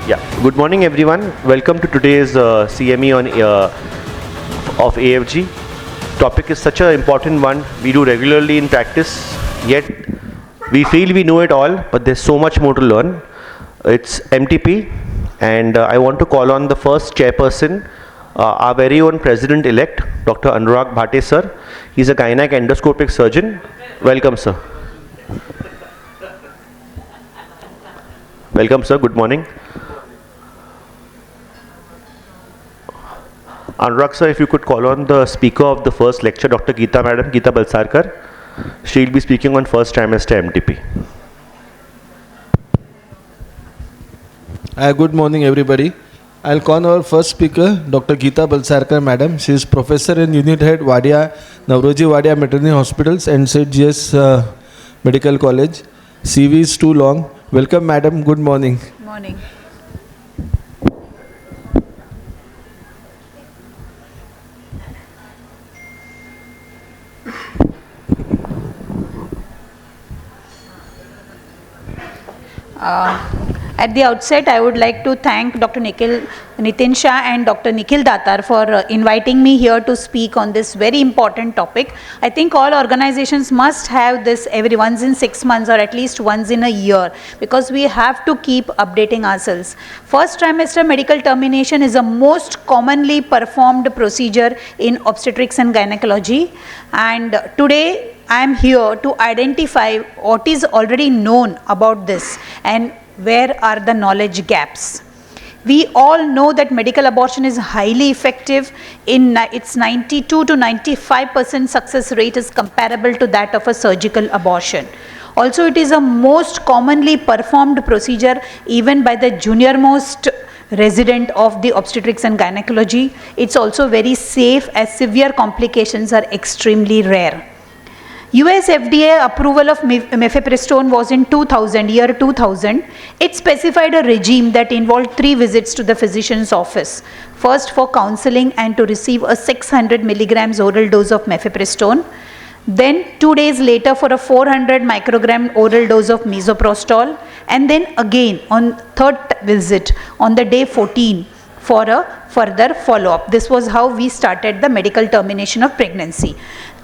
Yeah, good morning everyone. Welcome to today's CME on of AFG. Topic is such an important one. We do regularly in practice, yet we feel we know it all, but there's so much more to learn. It's MTP, and I want to call on the first chairperson, our very own president-elect, Dr. Anurag Bhate sir. He's a gynec endoscopic surgeon. Welcome, sir. Welcome, sir. Good morning. Anurag sir, if you could call on the speaker of the first lecture, Dr. Geetha madam, Geetha Balaskar. She'll be speaking on first trimester MTP. Good morning everybody. I'll call our first speaker, Dr. Geetha Balaskar madam. She is professor and unit head Wadia, Navroji Wadia Maternity Hospitals and St. J.S. Medical College. CV is too long. Welcome madam, good morning. Morning. At the outset, I would like to thank Dr. Nitin Shah and Dr. Nikhil Datar for inviting me here to speak on this very important topic. I think all organizations must have this every once in 6 months or at least once in a year, because we have to keep updating ourselves. First trimester medical termination is a most commonly performed procedure in obstetrics and gynecology, and today I am here to identify what is already known about this and where are the knowledge gaps. We all know that medical abortion is highly effective. In its 92 to 95% success rate is comparable to that of a surgical abortion. Also, it is a most commonly performed procedure even by the junior most resident of the obstetrics and gynecology. It's also very safe as severe complications are extremely rare. US FDA approval of mifepristone was in year 2000. It specified a regime that involved 3 visits to the physician's office. First for counseling and to receive a 600 milligrams oral dose of mifepristone. Then 2 days later for a 400 microgram oral dose of misoprostol. And then again on 3rd visit on the day 14 for a further follow-up. This was how we started the medical termination of pregnancy.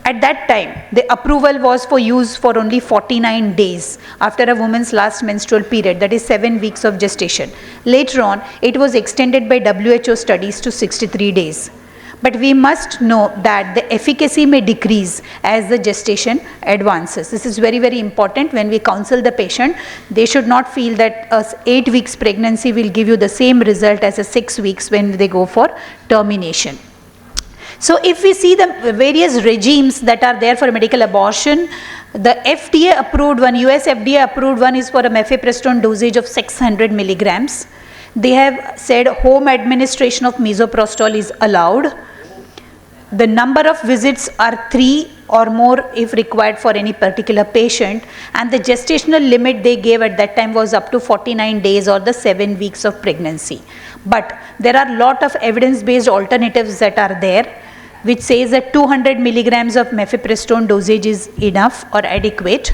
At that time, the approval was for use for only 49 days after a woman's last menstrual period, that is 7 weeks of gestation. Later on, it was extended by WHO studies to 63 days. But we must know that the efficacy may decrease as the gestation advances. This is very, very important. When we counsel the patient, they should not feel that a 8 weeks pregnancy will give you the same result as a 6 weeks when they go for termination. So if we see the various regimes that are there for medical abortion, the FDA approved one, US FDA approved one is for a mifepristone dosage of 600 milligrams. They have said home administration of misoprostol is allowed. The number of visits are 3 or more if required for any particular patient, and the gestational limit they gave at that time was up to 49 days or the 7 weeks of pregnancy. But there are a lot of evidence-based alternatives that are there, which says that 200 milligrams of mifepristone dosage is enough or adequate.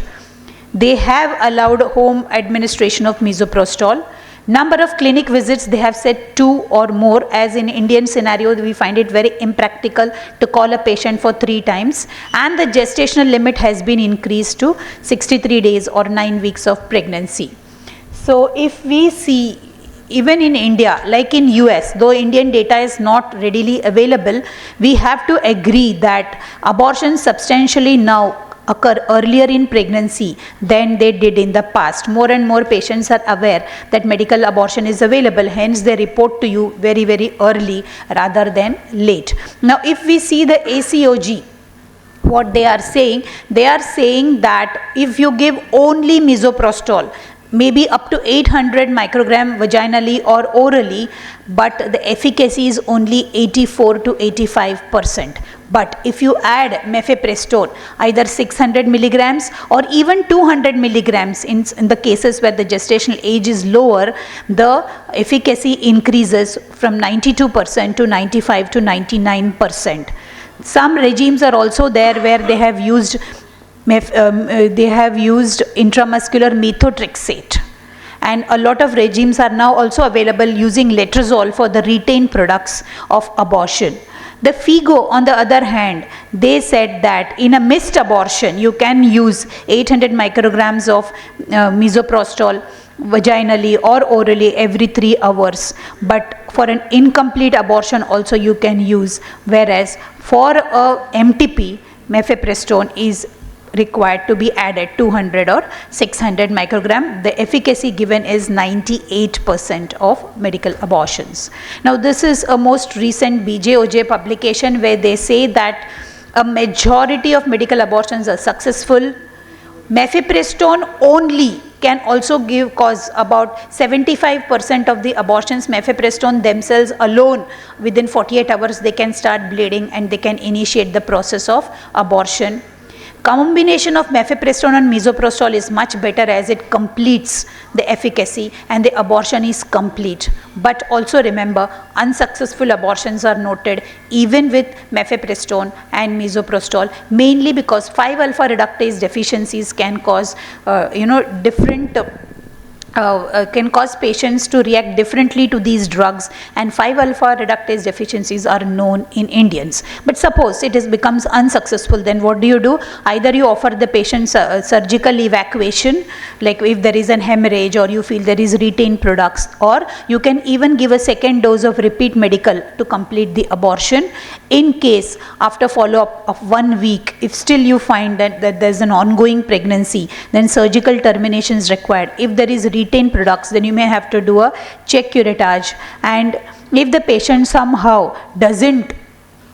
They have allowed home administration of misoprostol. Number of clinic visits, they have said 2 or more, as in Indian scenario we find it very impractical to call a patient for 3 times, and the gestational limit has been increased to 63 days or 9 weeks of pregnancy. So if we see, even in India, like in US, though Indian data is not readily available, we have to agree that abortions substantially now occur earlier in pregnancy than they did in the past. More and more patients are aware that medical abortion is available, hence they report to you very, very early rather than late. Now, if we see the ACOG, what they are saying that if you give only misoprostol, maybe up to 800 microgram vaginally or orally, but the efficacy is only 84 to 85%. But if you add mifepristone, either 600 milligrams or even 200 milligrams in the cases where the gestational age is lower, the efficacy increases from 92% to 95 to 99%. Some regimes are also there where they have used intramuscular methotrexate, And a lot of regimes are now also available using letrozole for the retained products of abortion. The FIGO, on the other hand, they said that in a missed abortion, you can use 800 micrograms of misoprostol vaginally or orally every 3 hours. But for an incomplete abortion also you can use, whereas for a MTP, mifepristone is required to be added 200 or 600 microgram. The efficacy given is 98% of medical abortions. Now this is a most recent BJOJ publication where they say that a majority of medical abortions are successful. Mifepristone only can also cause about 75% of the abortions. Mifepristone themselves alone, within 48 hours they can start bleeding and they can initiate the process of abortion. Combination of mifepristone and misoprostol is much better as it completes the efficacy and the abortion is complete. But also remember, unsuccessful abortions are noted even with mifepristone and misoprostol, mainly because 5-alpha reductase deficiencies can cause can cause patients to react differently to these drugs, and 5-alpha reductase deficiencies are known in Indians. But suppose it becomes unsuccessful, then what do? Either you offer the patient surgical evacuation, like if there is an hemorrhage or you feel there is retained products, or you can even give a second dose of repeat medical to complete the abortion. In case after follow-up of 1 week, if still you find that there is an ongoing pregnancy, then surgical termination is required. If there is retained products, then you may have to do a check curettage. And if the patient somehow doesn't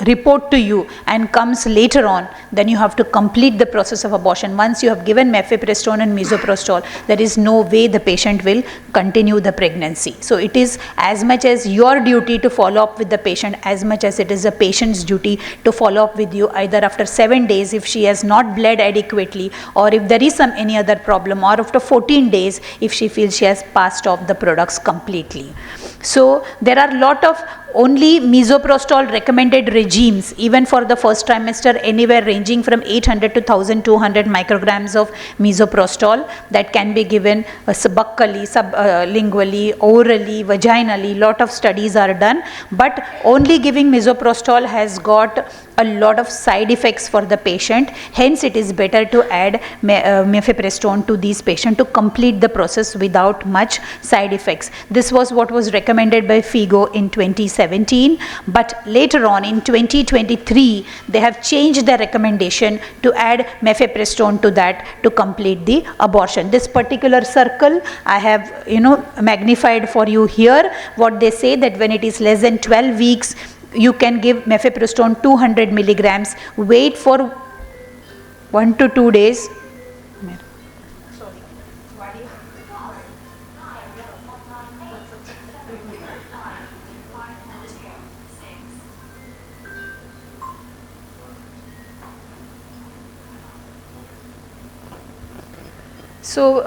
report to you and comes later on, then you have to complete the process of abortion. Once you have given mifepristone and misoprostol, there is no way the patient will continue the pregnancy. So it is as much as your duty to follow up with the patient as much as it is a patient's duty to follow up with you either after 7 days if she has not bled adequately, or if there is any other problem, or after 14 days if she feels she has passed off the products completely. So there are a lot of only misoprostol recommended regimes even for the first trimester, anywhere ranging from 800 to 1200 micrograms of misoprostol that can be given subbuccally, sublingually, orally, vaginally. Lot of studies are done, but only giving misoprostol has got a lot of side effects for the patient. Hence it is better to add mifepristone to these patients to complete the process without much side effects. This was what was recommended by FIGO in 2017, but later on in 2023 they have changed their recommendation to add mifepristone to that to complete the abortion. This particular circle I have magnified for you here. What they say that when it is less than 12 weeks, you can give mifepristone 200 milligrams, wait for 1 to 2 days. So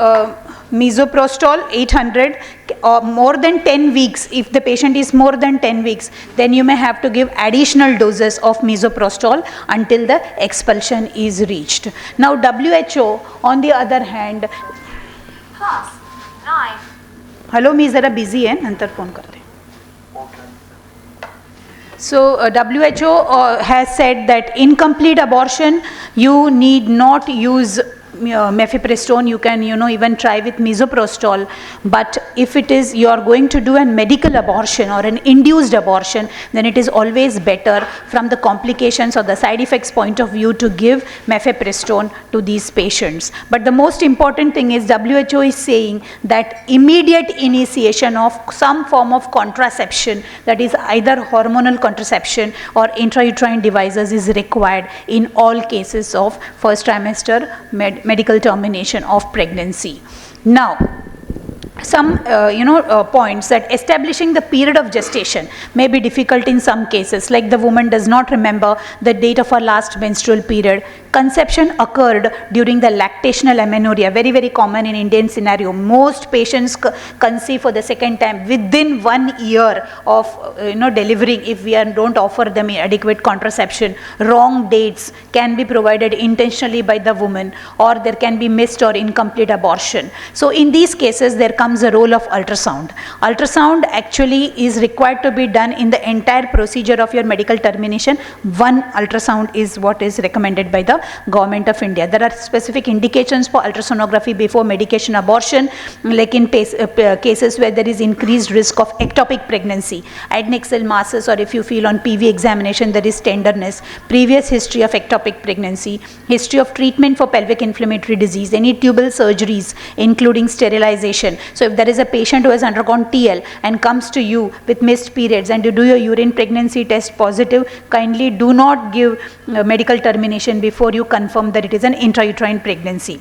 misoprostol 800 or more than 10 weeks, if the patient is more than 10 weeks, then you may have to give additional doses of misoprostol until the expulsion is reached. Now WHO on the other hand, hello me zara busy hai, nantar phone karte. So WHO has said that incomplete abortion you need not use mifepristone, you can even try with misoprostol. But if it is you are going to do a medical abortion or an induced abortion, then it is always better from the complications or the side effects point of view to give mifepristone to these patients. But the most important thing is WHO is saying that immediate initiation of some form of contraception, that is either hormonal contraception or intrauterine devices, is required in all cases of first trimester medical termination of pregnancy. Now, some points that establishing the period of gestation may be difficult in some cases, like the woman does not remember the date of her last menstrual period. Conception occurred during the lactational amenorrhea, very, very common in Indian scenario. Most patients conceive for the second time within 1 year of delivering if we don't offer them adequate contraception. Wrong dates can be provided intentionally by the woman, or there can be missed or incomplete abortion. So in these cases there comes comes the role of ultrasound. Ultrasound actually is required to be done in the entire procedure of your medical termination. One ultrasound is what is recommended by the Government of India. There are specific indications for ultrasonography before medication abortion, like in cases where there is increased risk of ectopic pregnancy, adnexal masses, or if you feel on PV examination there is tenderness, previous history of ectopic pregnancy, history of treatment for pelvic inflammatory disease, any tubal surgeries including sterilization. So if there is a patient who has undergone TL and comes to you with missed periods and you do your urine pregnancy test positive, kindly do not give medical termination before you confirm that it is an intrauterine pregnancy.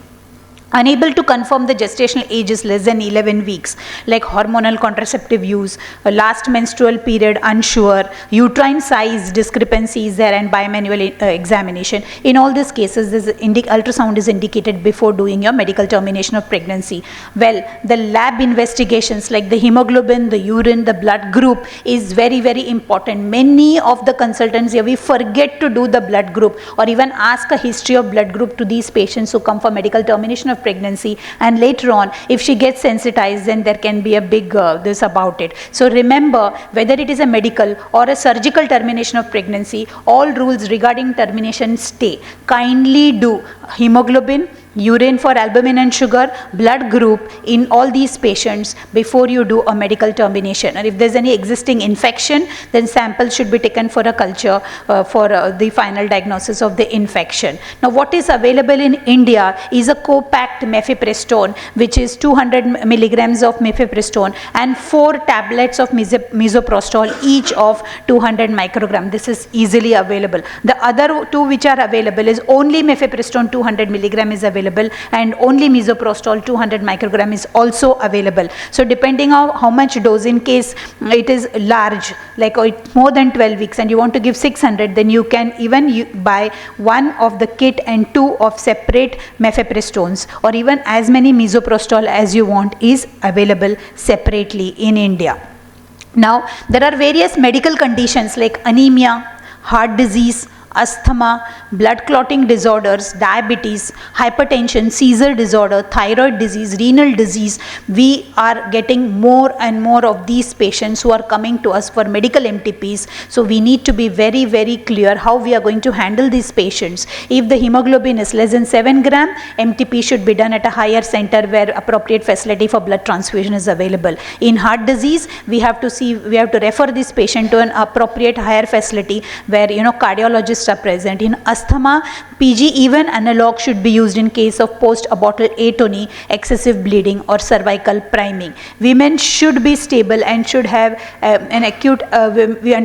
Unable to confirm the gestational age is less than 11 weeks, like hormonal contraceptive use, last menstrual period unsure, uterine size discrepancy is there, and bimanual examination. In all these cases, this ultrasound is indicated before doing your medical termination of pregnancy. Well, the lab investigations like the hemoglobin, the urine, the blood group is very, very important. Many of the consultants here, we forget to do the blood group or even ask a history of blood group to these patients who come for medical termination of pregnancy, and later on if she gets sensitized then there can be a big this about it. So remember, whether it is a medical or a surgical termination of pregnancy, all rules regarding termination stay. Kindly do hemoglobin, urine for albumin and sugar, blood group in all these patients before you do a medical termination. And if there is any existing infection, then samples should be taken for a culture for the final diagnosis of the infection. Now what is available in India is a co-packed mifepristone, which is 200 milligrams of mifepristone and 4 tablets of misoprostol, each of 200 microgram. This is easily available. The other two which are available is only mifepristone 200 milligram is available, and only misoprostol 200 microgram is also available. So depending on how much dose, in case it is large, like more than 12 weeks and you want to give 600, then you can even buy one of the kit and 2 of separate mifepristones, or even as many misoprostol as you want is available separately in India. Now there are various medical conditions like anemia, heart disease, asthma, blood clotting disorders, diabetes, hypertension, seizure disorder, thyroid disease, renal disease. We are getting more and more of these patients who are coming to us for medical MTPs. So we need to be very, very clear how we are going to handle these patients. If the hemoglobin is less than 7 gram, MTP should be done at a higher center where appropriate facility for blood transfusion is available. In heart disease, we have to refer this patient to an appropriate higher facility where cardiologists are present. In asthma, PG even analog should be used in case of post-abortal atony, excessive bleeding or cervical priming. Women should be stable and should have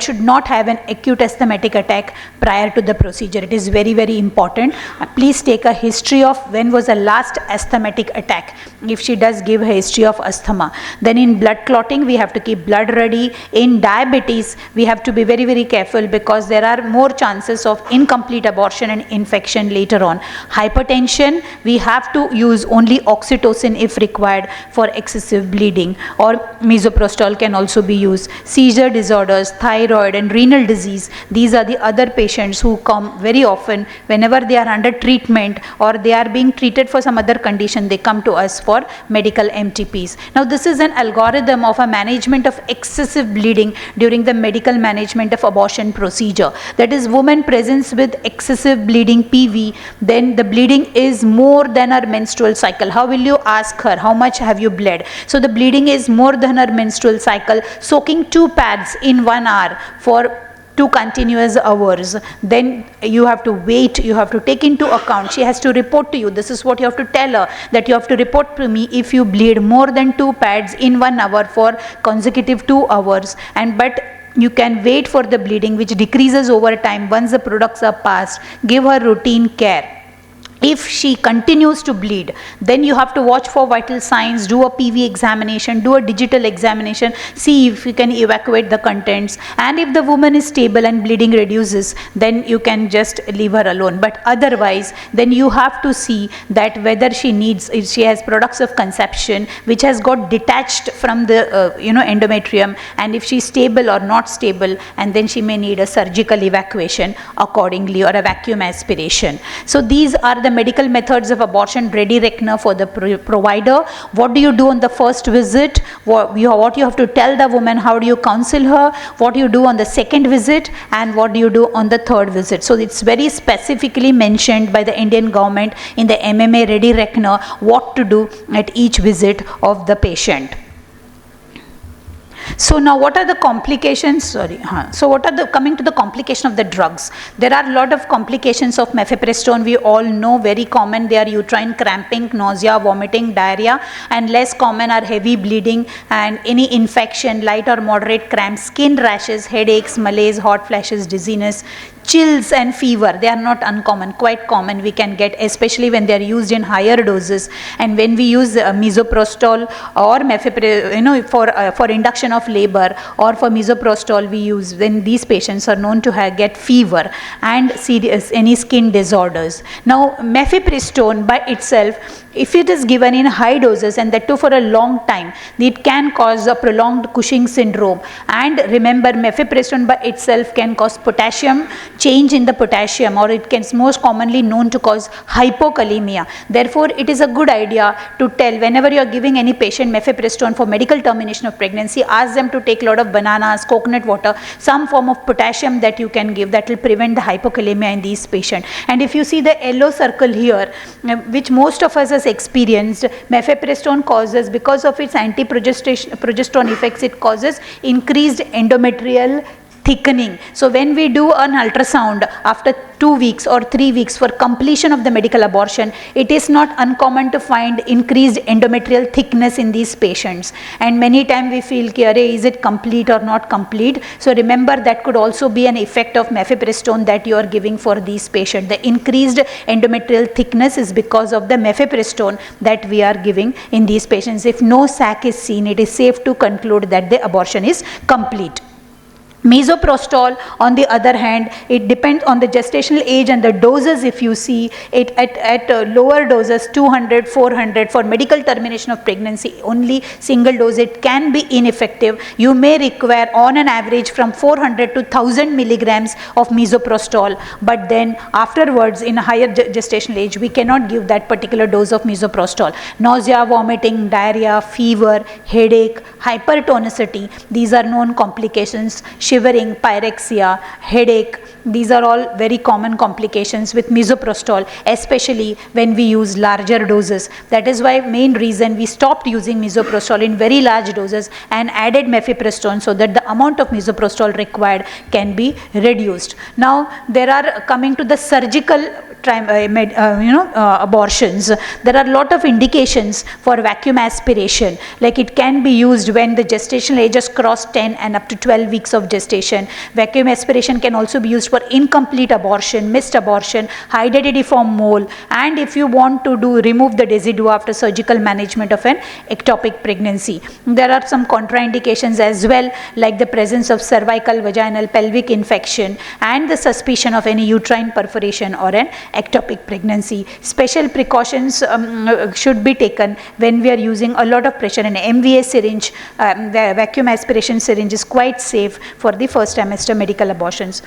should not have an acute asthmatic attack prior to the procedure. It is very, very important. Please take a history of when was the last asthmatic attack, if she does give a history of asthma. Then in blood clotting, we have to keep blood ready. In diabetes, we have to be very, very careful because there are more chances of incomplete abortion and infection later on. Hypertension, we have to use only oxytocin if required for excessive bleeding, or misoprostol can also be used. Seizure disorders, thyroid and renal disease, these are the other patients who come very often whenever they are under treatment or they are being treated for some other condition, they come to us for medical MTPs. Now this is an algorithm of a management of excessive bleeding during the medical management of abortion procedure. That is, woman presents with excessive bleeding PV, then the bleeding is more than her menstrual cycle. How will you ask her how much have you bled? So the bleeding is more than her menstrual cycle. Soaking 2 pads in 1 hour for 2 continuous hours, then you have to wait, you have to take into account, she has to report to you. This is what you have to tell her, that you have to report to me if you bleed more than 2 pads in 1 hour for consecutive 2 hours. But you can wait for the bleeding, which decreases over time once the products are passed. Give her routine care. If she continues to bleed, then you have to watch for vital signs, do a PV examination, do a digital examination, see if you can evacuate the contents. And if the woman is stable and bleeding reduces, then you can just leave her alone. But otherwise, then you have to see that whether she needs, if she has products of conception which has got detached from the endometrium, and if she is stable or not stable, and then she may need a surgical evacuation accordingly or a vacuum aspiration. So these are the the medical methods of abortion ready reckoner for the provider. What do you do on the first visit? What you have to tell the woman, how do you counsel her, what you do on the second visit, and what do you do on the third visit. So it's very specifically mentioned by the Indian government in the MMA ready reckoner what to do at each visit of the patient. So now what are the complications, so what are the, coming to the complication of the drugs. There are a lot of complications of mifepristone, we all know, very common, they are uterine cramping, nausea, vomiting, diarrhea, and less common are heavy bleeding and any infection, light or moderate cramps, skin rashes, headaches, malaise, hot flashes, dizziness, chills and fever. They are not uncommon, quite common we can get, especially when they are used in higher doses. And when we use misoprostol or mifepristone, for induction of labor, or for misoprostol we use when these patients are known to get fever and serious any skin disorders. Now mifepristone by itself, if it is given in high doses and that too for a long time, it can cause a prolonged Cushing syndrome. And remember, mifepristone by itself can cause potassium change in the potassium, or it can most commonly known to cause hypokalemia. Therefore, it is a good idea to tell whenever you are giving any patient mifepristone for medical termination of pregnancy, ask them to take a lot of bananas, coconut water, some form of potassium that you can give that will prevent the hypokalemia in these patients. And if you see the yellow circle here, which most of us has experienced, mifepristone causes, because of its anti-progesterone effects, it causes increased endometrial thickening. So when we do an ultrasound after 2 weeks or 3 weeks for completion of the medical abortion, it is not uncommon to find increased endometrial thickness in these patients. And many times we feel, is it complete or not complete? So remember, that could also be an effect of mifepristone that you are giving for these patients. The increased endometrial thickness is because of the mifepristone that we are giving in these patients. If no sac is seen, it is safe to conclude that the abortion is complete. Misoprostol, on the other hand, it depends on the gestational age and the doses. If you see it at lower doses, 200, 400, for medical termination of pregnancy, only single dose, it can be ineffective. You may require on an average from 400 to 1000 milligrams of misoprostol, but then afterwards in a higher gestational age, we cannot give that particular dose of misoprostol. Nausea, vomiting, diarrhea, fever, headache, hypertonicity, these are known complications. Shivering, pyrexia, headache, these are all very common complications with misoprostol, especially when we use larger doses. That is why main reason we stopped using misoprostol in very large doses and added mifepristone, so that the amount of misoprostol required can be reduced. Now there are, coming to the surgical abortions, there are a lot of indications for vacuum aspiration. Like it can be used when the gestational age has crossed 10 and up to 12 weeks of gestation. Vacuum aspiration can also be used for incomplete abortion, missed abortion, high density-form mole, and if you want to remove the residue after surgical management of an ectopic pregnancy. There are some contraindications as well, like the presence of cervical, vaginal, pelvic infection and the suspicion of any uterine perforation or an ectopic pregnancy. Special precautions should be taken when we are using a lot of pressure. An MVA syringe, the vacuum aspiration syringe, is quite safe for the first trimester medical abortions.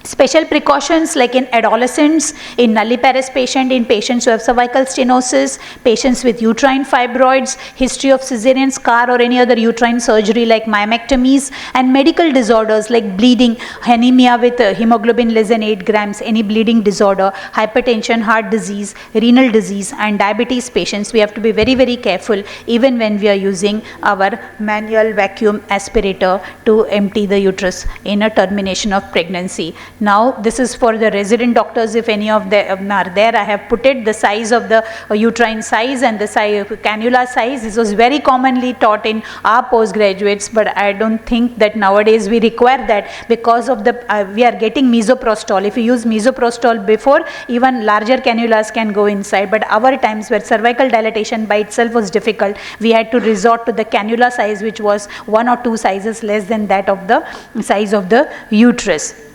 Special precautions like in adolescents, in nulliparous patient, in patients who have cervical stenosis, patients with uterine fibroids, history of cesarean scar or any other uterine surgery like myomectomies, and medical disorders like bleeding, anemia with hemoglobin less than 8 grams, any bleeding disorder, hypertension, heart disease, renal disease and diabetes patients. We have to be very, very careful even when we are using our manual vacuum aspirator to empty the uterus in a termination of pregnancy. Now this is for the resident doctors, if any of them are there. I have put it the size of the uterine size and the size cannula size. This was very commonly taught in our postgraduates, but I don't think that nowadays we require that, because of the we are getting misoprostol. If you use misoprostol before, even larger cannulas can go inside, but our times where cervical dilatation by itself was difficult, we had to resort to the cannula size, which was 1 or 2 sizes less than that of the size of the uterus.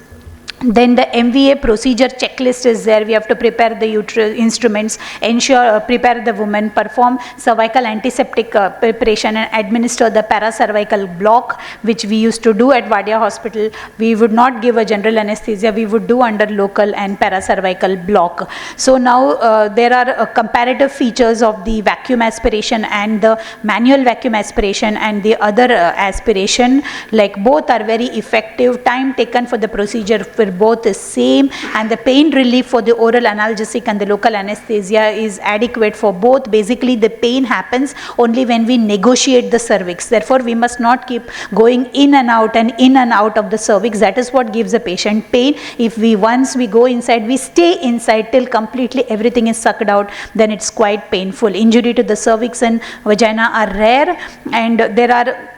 Then the MVA procedure checklist is there. We have to prepare the instruments, prepare the woman, perform cervical antiseptic preparation and administer the paracervical block, which we used to do at Wadia Hospital. We would not give a general anesthesia, we would do under local and paracervical block. So now there are comparative features of the vacuum aspiration and the manual vacuum aspiration and the other aspiration, like both are very effective. Time taken for the procedure for both is same, and the pain relief for the oral analgesic and the local anesthesia is adequate for both. Basically the pain happens only when we negotiate the cervix. Therefore we must not keep going in and out of the cervix. That is what gives the patient pain. If we once we go inside, we stay inside till completely everything is sucked out, then it's quite painful. Injury to the cervix and vagina are rare, and there are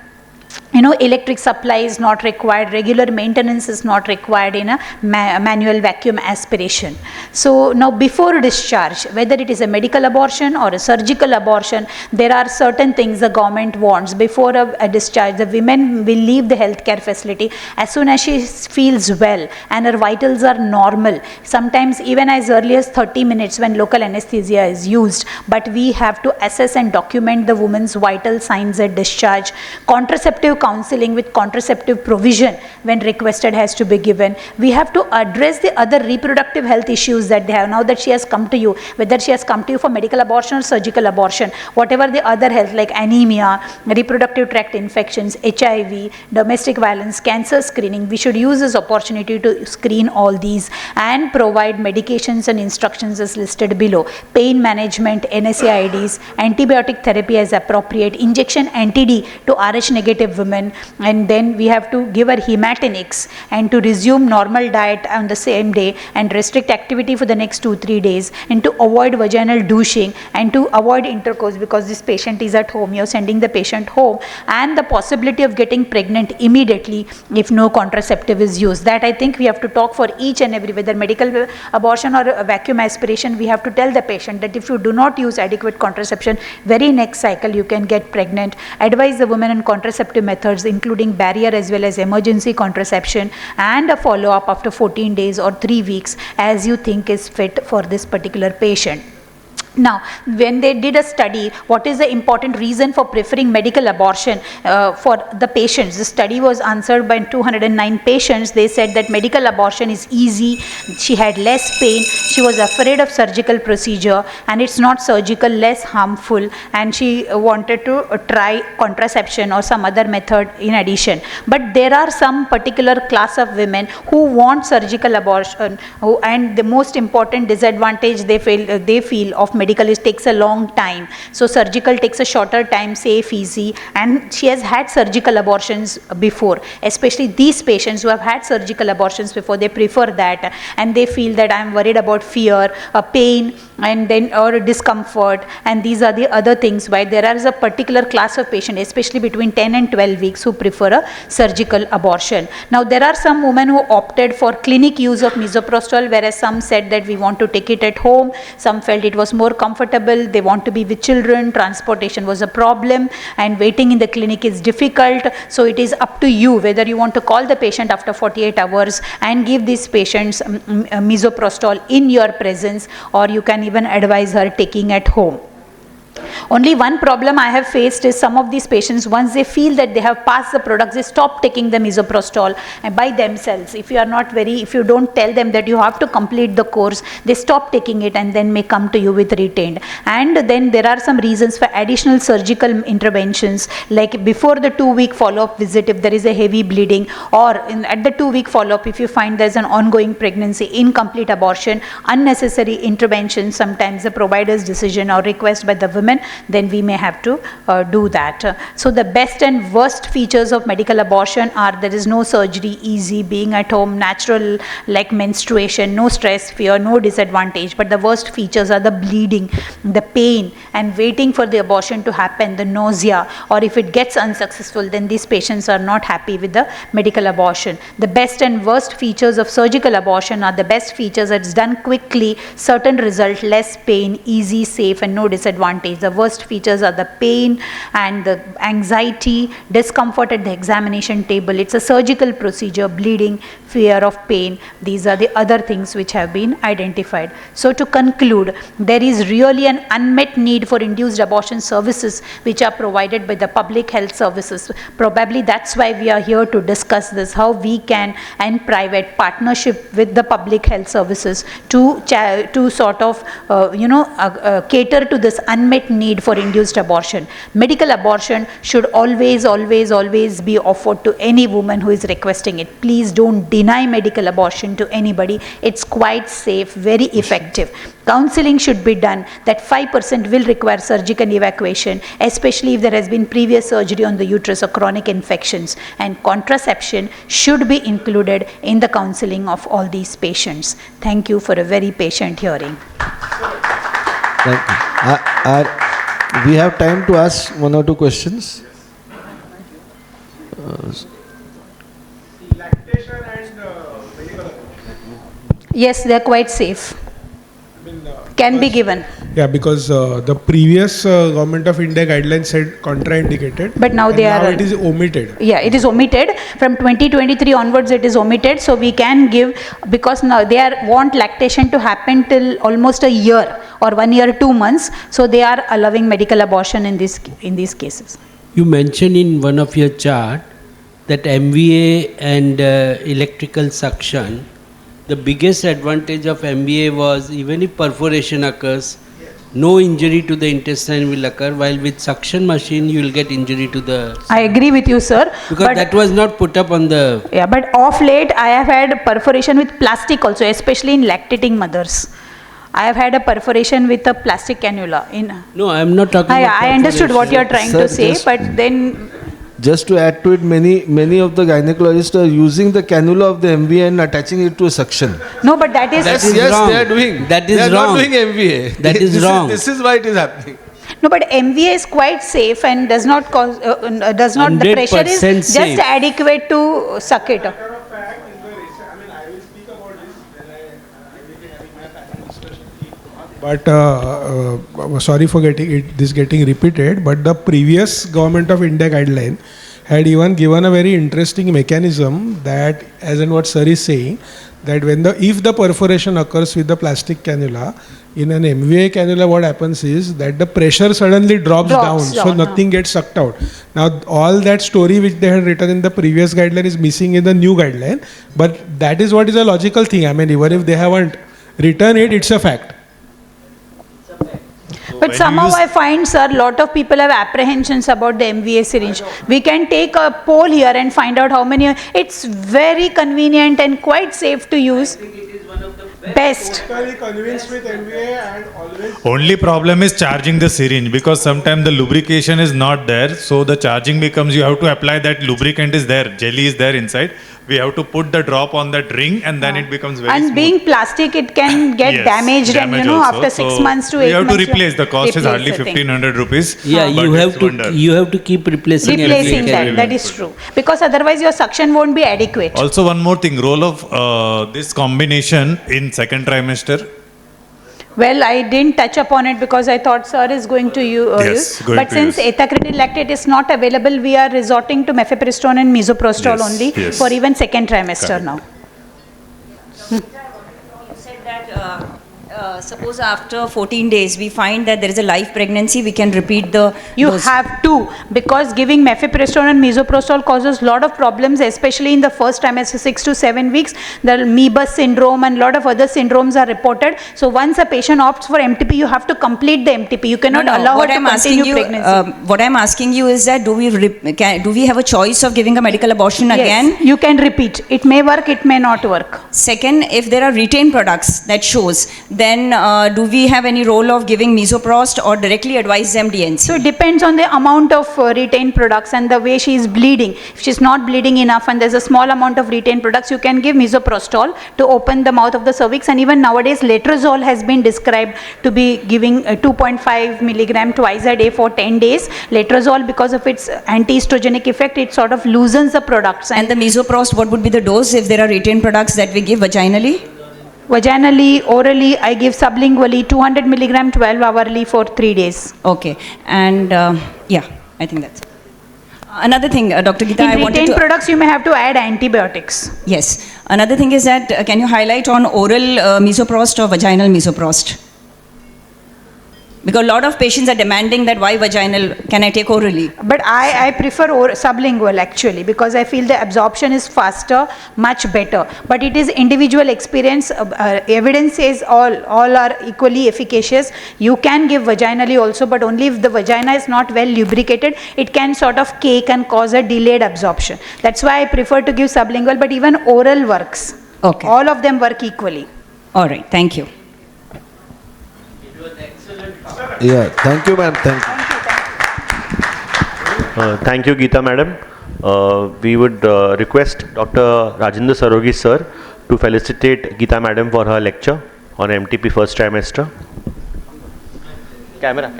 electric supply is not required, regular maintenance is not required in a manual vacuum aspiration. So now before discharge, whether it is a medical abortion or a surgical abortion, there are certain things the government wants. Before a discharge, the women will leave the healthcare facility as soon as she feels well and her vitals are normal, sometimes even as early as 30 minutes when local anesthesia is used. But we have to assess and document the woman's vital signs at discharge. Contraceptive counseling with contraceptive provision when requested has to be given. We have to address the other reproductive health issues that they have. Now that she has come to you, whether she has come to you for medical abortion or surgical abortion, whatever the other health like anemia, reproductive tract infections, HIV, domestic violence, cancer screening, we should use this opportunity to screen all these and provide medications and instructions as listed below. Pain management, NSAIDs, antibiotic therapy as appropriate, injection anti-D to Rh negative women, and then we have to give her hematinics and to resume normal diet on the same day and restrict activity for the next 2-3 days, and to avoid vaginal douching and to avoid intercourse because this patient is at home. You're sending the patient home, and the possibility of getting pregnant immediately if no contraceptive is used. That I think we have to talk for each and every, whether medical abortion or vacuum aspiration, we have to tell the patient that if you do not use adequate contraception, very next cycle you can get pregnant. Advise the woman on contraceptive methods including barrier as well as emergency contraception, and a follow-up after 14 days or 3 weeks as you think is fit for this particular patient. Now, when they did a study, what is the important reason for preferring medical abortion for the patients? The study was answered by 209 patients. They said that medical abortion is easy, she had less pain, she was afraid of surgical procedure, and it's not surgical, less harmful, and she wanted to try contraception or some other method in addition. But there are some particular class of women who want surgical abortion, and the most important disadvantage they feel of medical is takes a long time. So surgical takes a shorter time, safe, easy, and she has had surgical abortions before. Especially these patients who have had surgical abortions before, they prefer that, and they feel that I am worried about fear, pain, and then or discomfort, and these are the other things why there is a particular class of patient, especially between 10 and 12 weeks, who prefer a surgical abortion. Now there are some women who opted for clinic use of misoprostol, whereas some said that we want to take it at home, some felt it was more comfortable, they want to be with children, transportation was a problem, and waiting in the clinic is difficult. So it is up to you whether you want to call the patient after 48 hours and give these patients misoprostol in your presence, or you can even advise her taking at home. Only one problem I have faced is some of these patients, once they feel that they have passed the products, they stop taking the misoprostol by themselves. If you don't tell them that you have to complete the course, they stop taking it and then may come to you with retained. And then there are some reasons for additional surgical interventions, like before the 2-week follow-up visit, if there is a heavy bleeding, or at the 2-week follow-up, if you find there's an ongoing pregnancy, incomplete abortion, unnecessary intervention, sometimes the provider's decision or request by the women, then we may have to do that. So the best and worst features of medical abortion are there is no surgery, easy, being at home, natural like menstruation, no stress, fear, no disadvantage. But the worst features are the bleeding, the pain, and waiting for the abortion to happen, the nausea, or if it gets unsuccessful, then these patients are not happy with the medical abortion. The best and worst features of surgical abortion are the best features, it's done quickly, certain result, less pain, easy, safe, and no disadvantage. The The worst features are the pain and the anxiety, discomfort at the examination table. It's a surgical procedure, bleeding, fear of pain. These are the other things which have been identified. So to conclude, there is really an unmet need for induced abortion services which are provided by the public health services. Probably that's why we are here to discuss this, how we can, and private partnership with the public health services to sort of cater to this unmet need for induced abortion. Medical abortion should always be offered to any woman who is requesting it. Please don't deny medical abortion to anybody. It's quite safe, very effective. Counseling should be done that 5% will require surgical evacuation, especially if there has been previous surgery on the uterus or chronic infections, and contraception should be included in the counseling of all these patients. Thank you for a very patient hearing. Thank you. We have time to ask one or two questions. Lactation and medical. Yes, they are quite safe. Can be given. Yeah, because the previous Government of India guidelines said contraindicated. But now they are. Now it is omitted. Yeah, it is omitted. From 2023 onwards, it is omitted. So we can give, because now they want lactation to happen till almost a year or 1 year, 2 months. So they are allowing medical abortion in these cases. You mentioned in one of your chart that MVA and electrical suction, the biggest advantage of MVA was even if perforation occurs, no injury to the intestine will occur, while with suction machine you will get injury to the... I agree with you, sir. Because that was not put up on the... Yeah, but of late I have had perforation with plastic also, especially in lactating mothers. I have had a perforation with a plastic cannula. No, I am not talking about I understood what you are trying Sir, to say, but then... Just to add to it, many of the gynecologists are using the cannula of the MVA and attaching it to a suction. No, but that is wrong. They are doing. That is they are wrong. not doing MVA. That is wrong. This is why it is happening. No, but MVA is quite safe and does not cause, the pressure is 100% just safe. adequate to suck it. Matter of fact, in the I will speak about this when I will be having my panel discussion. But sorry for getting repeated. But the previous Government of India guideline had even given a very interesting mechanism that, as in what sir is saying, that if the perforation occurs with the plastic cannula, in an MVA cannula what happens is that the pressure suddenly drops down, so nothing gets sucked out. Now all that story which they had written in the previous guideline is missing in the new guideline, but that is what is a logical thing. I mean, even if they haven't written it, it's a fact. But somehow I find, sir, lot of people have apprehensions about the MVA syringe. We can take a poll here and find out how many. It's very convenient and quite safe to use. Best. Totally convinced with MVA and always. Only problem is charging the syringe, because sometimes the lubrication is not there, so the charging becomes you have to apply that lubricant is there, jelly is there inside. We have to put the drop on that ring and then it becomes very smooth. And being plastic, it can get damaged and also. after 6 months to 8 months. We have to replace. The cost is hardly 1,500 rupees. Yeah, but you have to keep replacing that. That is true. Because otherwise your suction won't be adequate. Also one more thing, role of this combination in second trimester. Well, I didn't touch upon it because I thought sir is going to use. But since ethacrylate lactate is not available, we are resorting to mifepristone and misoprostol only for even second trimester now. You said that suppose after 14 days we find that there is a live pregnancy, we can repeat the dose. Have to, because giving mifepristone and misoprostol causes lot of problems, especially in the first trimester, 6 to 7 weeks. The Moebius syndrome and lot of other syndromes are reported. So once a patient opts for MTP, you have to complete the MTP. You cannot allow her to continue pregnancy. What I'm asking you is that do we have a choice of giving a medical abortion again? Yes, you can repeat. It may work, it may not work. Second, if there are retained products that shows, then do we have any role of giving misoprost or directly advise them DNC? So it depends on the amount of retained products and the way she is bleeding. If she is not bleeding enough and there's a small amount of retained products, you can give misoprostol to open the mouth of the cervix. And even nowadays, letrozole has been described to be giving 2.5 milligram twice a day for 10 days. Letrozole, because of its anti-estrogenic effect, it sort of loosens the products. And the misoprost, what would be the dose if there are retained products that we give vaginally? Vaginally, orally, I give sublingually 200 milligram 12 hourly for 3 days. Okay. And yeah, I think that's it. Another thing, Dr. Geetha, I In wanted retained to... products, you may have to add antibiotics. Yes. Another thing is that, can you highlight on oral mesoprost or vaginal mesoprost? Because a lot of patients are demanding that why vaginal, can I take orally? But I prefer sublingual actually, because I feel the absorption is faster, much better. But it is individual experience. Evidence says all are equally efficacious. You can give vaginally also, but only if the vagina is not well lubricated, it can sort of cake and cause a delayed absorption. That's why I prefer to give sublingual, but even oral works. Okay. All of them work equally. All right, thank you. Yeah, thank you, ma'am. Thank you. Thank you, Geetha madam. We would request Dr. Rajendra Sarogi sir to felicitate Geetha madam for her lecture on MTP first trimester. Camera.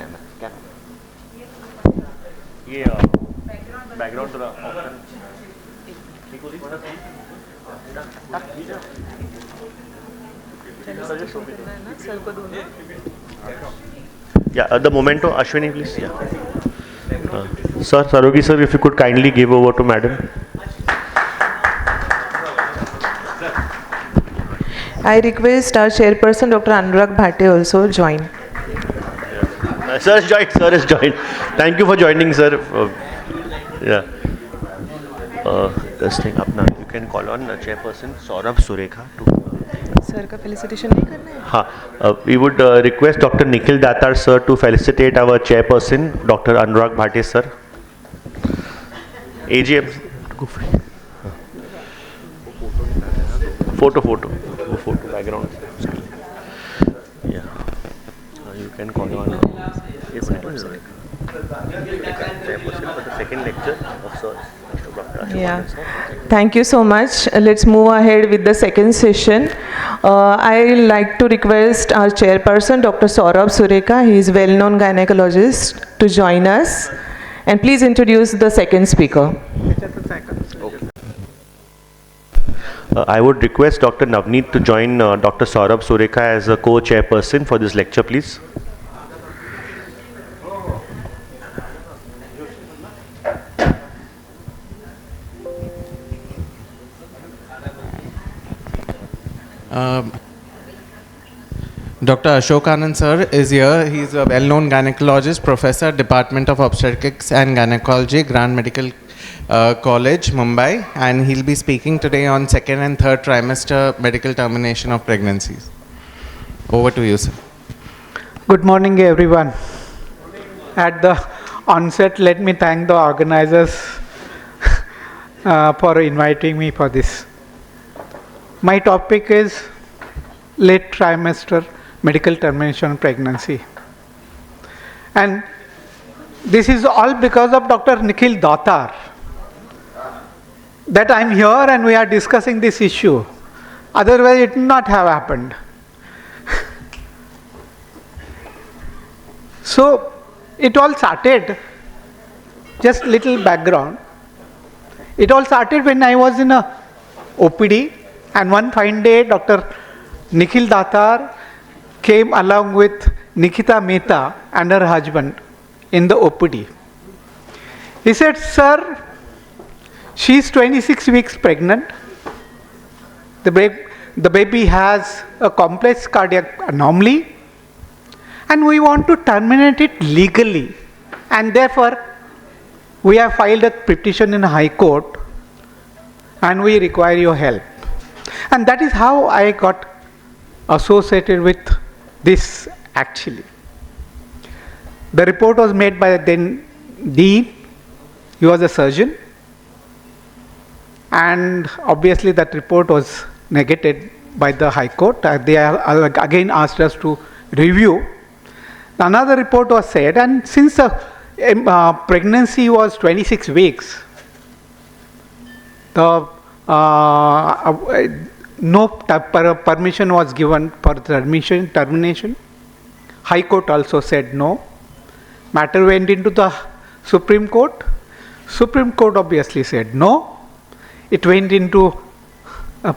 ये background थोड़ा option. Yeah, the momento, Ashwini, please. Yeah. Sir, Sarogi sir, if you could kindly give over to madam. I request our chairperson, Dr. Anurag Bhate, also join. Sir is joined. Thank you for joining, sir. Yeah. This thing, apna, you can call on chairperson Saurabh Surekha to. Sir का felicitation नहीं करना है? हाँ, we would request Dr. Nikhil Datar sir to felicitate our chairperson, Dr. Anurag Bhate sir. AGM. Photo background. Yeah. You can call on. Yes, chairperson for the second lecture of sir. Yeah. Thank you so much. Let's move ahead with the second session. I like to request our chairperson, Dr. Saurabh Surekha. He is well-known gynecologist, to join us. And please introduce the second speaker. I would request Dr. Navneet to join Dr. Saurabh Surekha as a co-chairperson for this lecture, please. Dr. Ashok Anand sir is here. He is a well-known gynecologist, professor, Department of Obstetrics and Gynecology, Grand Medical College, Mumbai, and he'll be speaking today on second and third trimester medical termination of pregnancies. Over to you, sir. Good morning, everyone. At the onset, let me thank the organizers for inviting me for this. My topic is late trimester medical termination of pregnancy. And this is all because of Dr. Nikhil Datar, that I'm here and we are discussing this issue. Otherwise, it would not have happened. So, it all started, just little background. It all started when I was in a OPD, and one fine day, Dr. Nikhil Datar came along with Nikita Mehta and her husband in the OPD. He said, "Sir, she's 26 weeks pregnant. The baby has a complex cardiac anomaly, and we want to terminate it legally. And therefore, we have filed a petition in High Court, and we require your help." And that is how I got associated with this actually. The report was made by then Dean. He was a surgeon. And obviously that report was negated by the High Court. They again asked us to review. Another report was said, and since the pregnancy was 26 weeks, the no permission was given for termination. High Court also said no. Matter went into the Supreme Court. Supreme Court obviously said no. It went into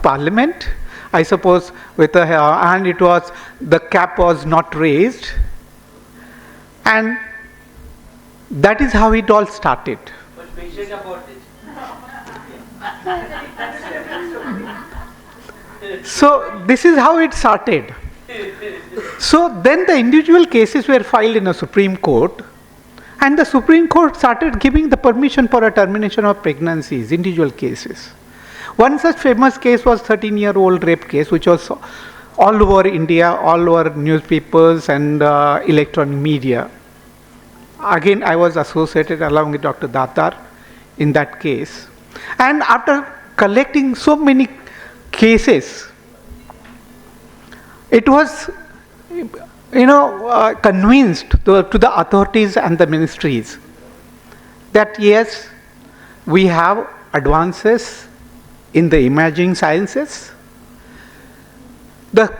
Parliament. I suppose with a hand it was, the cap was not raised, and that is how it all started. But patient aborted. So this is how it started. So then the individual cases were filed in a Supreme Court, and the Supreme Court started giving the permission for a termination of pregnancies, individual cases. One such famous case was 13-year-old rape case, which was all over India, all over newspapers and electronic media. Again, I was associated along with Dr. Datar in that case. And after collecting so many cases, it was, convinced to the authorities and the ministries that yes, we have advances in the imaging sciences. The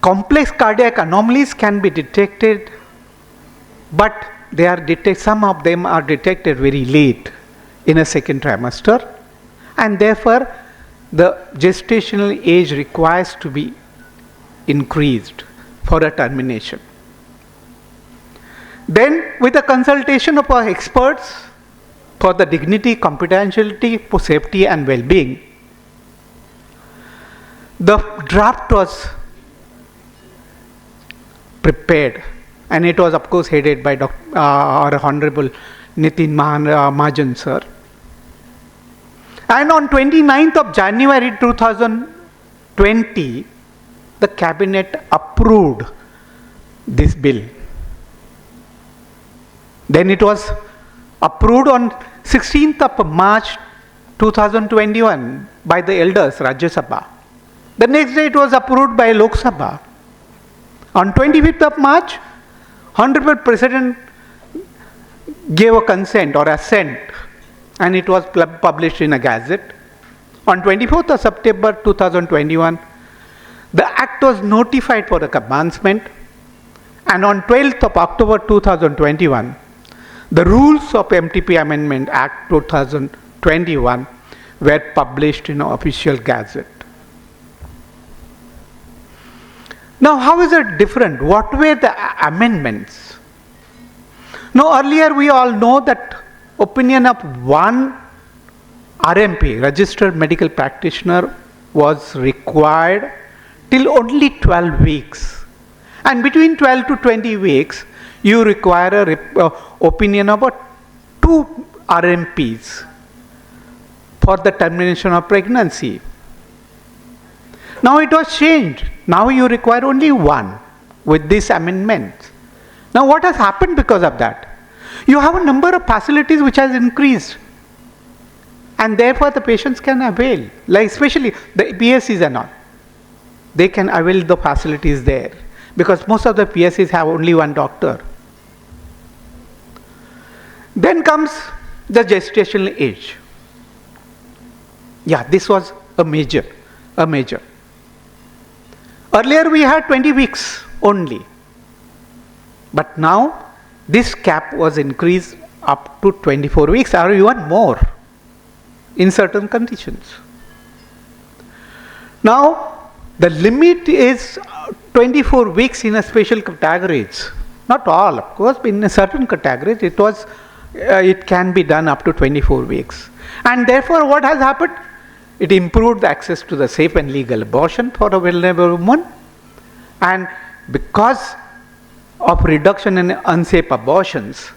complex cardiac anomalies can be detected, but some of them are detected very late in a second trimester, and therefore the gestational age requires to be increased for a termination. Then, with the consultation of our experts for the dignity, confidentiality, for safety and well-being, the draft was prepared, and it was of course headed by our Honorable Nitin Mahajan sir. And on 29th of January 2020, the cabinet approved this bill. Then it was approved on 16th of March 2021 by the elders, Rajya Sabha. The next day it was approved by Lok Sabha. On 25th of March, Honorable President gave a consent or assent, and it was published in a gazette. On 24th of September 2021, the act was notified for the commencement, and on 12th of October 2021, the rules of MTP Amendment Act 2021 were published in an official gazette. Now, how is it different? What were the amendments? Now, earlier we all know that opinion of one RMP, registered medical practitioner, was required till only 12 weeks. And between 12 to 20 weeks, you require a opinion of 2 RMPs for the termination of pregnancy. Now it was changed. Now you require only 1 with this amendment. Now what has happened because of that? You have a number of facilities which has increased, and therefore the patients can avail, like especially the PSCs and all. They can avail the facilities there because most of the PSCs have only 1 doctor. Then comes the gestational age. Yeah, this was a major. Earlier we had 20 weeks only, but now this cap was increased up to 24 weeks or even more in certain conditions. Now the limit is 24 weeks in a special categories. Not all, of course, but in a certain categories it can be done up to 24 weeks. And therefore what has happened? It improved the access to the safe and legal abortion for a vulnerable woman, and because of reduction in unsafe abortions,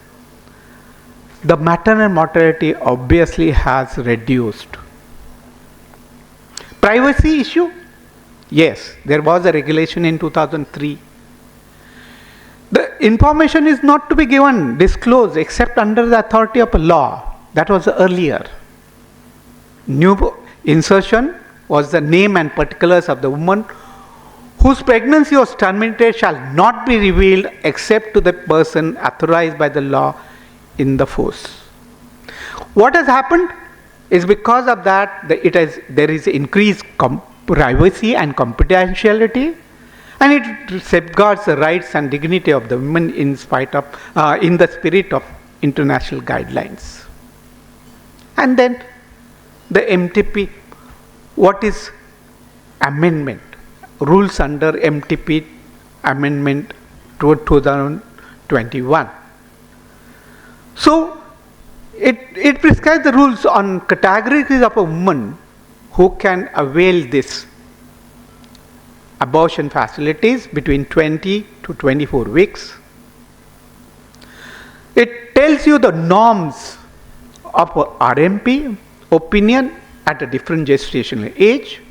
the maternal mortality obviously has reduced. Privacy issue? Yes, there was a regulation in 2003. The information is not to be disclosed except under the authority of a law. That was earlier. New insertion was the name and particulars of the woman whose pregnancy was terminated shall not be revealed except to the person authorized by the law in the force. What has happened is because of that there is increased privacy and confidentiality, and it safeguards the rights and dignity of the women in the spirit of international guidelines. And then the MTP, what is amendment? rules under MTP amendment to 2021. So it prescribes the rules on categories of a woman who can avail this abortion facilities between 20 to 24 weeks. It tells you the norms of RMP opinion at a different gestational age.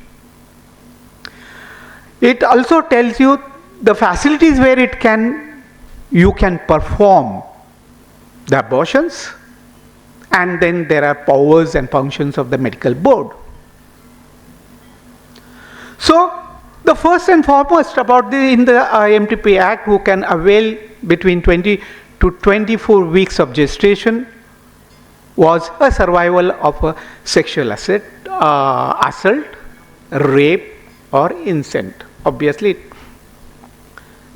It also tells you the facilities where you can perform the abortions, and then there are powers and functions of the medical board. So the first and foremost about in the MTP Act, who can avail between 20 to 24 weeks of gestation was a survival of a sexual assault, rape or incest. Obviously,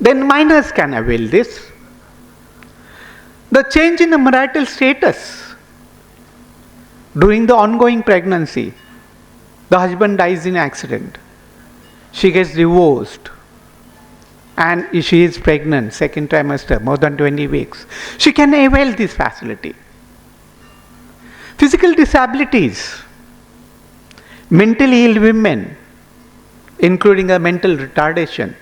then minors can avail this. The change in the marital status during the ongoing pregnancy, the husband dies in accident, she gets divorced, and she is pregnant, second trimester, more than 20 weeks. She can avail this facility. Physical disabilities, mentally ill women, including a mental retardation,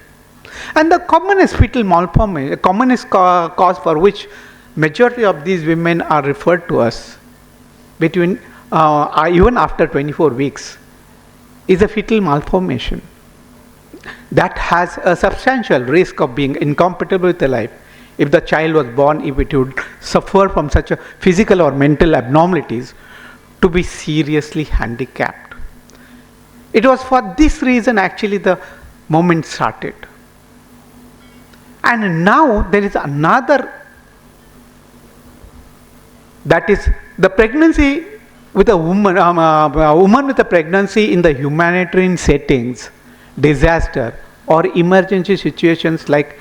and the commonest fetal malformation, commonest cause for which majority of these women are referred to us between even after 24 weeks is a fetal malformation that has a substantial risk of being incompatible with the life if the child was born, if it would suffer from such a physical or mental abnormalities to be seriously handicapped. It was for this reason actually the movement started. And now there is another, that is the pregnancy with a woman with a pregnancy in the humanitarian settings, disaster or emergency situations like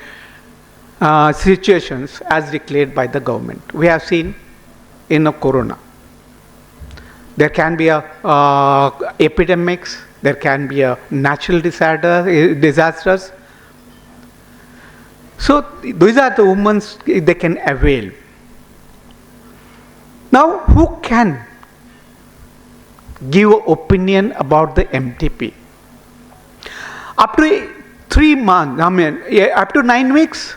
situations as declared by the government. We have seen in a corona. There can be epidemics, there can be a natural disasters. So these are the women they can avail. Now, who can give an opinion about the MTP? Up to 3 months, up to 9 weeks,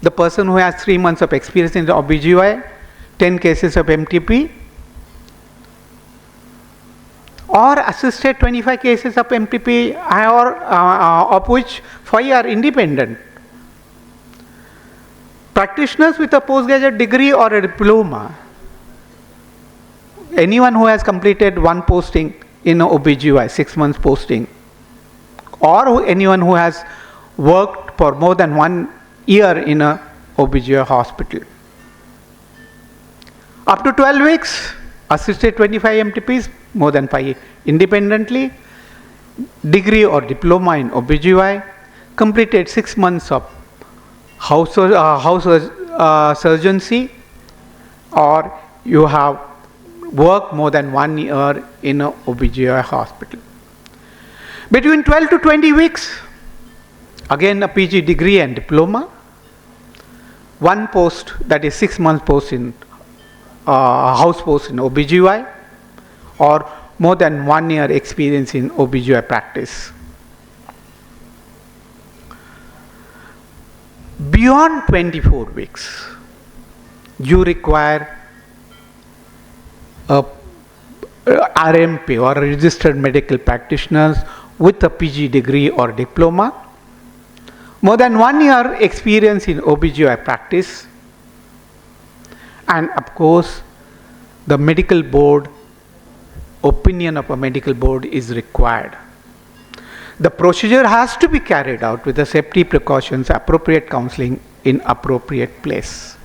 the person who has 3 months of experience in the OBGYN, 10 cases of MTP, or assisted 25 cases of MTP, or of which 5 are independent. Practitioners with a postgraduate degree or a diploma, anyone who has completed one posting in a OBGYN, 6 months posting, or anyone who has worked for more than 1 year in a OBGYN hospital. Up to 12 weeks, assisted 25 MTPs, more than 5 independently, degree or diploma in OBGYN, completed 6 months of house surgeoncy, or you have worked more than 1 year in a OBGYN hospital. Between 12 to 20 weeks, again a PG degree and diploma, 1 post, that is 6 months post in house post in OBGYN, or more than 1 year experience in OBGYN practice. Beyond 24 weeks, you require a RMP or a registered medical practitioners with a PG degree or diploma, more than 1 year experience in OBGYN practice, and of course the medical board, opinion of a medical board is required. The procedure has to be carried out with the safety precautions, appropriate counseling in appropriate place.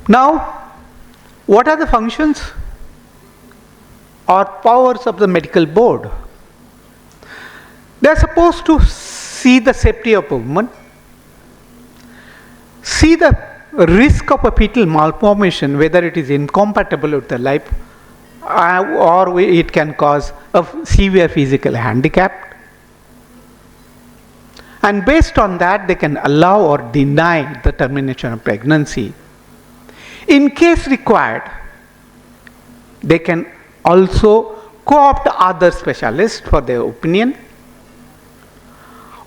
Now, what are the functions or powers of the medical board? They are supposed to see the safety of a woman, see the risk of a fetal malformation, whether it is incompatible with the life it can cause a severe physical handicap. And based on that, they can allow or deny the termination of pregnancy. In case required, they can also co-opt other specialists for their opinion,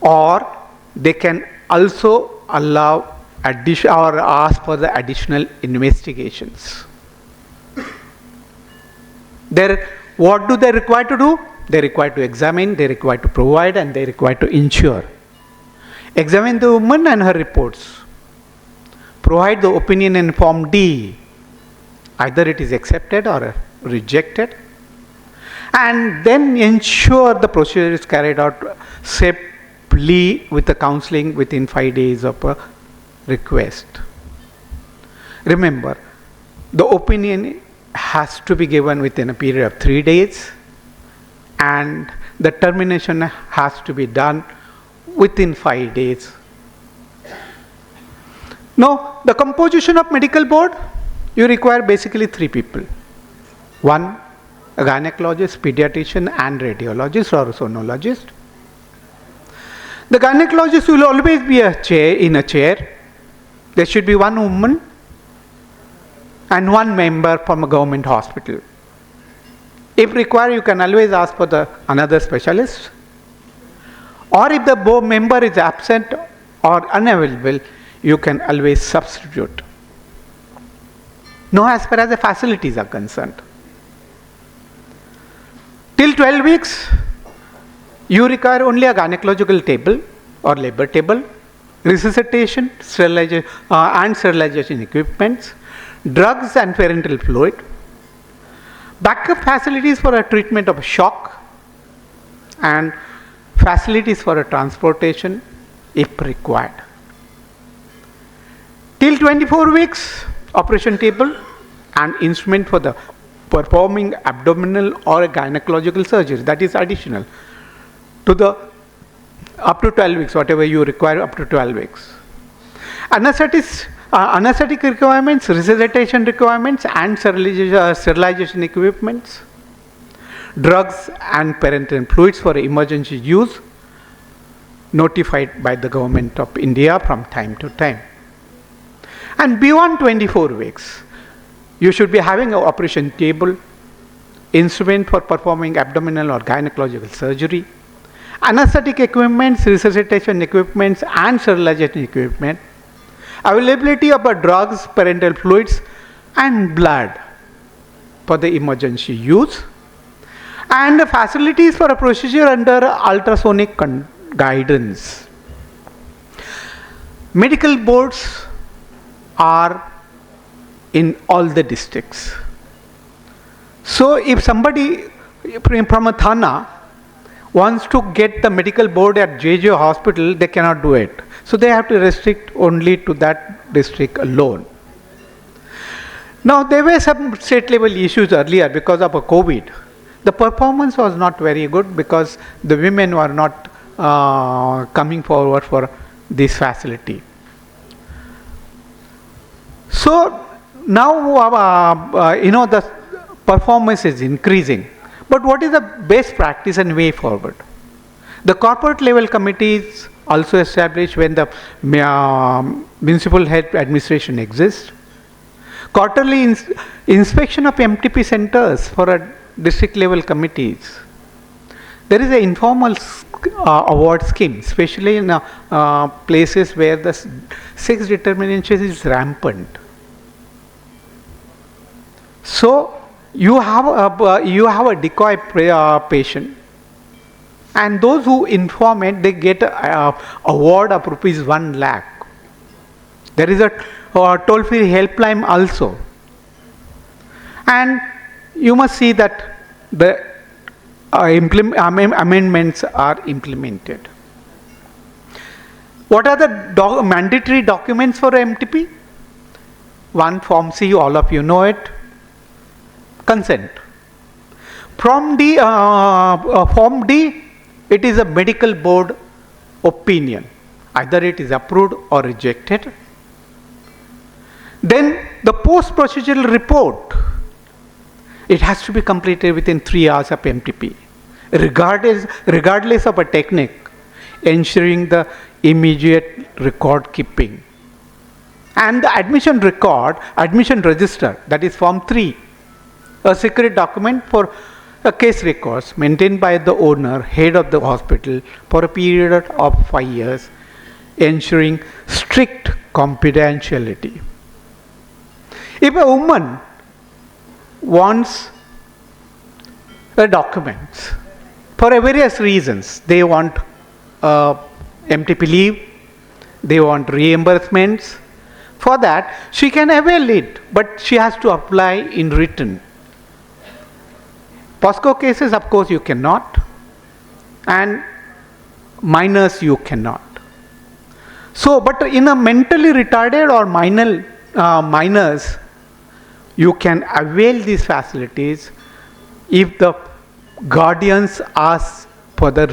or they can also allow or ask for the additional investigations. What do they require to do? They require to examine, they require to provide, and they require to ensure. Examine the woman and her reports. Provide the opinion in Form D. Either it is accepted or rejected. And then ensure the procedure is carried out safely with the counseling within 5 days of a request. Remember, the opinion has to be given within a period of 3 days, and the termination has to be done within 5 days. Now, the composition of medical board, you require basically 3 people. 1, a gynecologist, pediatrician, and radiologist or sonologist. The gynecologist will always be in a chair. There should be 1 woman and 1 member from a government hospital. If required, you can always ask for another specialist. Or if the member is absent or unavailable, you can always substitute. Now, as far as the facilities are concerned, till 12 weeks, you require only a gynecological table or labor table, resuscitation, and sterilization equipments, drugs and parenteral fluid, backup facilities for a treatment of shock, and facilities for a transportation if required. Till 24 weeks, operation table and instrument for the performing abdominal or gynecological surgery, that is additional to the up to 12 weeks, whatever you require up to 12 weeks. Anesthetic requirements, resuscitation requirements, and sterilization equipments, drugs and parenteral fluids for emergency use, notified by the government of India from time to time. And beyond 24 weeks, you should be having an operation table, instrument for performing abdominal or gynecological surgery, anesthetic equipments, resuscitation equipments, and sterilization equipment, availability of drugs, parenteral fluids, and blood for the emergency use, and the facilities for a procedure under ultrasonic guidance. Medical boards are in all the districts. So if somebody from a Thana wants to get the medical board at JJ hospital, they cannot do it. So they have to restrict only to that district alone. Now there were some state level issues earlier because of a COVID. The performance was not very good because the women were not coming forward for this facility. So now the performance is increasing. But what is the best practice and way forward? The corporate level committees also established when the municipal health administration exists. Quarterly inspection of MTP centers for a district level committees. There is an informal award scheme, especially in places where the sex determination is rampant. So you have a decoy patient, and those who inform it, they get an award of rupees 1 lakh. There is a toll-free helpline also, and you must see that the amendments are implemented. What are the mandatory documents for MTP? 1, Form C, all of you know it. Consent. From the Form D, it is a medical board opinion. Either it is approved or rejected. Then the post-procedural report. It has to be completed within 3 hours of MTP, regardless of a technique, ensuring the immediate record keeping. And the admission register, that is Form 3, a secret document for a case records maintained by the owner, head of the hospital for a period of 5 years, ensuring strict confidentiality. If a woman wants the documents for various reasons, they want MTP leave, they want reimbursements, for that she can avail it, but she has to apply in written. POSCO cases, of course, you cannot, and minors you cannot. So, but in a mentally retarded or minors, you can avail these facilities if the guardians ask for the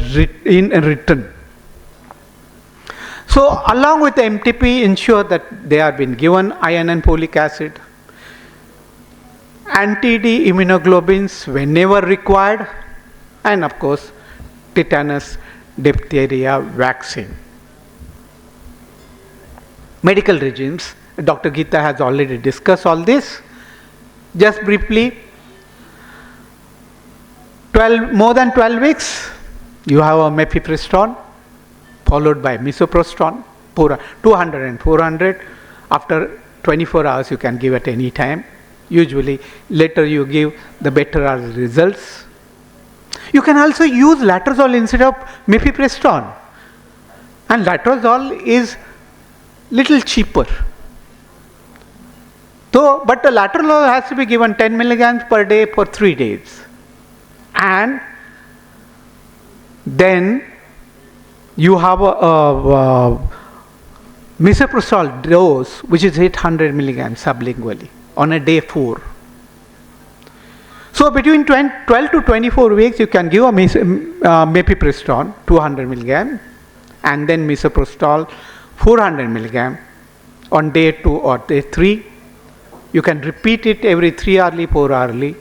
in written. So, along with the MTP, ensure that they have been given iron and folic acid, anti-D immunoglobulins whenever required, and of course, tetanus, diphtheria vaccine. Medical regimes, Dr. Geetha has already discussed all this. Just briefly, more than 12 weeks, you have a mifepristone, followed by misoprostol, 200 and 400. After 24 hours, you can give at any time. Usually, later you give, the better are the results. You can also use latrozole instead of mifepristone. And latrozole is little cheaper. But the latrozole has to be given 10 milligrams per day for 3 days. And then you have a misoprostol dose which is 800 milligrams sublingually on a day 4. So between 12 to 24 weeks you can give a mifepristone 200 milligram and then misoprostol 400 milligram on day 2 or day 3. You can repeat it every 3 hourly, 4 hourly.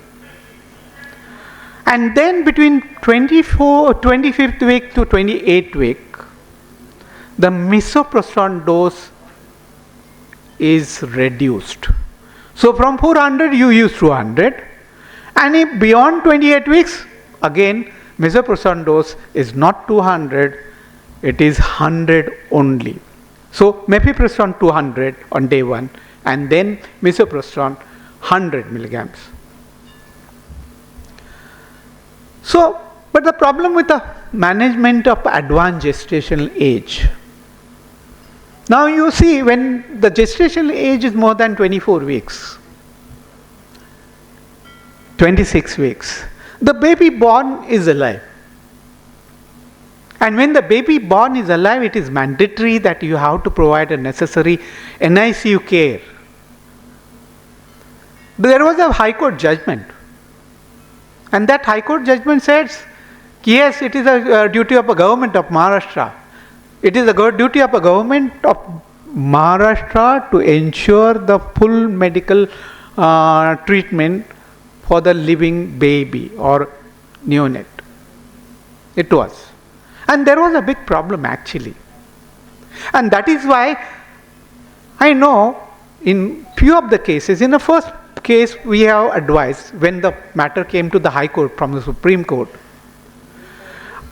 And then between 25th week to 28th week, the misoprostol dose is reduced. So from 400 you use 200, and if beyond 28 weeks, again misoprostol dose is not 200, it is 100 only. So mifepristone 200 on day 1 and then misoprostol 100 milligrams. So, but the problem with the management of advanced gestational age. Now you see, when the gestational age is more than 24 weeks, 26 weeks, the baby born is alive. And when the baby born is alive, it is mandatory that you have to provide a necessary NICU care. There was a High Court judgment. And that High Court judgment says, yes, it is a duty of a government of Maharashtra. It is a duty of a government of Maharashtra to ensure the full medical treatment for the living baby or neonate. It was. And there was a big problem actually. And that is why I know in few of the cases, in the first case we have advised when the matter came to the High Court from the Supreme Court,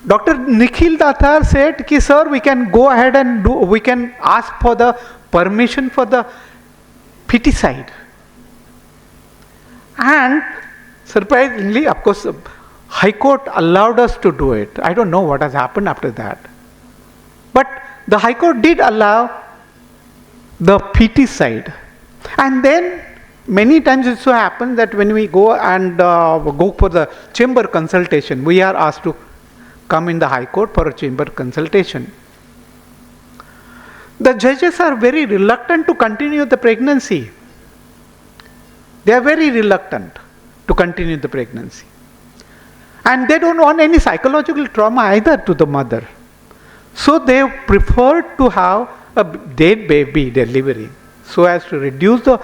Dr. Nikhil Datar said, ki, sir, we can go ahead and we can ask for the permission for the feticide. And surprisingly, of course, High Court allowed us to do it. I don't know what has happened after that. But the High Court did allow the feticide. And then many times it so happens that when we go and go for the chamber consultation, we are asked to come in the High Court for a chamber consultation. The judges are very reluctant to continue the pregnancy. They are very reluctant to continue the pregnancy. And they don't want any psychological trauma either to the mother. So they prefer to have a dead baby delivery so as to reduce the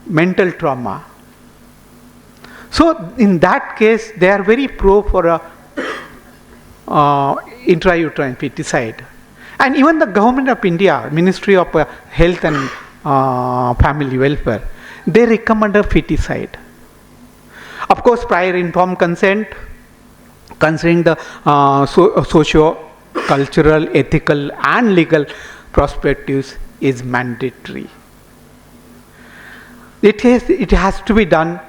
mental trauma. So in that case, they are very pro for a intrauterine feticide. And even the government of India, Ministry of Health and Family Welfare, they recommend a feticide. Of course, prior informed consent, considering the socio-cultural, ethical and legal perspectives is mandatory. It has to be done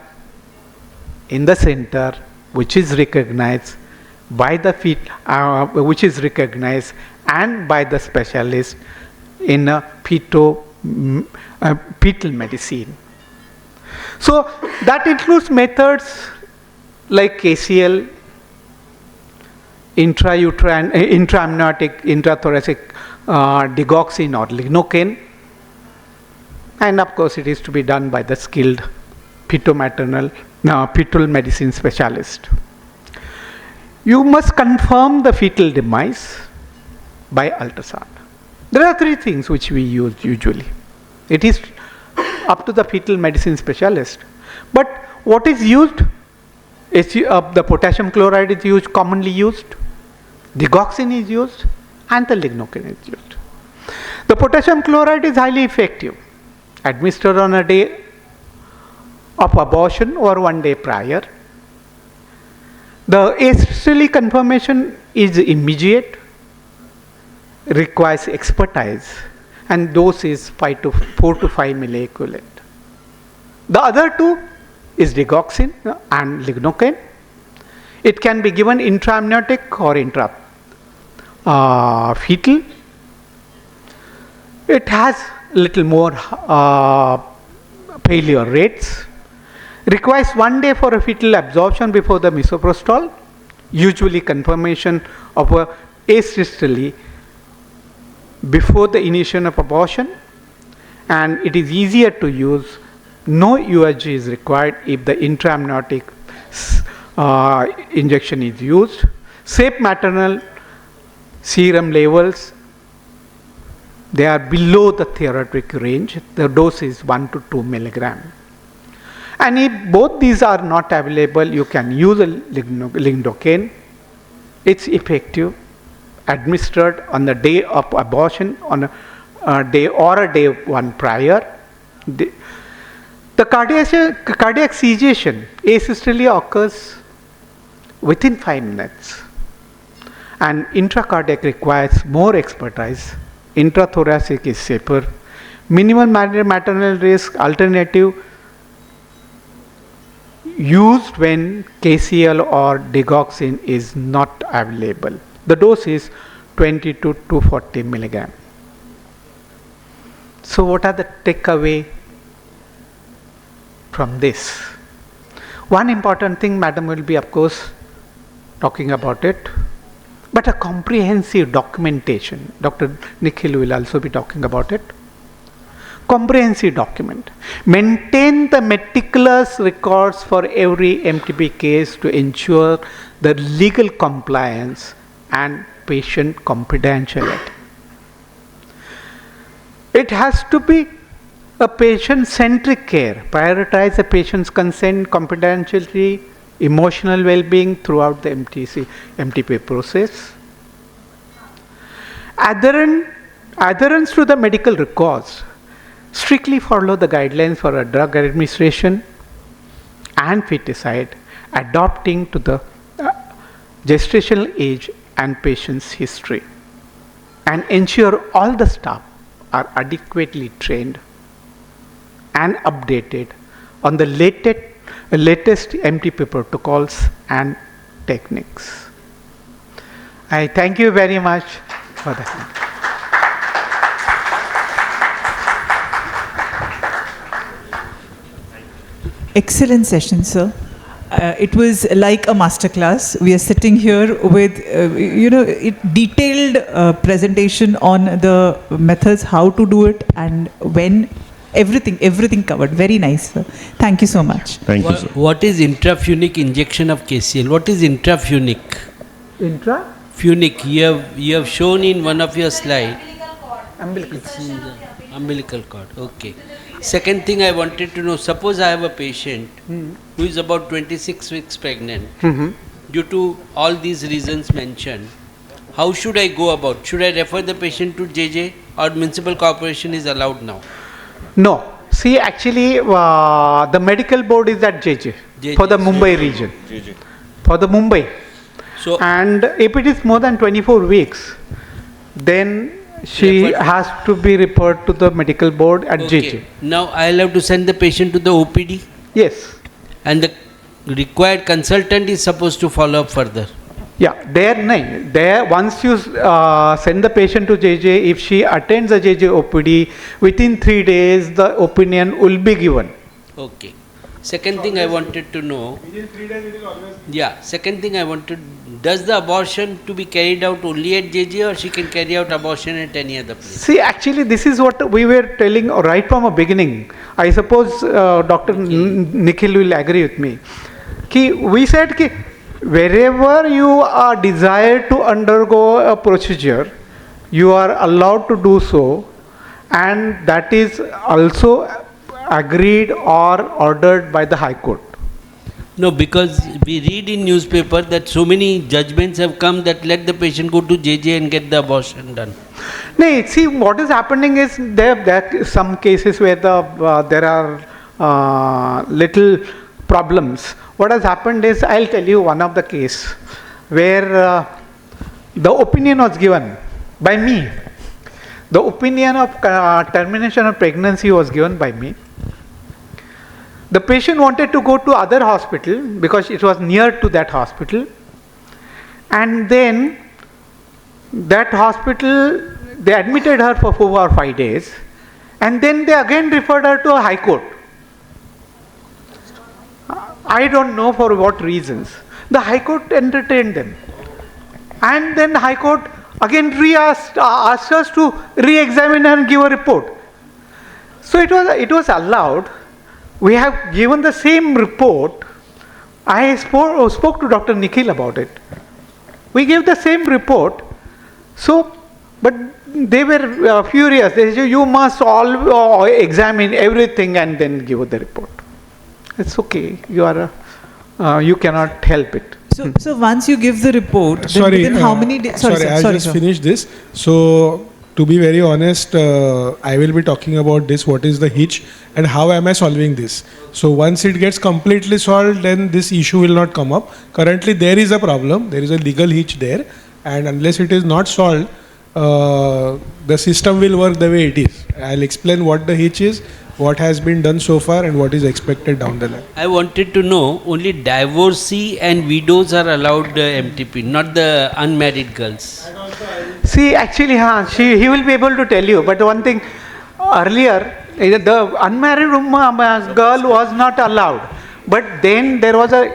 in the center which is recognized by the which is recognized and by the specialist in a fetal medicine. So that includes methods like KCL, intrauterine, intraamniotic, intrathoracic digoxin or lignocaine, and of course it is to be done by the skilled fetal medicine specialist. You must confirm the fetal demise by ultrasound. There are three things which we use usually. It is up to the fetal medicine specialist. But what is used is the potassium chloride is used, commonly used, digoxin is used, and the lignocaine is used. The potassium chloride is highly effective, administered on a day of abortion or 1 day prior. The asystole confirmation is immediate, requires expertise, and dose is 4 to 5 milliequivalent. The other two is digoxin and lignocaine. It can be given intraamniotic or intrafetal. It has little more failure rates. Requires 1 day for a fetal absorption before the misoprostol, usually confirmation of a asystole before the initiation of abortion, and it is easier to use. No USG is required if the intraamniotic injection is used. Safe maternal serum levels, they are below the therapeutic range. The dose is 1 to 2 milligram. And if both these are not available, you can use a lignocaine. It's effective, administered on the day of abortion, on a day or a day one prior. The cardiac cessation, asystole occurs within 5 minutes, and intracardiac requires more expertise. Intrathoracic is safer. Minimal maternal risk alternative used when KCL or digoxin is not available. The dose is 20 to 240 milligram. So what are the takeaway from this? One important thing, madam will be of course talking about it, but a comprehensive documentation. Dr. Nikhil will also be talking about it. Comprehensive document. Maintain the meticulous records for every MTP case to ensure the legal compliance and patient confidentiality. It has to be a patient-centric care. Prioritize the patient's consent, confidentiality, emotional well-being throughout the MTP process. Adherence to the medical records. Strictly follow the guidelines for a drug administration and feticide, adapting to the gestational age and patient's history, and ensure all the staff are adequately trained and updated on the latest MTP protocols and techniques. I thank you very much for that. Excellent session, sir. It was like a masterclass. We are sitting here with, detailed presentation on the methods, how to do it, and when. Everything covered. Very nice, sir. Thank you so much. Thank you, sir. What is intrafunic injection of KCL? What is intrafunic? Funic. You have shown in one of your slides. Umbilical cord. Umbilical cord. Okay. Second thing I wanted to know, suppose I have a patient who is about 26 weeks pregnant. Due to all these reasons mentioned, how should I go about? Should I refer the patient to JJ or municipal corporation is allowed now? No. See, actually, the medical board is at JJ, for the Mumbai region. For the Mumbai. So, And if it is more than 24 weeks, then she has to be referred to the medical board at JJ. Now I'll have to send the patient to the OPD Yes. and the required consultant is supposed to follow up further. Yeah, there once you send the patient to JJ, if she attends the JJ OPD, within 3 days the opinion will be given. Okay. Second thing I wanted to know. Second thing I wanted, does the abortion to be carried out only at JJ or she can carry out abortion at any other place? See, actually this is what we were telling right from the beginning. I suppose Dr. Nikhil will agree with me. We said that wherever you are desired to undergo a procedure, you are allowed to do so, and that is also agreed or ordered by the High Court. No, because we read in newspaper that so many judgments have come that let the patient go to JJ and get the abortion done. No, see, what is happening is there are some cases where there are little problems. What has happened is, I'll tell you one of the case where the opinion was given by me. The opinion of termination of pregnancy was given by me. The patient wanted to go to other hospital because it was near to that hospital, and then that hospital, they admitted her for 4 or 5 days, and then they again referred her to a High Court. I don't know for what reasons. The High Court entertained them, and then the High Court again asked us to re-examine her and give a report. So it was allowed. We have given the same report. I spoke to Dr. Nikhil about it. We gave the same report. So, but they were furious. They said, you must all examine everything and then give the report. It's okay. You cannot help it. So once you give the report, then Sorry, within how many days? Sorry, I'll just finish this. So, to be very honest, I will be talking about this, what is the hitch and how am I solving this. So once it gets completely solved, then this issue will not come up. Currently there is a problem, there is a legal hitch there, and unless it is not solved, the system will work the way it is. I'll explain what the hitch is, what has been done so far and what is expected down the line. I wanted to know, only divorcee and widows are allowed MTP, not the unmarried girls. See, actually, he will be able to tell you. But one thing, earlier, the unmarried girl was not allowed. But then there was a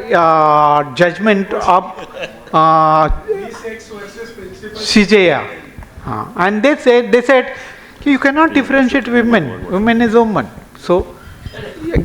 judgment of CJA. And they said, you cannot differentiate women. Women is woman. So,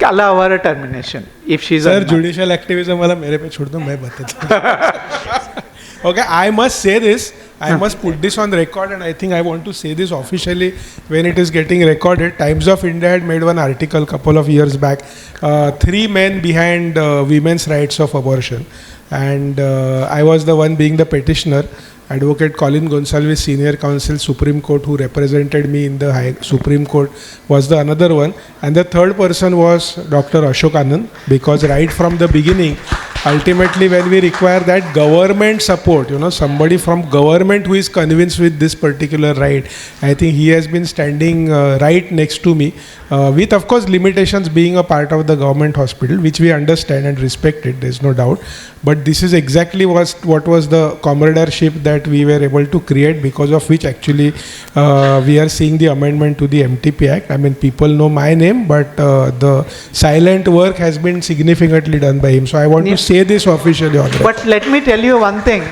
allow her a termination if she is Sir, judicial activism wala mere pe chhod do, main batata. Okay, I must say this. I must put this on record, and I think I want to say this officially when it is getting recorded. Times of India had made one article couple of years back, 3 men behind women's rights of abortion, and I was the one being the petitioner. Advocate Colin Gonsalves, Senior Counsel, Supreme Court, who represented me in the Supreme Court, was the another one. And the third person was Dr. Ashok Anand, because right from the beginning, ultimately when we require that government support, somebody from government who is convinced with this particular right, I think he has been standing right next to me, with of course limitations being a part of the government hospital, which we understand and respect it, there's no doubt. But this is exactly what was the comradeship that we were able to create, because of which actually we are seeing the amendment to the MTP Act. I mean, people know my name, but the silent work has been significantly done by him. So I want to say this officially on record. But let me tell you one thing.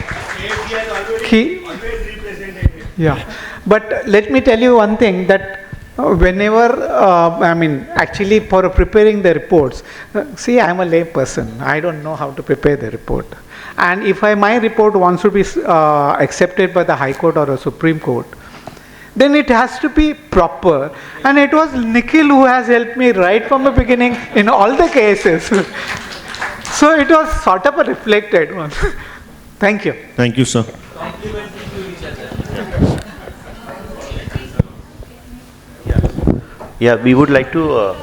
But let me tell you one thing, that whenever, actually for preparing the reports, see, I am a lay person. I don't know how to prepare the report. And if my report wants to be accepted by the High Court or a Supreme Court, then it has to be proper. And it was Nikhil who has helped me right from the beginning in all the cases. So it was sort of a reflected one. Thank you. Thank you, sir. Yeah, we would like to.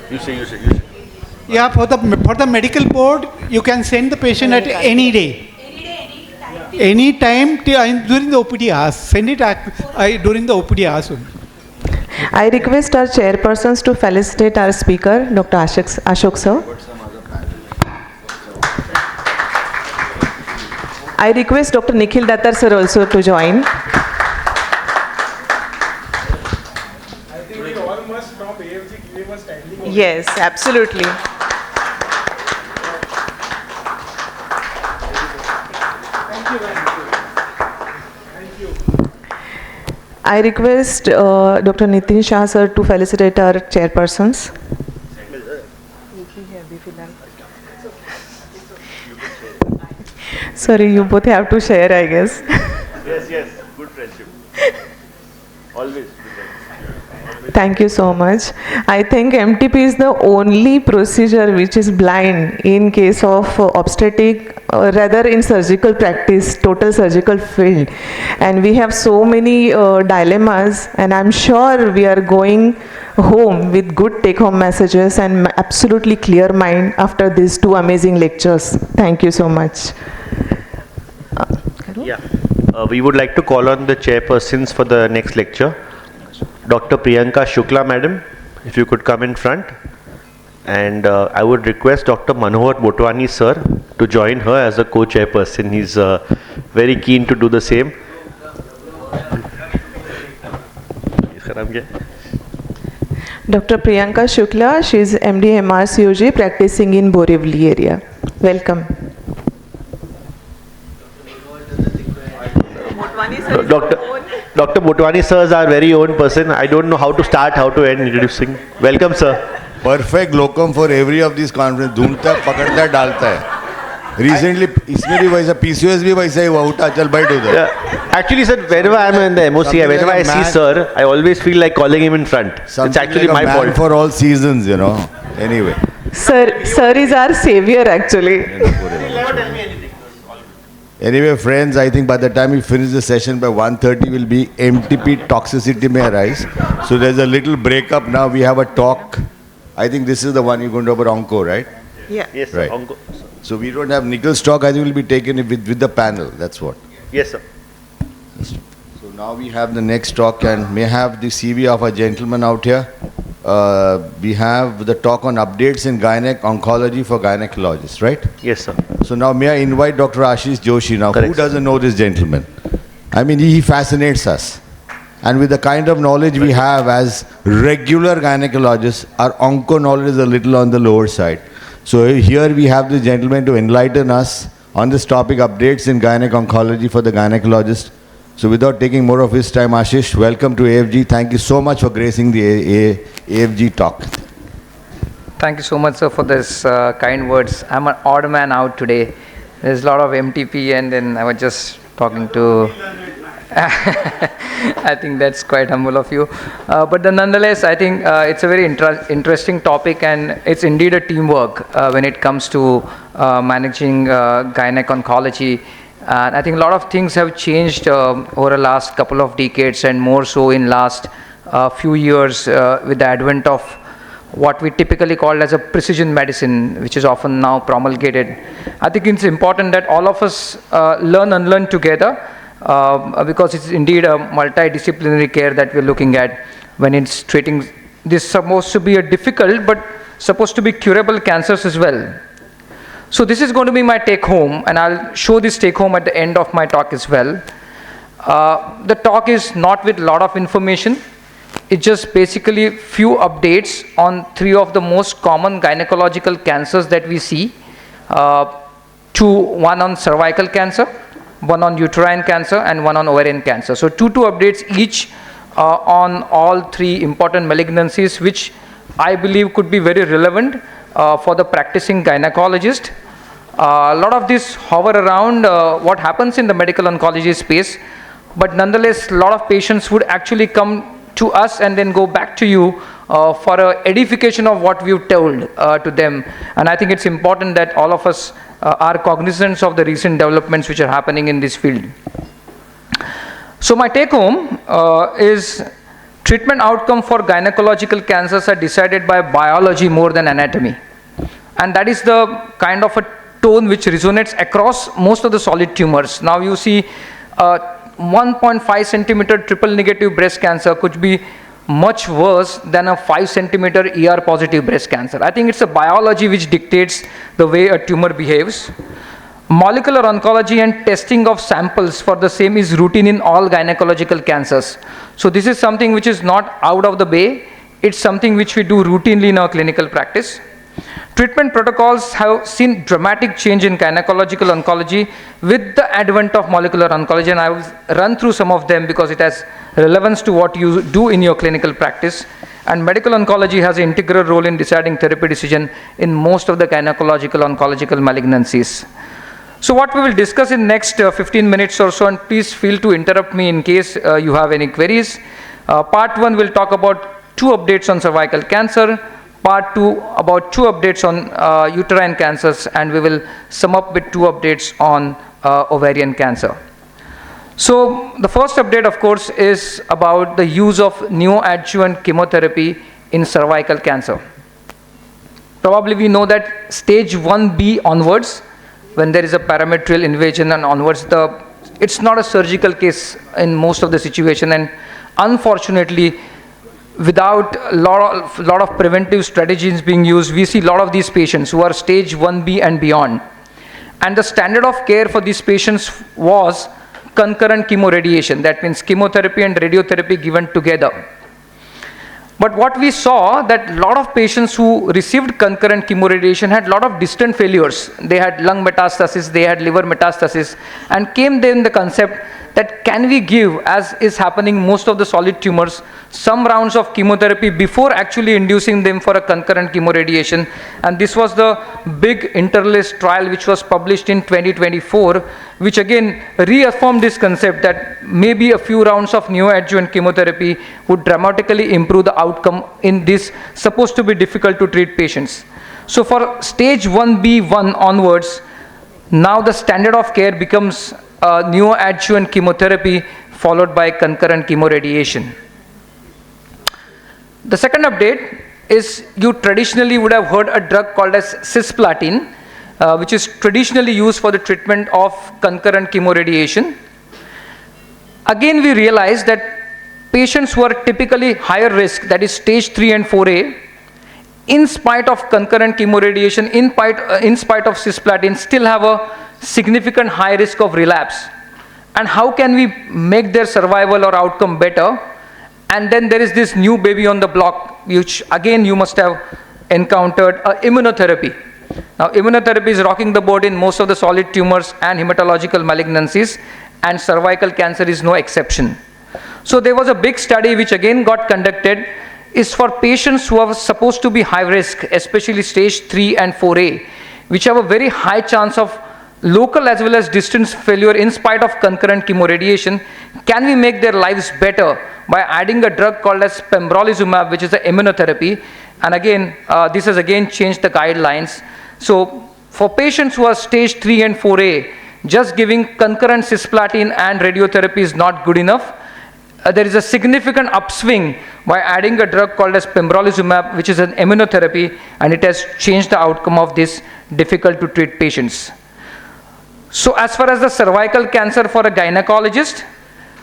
You say. Yeah, for the medical board, you can send the patient at any day. Any time during the OPD hours. Send it during the OPD hours only. I request our chairpersons to felicitate our speaker, Dr. Ashok sir. I request Dr. Nikhil Datar sir also to join. I think we all must stop AFG giving us standing. Yes, absolutely. I request Dr. Nitin Shah sir to felicitate our chairpersons. Sorry, you both have to share, I guess. Yes, good friendship. Always. Thank you so much. I think MTP is the only procedure which is blind in case of obstetric, rather in surgical practice, total surgical field. And we have so many dilemmas, and I'm sure we are going home with good take-home messages and absolutely clear mind after these two amazing lectures. Thank you so much. Yeah. We would like to call on the chairpersons for the next lecture. Dr. Priyanka Shukla, madam, if you could come in front. And I would request Dr. Manohar Botwani, sir, to join her as a co-chairperson. He's very keen to do the same. Dr. Priyanka Shukla, she is MD MRCOG practicing in Borivali area. Welcome. Dr. Botwani sir is our very own person. I don't know how to start, how to end introducing. Welcome, sir. Perfect locum for every of these conference. ढूंढता है, पकड़ता है, डालता है. Recently, इसमें भी वैसा PCOS भी वैसा ही हुआ. उठा चल बैठ उधर. Actually, sir, whenever I'm in the MOC, whenever I see sir, I always feel like calling him in front. It's actually like my fault. For all seasons, you know. Anyway. Sir is our savior actually. Anyway, friends, I think by the time we finish the session by 1:30 will be MTP toxicity may arise. So there's a little breakup now. We have a talk. I think this is the one you're going to over onco, right? Yeah. Yes, sir. Right. So we don't have Nikhil's talk. I think will be taken with the panel. That's what. Yes, sir. So now we have the next talk and may have the CV of a gentleman out here. We have the talk on updates in oncology for gynecologists, right? Yes, sir. So now may I invite Dr. Aashish Joshi now. Correct, Who doesn't know this gentleman? I mean, he fascinates us. And with the kind of knowledge we have as regular gynecologists, our onco knowledge is a little on the lower side. So here we have this gentleman to enlighten us on this topic, updates in oncology for the gynecologist. So without taking more of his time, Aashish, welcome to AFG. Thank you so much for gracing the AFG talk. Thank you so much, sir, for this kind words. I'm an odd man out today. There's a lot of MTP, and then I was just talking to... I think that's quite humble of you. But then nonetheless, I think it's a very interesting topic, and it's indeed a teamwork when it comes to managing gynec oncology. And I think a lot of things have changed over the last couple of decades, and more so in last few years with the advent of what we typically call as a precision medicine, which is often now promulgated. I think it's important that all of us learn and learn together because it's indeed a multidisciplinary care that we're looking at when it's treating this supposed to be a difficult but supposed to be curable cancers as well. So this is going to be my take home, and I'll show this take home at the end of my talk as well. The talk is not with a lot of information. It's just basically few updates on 3 of the most common gynecological cancers that we see. One on cervical cancer, one on uterine cancer, and one on ovarian cancer. So two updates each on all 3 important malignancies, which I believe could be very relevant for the practicing gynecologist. A lot of this hover around what happens in the medical oncology space, but nonetheless, a lot of patients would actually come to us and then go back to you for edification of what we've told to them. And I think it's important that all of us are cognizant of the recent developments which are happening in this field. So my take home is treatment outcome for gynecological cancers are decided by biology more than anatomy. And that is the kind of a tone which resonates across most of the solid tumors. Now you see 1.5 centimeter triple negative breast cancer could be much worse than a 5 centimeter ER positive breast cancer. I think it's a biology which dictates the way a tumor behaves. Molecular oncology and testing of samples for the same is routine in all gynecological cancers. So this is something which is not out of the way. It's something which we do routinely in our clinical practice. Treatment protocols have seen dramatic change in gynecological oncology with the advent of molecular oncology, and I will run through some of them because it has relevance to what you do in your clinical practice. And medical oncology has an integral role in deciding therapy decision in most of the gynecological oncological malignancies. So what we will discuss in next 15 minutes or so, and please feel to interrupt me in case you have any queries. Part 1 will talk about 2 updates on cervical cancer. Part 2 about 2 updates on uterine cancers, and we will sum up with 2 updates on ovarian cancer. So the first update, of course, is about the use of neoadjuvant chemotherapy in cervical cancer. Probably we know that stage 1B onwards, when there is a parametrial invasion and onwards, it's not a surgical case in most of the situation, and unfortunately, without a lot of preventive strategies being used, we see a lot of these patients who are stage 1B and beyond. And the standard of care for these patients was concurrent chemoradiation. That means chemotherapy and radiotherapy given together. But what we saw that a lot of patients who received concurrent chemoradiation had a lot of distant failures. They had lung metastasis, they had liver metastasis, and came then the concept that can we give, as is happening most of the solid tumors, some rounds of chemotherapy before actually inducing them for a concurrent chemoradiation. And this was the big Interlace trial which was published in 2024, which again reaffirmed this concept that maybe a few rounds of neoadjuvant chemotherapy would dramatically improve the outcome in this supposed to be difficult to treat patients. So for stage 1B1 onwards, now the standard of care becomes neoadjuvant chemotherapy followed by concurrent chemoradiation. The second update is you traditionally would have heard a drug called as cisplatin, which is traditionally used for the treatment of concurrent chemoradiation. Again, we realized that patients who are typically higher risk, that is stage 3 and 4A, in spite of concurrent chemoradiation, in spite of cisplatin, still have a significant high risk of relapse. And how can we make their survival or outcome better? And then there is this new baby on the block, which again you must have encountered, immunotherapy. Now immunotherapy is rocking the boat in most of the solid tumors and hematological malignancies, and cervical cancer is no exception. So there was a big study which again got conducted, is for patients who are supposed to be high risk, especially stage 3 and 4A, which have a very high chance of local as well as distant failure in spite of concurrent chemoradiation. Can we make their lives better by adding a drug called as pembrolizumab, which is an immunotherapy? And again, this has again changed the guidelines. So for patients who are stage 3 and 4A, just giving concurrent cisplatin and radiotherapy is not good enough. There is a significant upswing by adding a drug called as pembrolizumab, which is an immunotherapy, and it has changed the outcome of these difficult to treat patients. So as far as the cervical cancer for a gynecologist,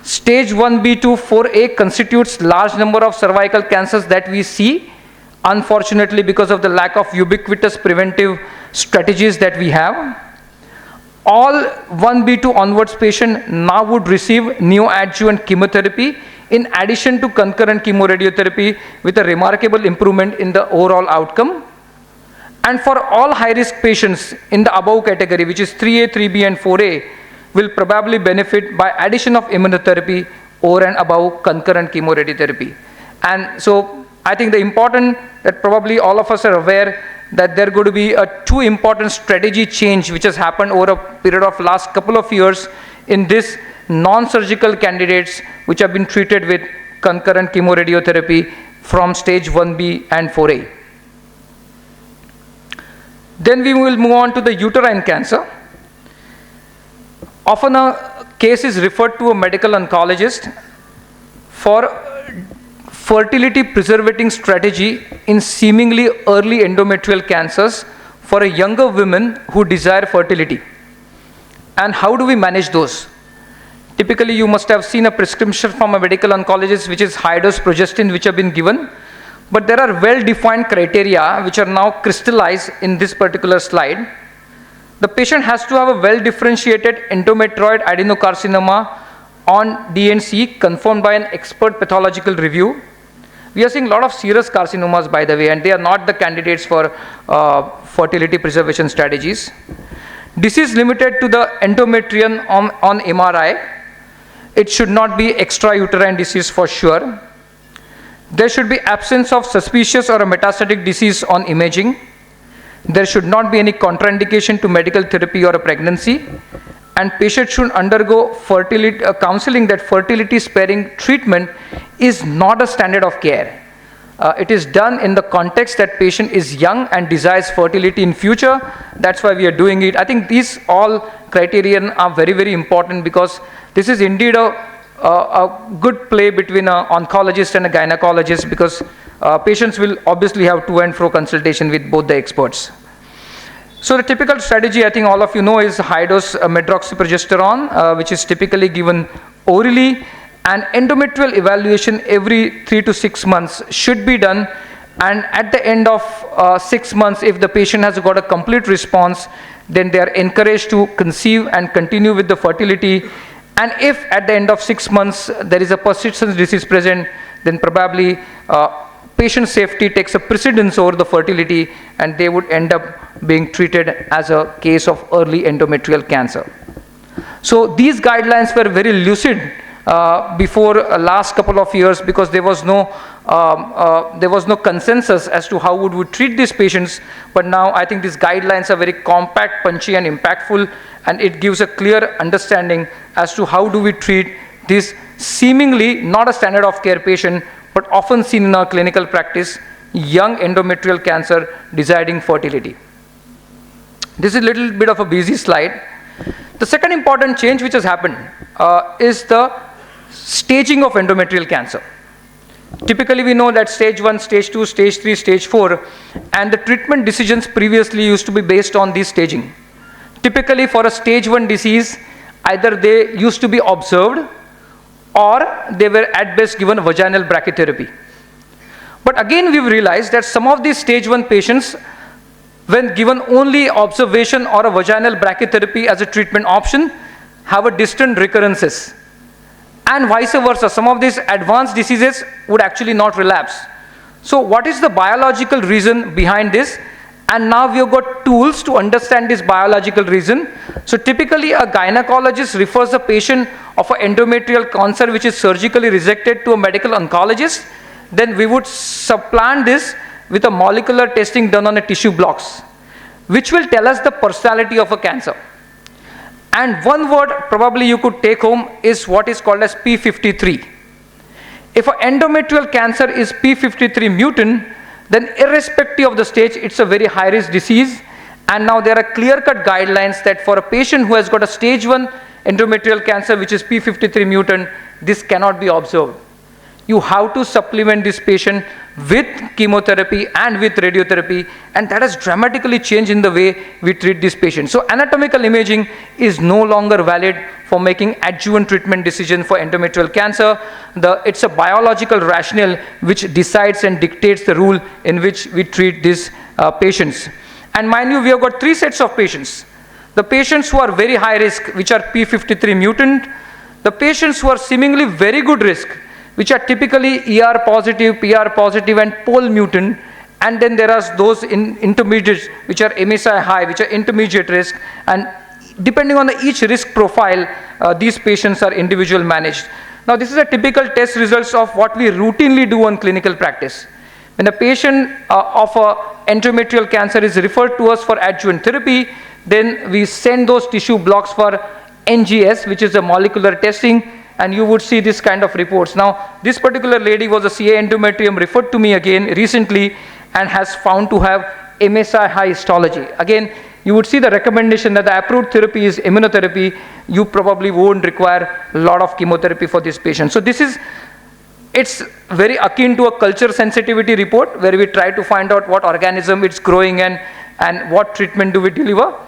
stage 1B to 4A constitutes large number of cervical cancers that we see, unfortunately because of the lack of ubiquitous preventive strategies that we have. All 1B2 onwards patient now would receive neoadjuvant chemotherapy in addition to concurrent chemoradiotherapy with a remarkable improvement in the overall outcome. And for all high-risk patients in the above category, which is 3A, 3B and 4A, will probably benefit by addition of immunotherapy over and above concurrent chemoradiotherapy. And so I think the important that probably all of us are aware that there are going to be a two important strategy change which has happened over a period of last couple of years in this non-surgical candidates which have been treated with concurrent chemoradiotherapy from stage 1B and 4A. Then we will move on to the uterine cancer. Often a case is referred to a medical oncologist for fertility preserving strategy in seemingly early endometrial cancers for a younger women who desire fertility. And how do we manage those? Typically, you must have seen a prescription from a medical oncologist which is high-dose progestin which have been given, but there are well-defined criteria which are now crystallized in this particular slide. The patient has to have a well-differentiated endometrioid adenocarcinoma on DNC confirmed by an expert pathological review. We are seeing a lot of serous carcinomas, by the way, and they are not the candidates for fertility preservation strategies. Disease limited to the endometrium on MRI. It should not be extrauterine disease for sure. There should be absence of suspicious or a metastatic disease on imaging. There should not be any contraindication to medical therapy or a pregnancy. And patient should undergo fertility counseling that fertility sparing treatment is not a standard of care. It is done in the context that patient is young and desires fertility in future. That's why we are doing it. I think these all criterion are very, very important because this is indeed a good play between an oncologist and a gynecologist because patients will obviously have to and fro consultation with both the experts. So the typical strategy, I think all of you know, is high-dose medroxyprogesterone, which is typically given orally, and endometrial evaluation every 3 to 6 months should be done. And at the end of 6 months, if the patient has got a complete response, then they are encouraged to conceive and continue with the fertility. And if at the end of 6 months there is a persistent disease present, then probably patient safety takes a precedence over the fertility and they would end up being treated as a case of early endometrial cancer. So these guidelines were very lucid before last couple of years because there was no consensus as to how would we treat these patients. But now I think these guidelines are very compact, punchy and impactful, and it gives a clear understanding as to how do we treat this seemingly not a standard of care patient, but often seen in our clinical practice, young endometrial cancer desiring fertility. This is a little bit of a busy slide. The second important change which has happened is the staging of endometrial cancer. Typically we know that stage 1, stage 2, stage 3, stage 4, and the treatment decisions previously used to be based on this staging. Typically for a stage 1 disease, either they used to be observed or they were at best given vaginal brachytherapy. But again we've realized that some of these stage 1 patients, when given only observation or a vaginal brachytherapy as a treatment option, have a distant recurrences. And vice versa, some of these advanced diseases would actually not relapse. So what is the biological reason behind this? And now we have got tools to understand this biological reason. So typically a gynecologist refers a patient of an endometrial cancer which is surgically resected to a medical oncologist. Then we would supplant this with a molecular testing done on a tissue blocks, which will tell us the personality of a cancer. And one word probably you could take home is what is called as P53. If an endometrial cancer is P53 mutant, then irrespective of the stage, it's a very high risk disease. And now there are clear-cut guidelines that for a patient who has got a stage 1 endometrial cancer which is P53 mutant, this cannot be observed. You have to supplement this patient with chemotherapy and with radiotherapy, and that has dramatically changed in the way we treat this patient. So anatomical imaging is no longer valid for making adjuvant treatment decision for endometrial cancer. It's a biological rationale which decides and dictates the rule in which we treat these patients. And mind you, we have got 3 sets of patients. The patients who are very high risk, which are P53 mutant, the patients who are seemingly very good risk, which are typically ER positive, PR positive and POL mutant, and then there are those intermediates which are MSI high, which are intermediate risk, and depending on each risk profile, these patients are individual managed. Now this is a typical test results of what we routinely do on clinical practice. When a patient of a endometrial cancer is referred to us for adjuvant therapy. Then we send those tissue blocks for NGS, which is a molecular testing, and you would see this kind of reports. Now, this particular lady was a CA endometrium referred to me again recently and has found to have MSI high histology. Again, you would see the recommendation that the approved therapy is immunotherapy. You probably won't require a lot of chemotherapy for this patient. So this is, it's very akin to a culture sensitivity report where we try to find out what organism it's growing in and what treatment do we deliver.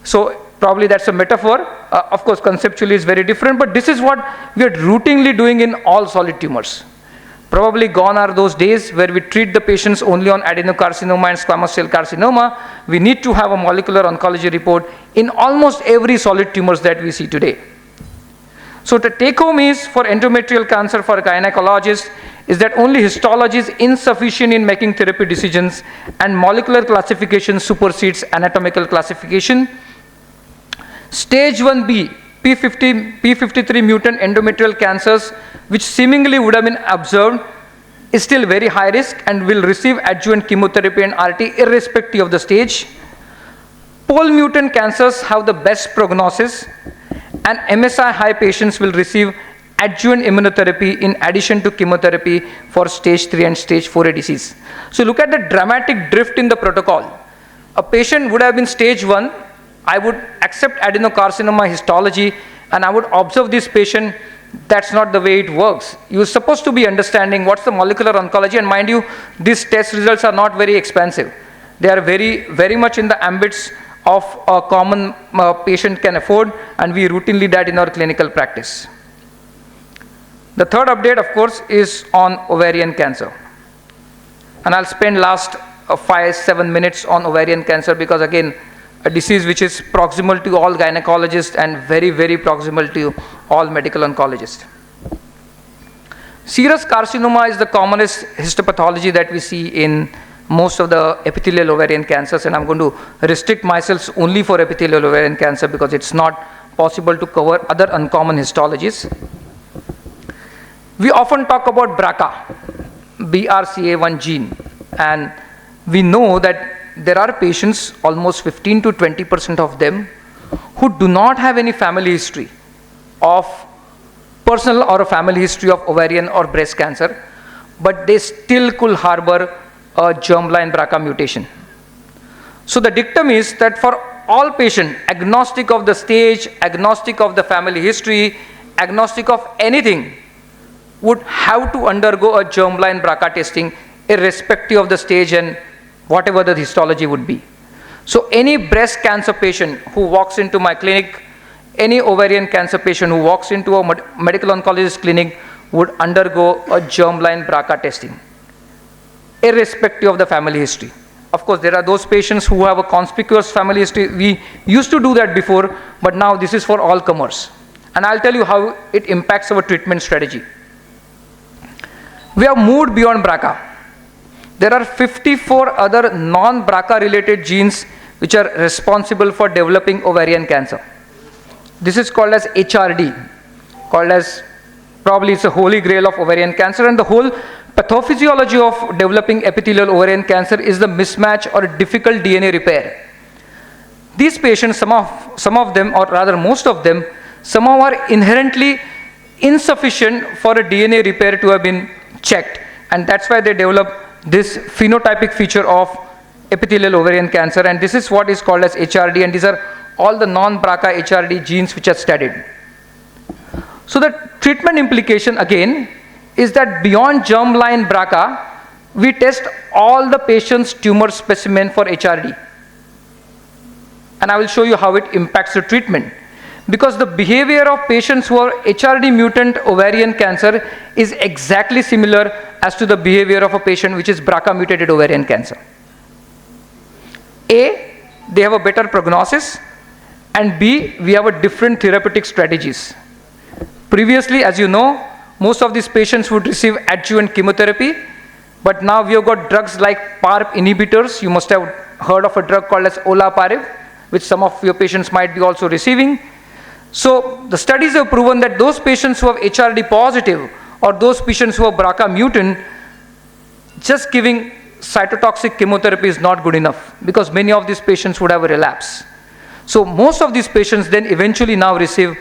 So probably that's a metaphor. Of course, conceptually it's very different, but this is what we are routinely doing in all solid tumors. Probably gone are those days where we treat the patients only on adenocarcinoma and squamous cell carcinoma. We need to have a molecular oncology report in almost every solid tumors that we see today. So the take home is for endometrial cancer for a gynecologist is that only histology is insufficient in making therapy decisions and molecular classification supersedes anatomical classification. Stage 1B, P53 mutant endometrial cancers, which seemingly would have been observed, is still very high risk and will receive adjuvant chemotherapy and RT irrespective of the stage. Pol mutant cancers have the best prognosis, and MSI high patients will receive adjuvant immunotherapy in addition to chemotherapy for stage 3 and stage 4A disease. So look at the dramatic drift in the protocol. A patient would have been stage 1, I would accept adenocarcinoma histology and I would observe this patient. That's not the way it works. You're supposed to be understanding what's the molecular oncology, and mind you, these test results are not very expensive. They are very much in the ambits of a common patient can afford, and we routinely do that in our clinical practice. The third update, of course, is on ovarian cancer. And I'll spend last 5-7 minutes on ovarian cancer because, again, a disease which is proximal to all gynecologists and very proximal to all medical oncologists. Serous carcinoma is the commonest histopathology that we see in most of the epithelial ovarian cancers, and I'm going to restrict myself only for epithelial ovarian cancer because it's not possible to cover other uncommon histologies. We often talk about BRCA, BRCA1 gene, and we know that there are patients, almost 15 to 20% of them, who do not have any family history of personal or a family history of ovarian or breast cancer, but they still could harbor a germline BRCA mutation. So the dictum is that for all patients, agnostic of the stage, agnostic of the family history, agnostic of anything, would have to undergo a germline BRCA testing irrespective of the stage and whatever the histology would be. So any breast cancer patient who walks into my clinic, any ovarian cancer patient who walks into a medical oncologist clinic would undergo a germline BRCA testing, irrespective of the family history. Of course, there are those patients who have a conspicuous family history. We used to do that before, but now this is for all comers. And I'll tell you how it impacts our treatment strategy. We have moved beyond BRCA. There are 54 other non-BRCA related genes which are responsible for developing ovarian cancer. This is called as HRD, called as, probably it's a holy grail of ovarian cancer, and the whole pathophysiology of developing epithelial ovarian cancer is the mismatch or difficult DNA repair. These patients, some of them, or rather most of them, somehow are inherently insufficient for a DNA repair to have been checked, and that's why they develop this phenotypic feature of epithelial ovarian cancer, and this is what is called as HRD, and these are all the non-BRCA HRD genes which are studied. So the treatment implication again is that beyond germline BRCA, we test all the patient's tumor specimen for HRD. And I will show you how it impacts the treatment. Because the behavior of patients who are HRD mutant ovarian cancer is exactly similar as to the behavior of a patient which is BRCA mutated ovarian cancer. A, they have a better prognosis, and B, we have a different therapeutic strategies. Previously, as you know, most of these patients would receive adjuvant chemotherapy, but now we have got drugs like PARP inhibitors. You must have heard of a drug called as olaparib, which some of your patients might be also receiving. So the studies have proven that those patients who have HRD positive or those patients who have BRCA mutant, just giving cytotoxic chemotherapy is not good enough because many of these patients would have a relapse. So most of these patients then eventually now receive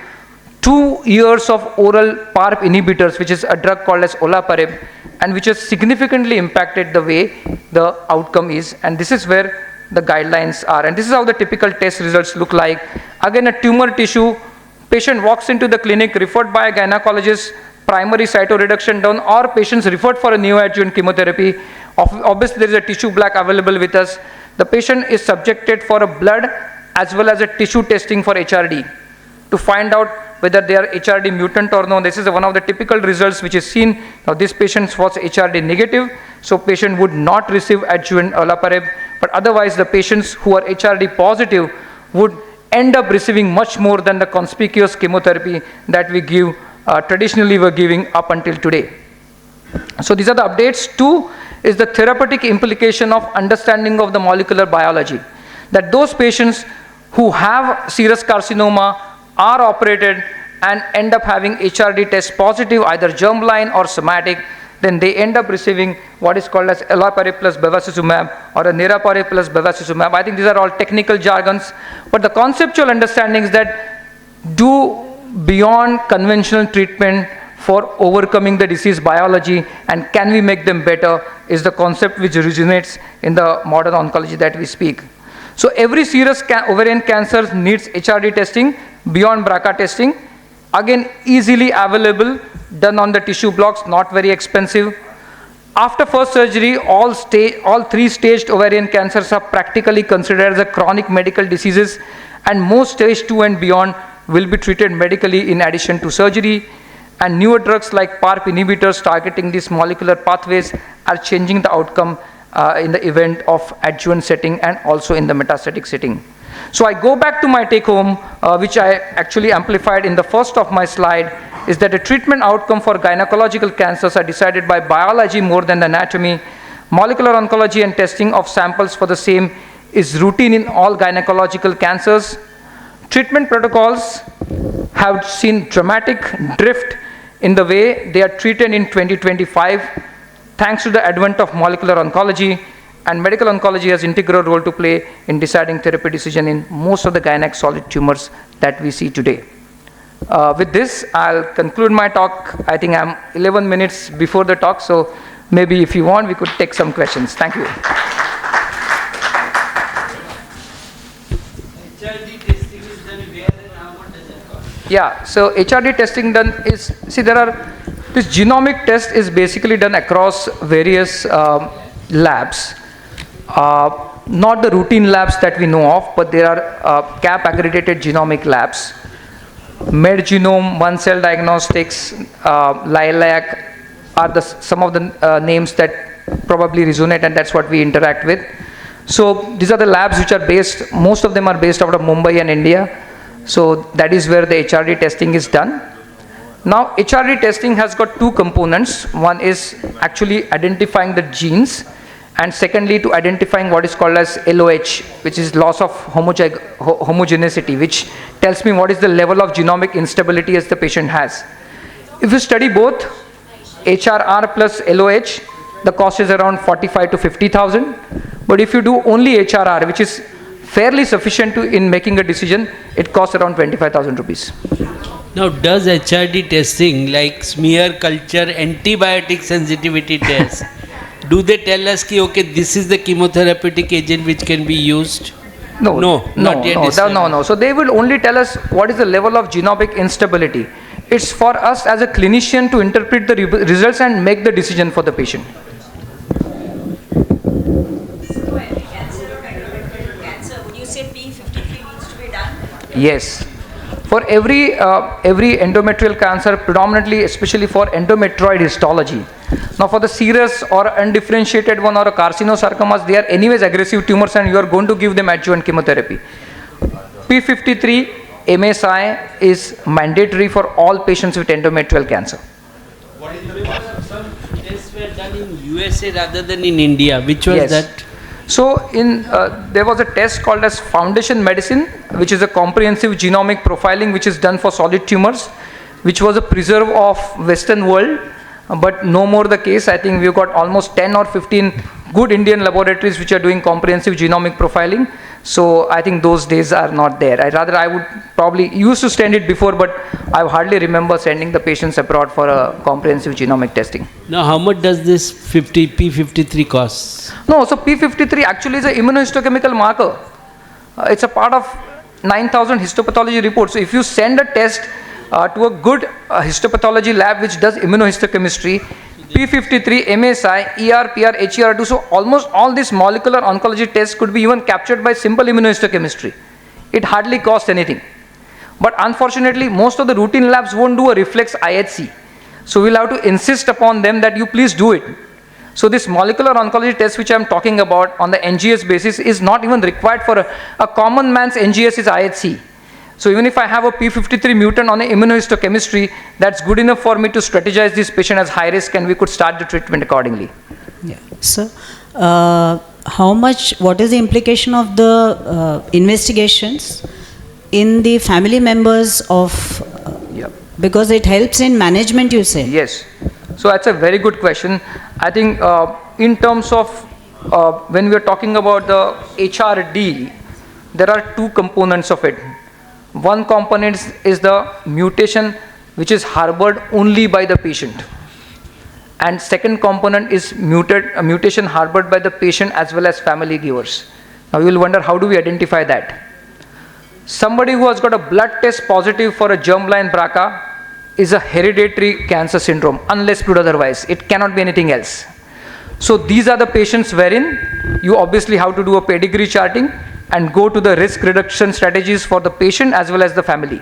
2 years of oral PARP inhibitors, which is a drug called as olaparib, and which has significantly impacted the way the outcome is. And this is where the guidelines are. And this is how the typical test results look like. Again, a tumor tissue, patient walks into the clinic, referred by a gynecologist, primary cytoreduction done, or patients referred for a neoadjuvant chemotherapy. Obviously, there is a tissue block available with us. The patient is subjected for a blood as well as a tissue testing for HRD to find out whether they are HRD mutant or no. This is one of the typical results which is seen. Now, this patient was HRD negative, so patient would not receive adjuvant olaparib, but otherwise the patients who are HRD positive would end up receiving much more than the conspicuous chemotherapy that we give, traditionally were giving up until today. So these are the updates. 2 is the therapeutic implication of understanding of the molecular biology, that those patients who have serous carcinoma are operated and end up having HRD test positive, either germline or somatic, then they end up receiving what is called as olaparib plus bevacizumab or a niraparib plus bevacizumab. I think these are all technical jargons, but the conceptual understanding is that do beyond conventional treatment for overcoming the disease biology, and can we make them better, is the concept which originates in the modern oncology that we speak. So every serous ovarian cancer needs HRD testing beyond BRCA testing. Again, easily available, done on the tissue blocks, not very expensive. After first surgery, all 3-staged ovarian cancers are practically considered as a chronic medical diseases, and most stage 2 and beyond will be treated medically in addition to surgery. And newer drugs like PARP inhibitors targeting these molecular pathways are changing the outcome in the event of adjuvant setting and also in the metastatic setting. So I go back to my take home, which I actually amplified in the first of my slide, is that the treatment outcome for gynecological cancers are decided by biology more than the anatomy. Molecular oncology and testing of samples for the same is routine in all gynecological cancers. Treatment protocols have seen dramatic drift in the way they are treated in 2025, thanks to the advent of molecular oncology, and medical oncology has integral role to play in deciding therapy decision in most of the gynec solid tumors that we see today. With this, I'll conclude my talk. I think I'm 11 minutes before the talk, so maybe if you want, we could take some questions. Thank you. HRD testing is done where and how much does it cost? Yeah, so HRD testing done is, see, this genomic test is basically done across various labs. Not the routine labs that we know of, but there are CAP accredited genomic labs. MedGenome, One Cell Diagnostics, Lilac are some of the names that probably resonate, and that's what we interact with. So these are the labs which are based, most of them are based out of Mumbai and India. So that is where the HRD testing is done. Now HRD testing has got 2 components. One is actually identifying the genes, and secondly to identifying what is called as LOH, which is loss of homogeneity, which tells me what is the level of genomic instability as the patient has. If you study both HRR plus LOH, the cost is around 45 to 50,000. But if you do only HRR, which is fairly sufficient in making a decision, it costs around 25,000 rupees. Now, does HRD testing, like smear culture, antibiotic sensitivity test, do they tell us ki, okay, this is the chemotherapeutic agent which can be used? No, not yet. No. So they will only tell us what is the level of genomic instability. It's for us as a clinician to interpret the results and make the decision for the patient. So every cancer or endometrial cancer, would you say P53 needs to be done? Yes. For every endometrial cancer, predominantly, especially for endometrioid histology. Now for the serous or undifferentiated one or a carcinosarcomas, they are anyways aggressive tumors and you are going to give them adjuvant chemotherapy. P53 MSI is mandatory for all patients with endometrial cancer. Some tests were done in USA rather than in India. Which was that? So there was a test called as Foundation Medicine, which is a comprehensive genomic profiling which is done for solid tumors, which was a preserve of Western world, but no more the case. I think we've got almost 10 or 15 good Indian laboratories which are doing comprehensive genomic profiling. So I think those days are not there. I would probably used to send it before, but I hardly remember sending the patients abroad for a comprehensive genomic testing. Now, how much does this P53 cost? No, so P53 actually is an immunohistochemical marker. It's a part of 9,000 histopathology reports. So if you send a test to a good histopathology lab which does immunohistochemistry, P53, MSI, ER, PR, HER2, so almost all these molecular oncology tests could be even captured by simple immunohistochemistry. It hardly costs anything. But unfortunately, most of the routine labs won't do a reflex IHC. So we'll have to insist upon them that you please do it. So this molecular oncology test which I'm talking about on the NGS basis is not even required for a common man's NGS is IHC. So even if I have a P53 mutant on the immunohistochemistry, that's good enough for me to strategize this patient as high risk and we could start the treatment accordingly. Yeah. So, what is the implication of the investigations in the family members of, because it helps in management, you say? Yes. So that's a very good question. I think in terms of when we are talking about the HRD, there are two components of it. One component is the mutation which is harbored only by the patient. And second component is mutation harbored by the patient as well as family givers. Now you will wonder, how do we identify that? Somebody who has got a blood test positive for a germline BRCA is a hereditary cancer syndrome, unless proved otherwise. It cannot be anything else. So these are the patients wherein you obviously have to do a pedigree charting and go to the risk reduction strategies for the patient as well as the family.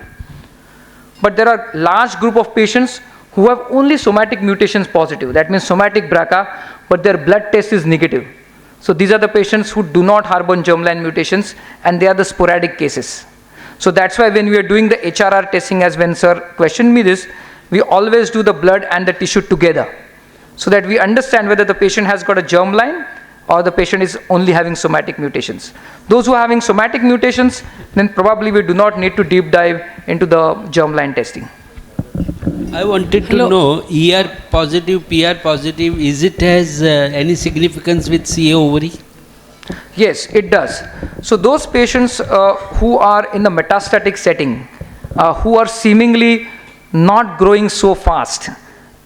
But there are large group of patients who have only somatic mutations positive. That means somatic BRCA, but their blood test is negative. So these are the patients who do not harbor germline mutations and they are the sporadic cases. So that's why when we are doing the HRR testing, as when sir questioned me this, we always do the blood and the tissue together so that we understand whether the patient has got a germline or the patient is only having somatic mutations. Those who are having somatic mutations, then probably we do not need to deep dive into the germline testing. I wanted to know, ER positive, PR positive, is it has any significance with CA ovary? Yes, it does. So those patients who are in the metastatic setting, who are seemingly not growing so fast,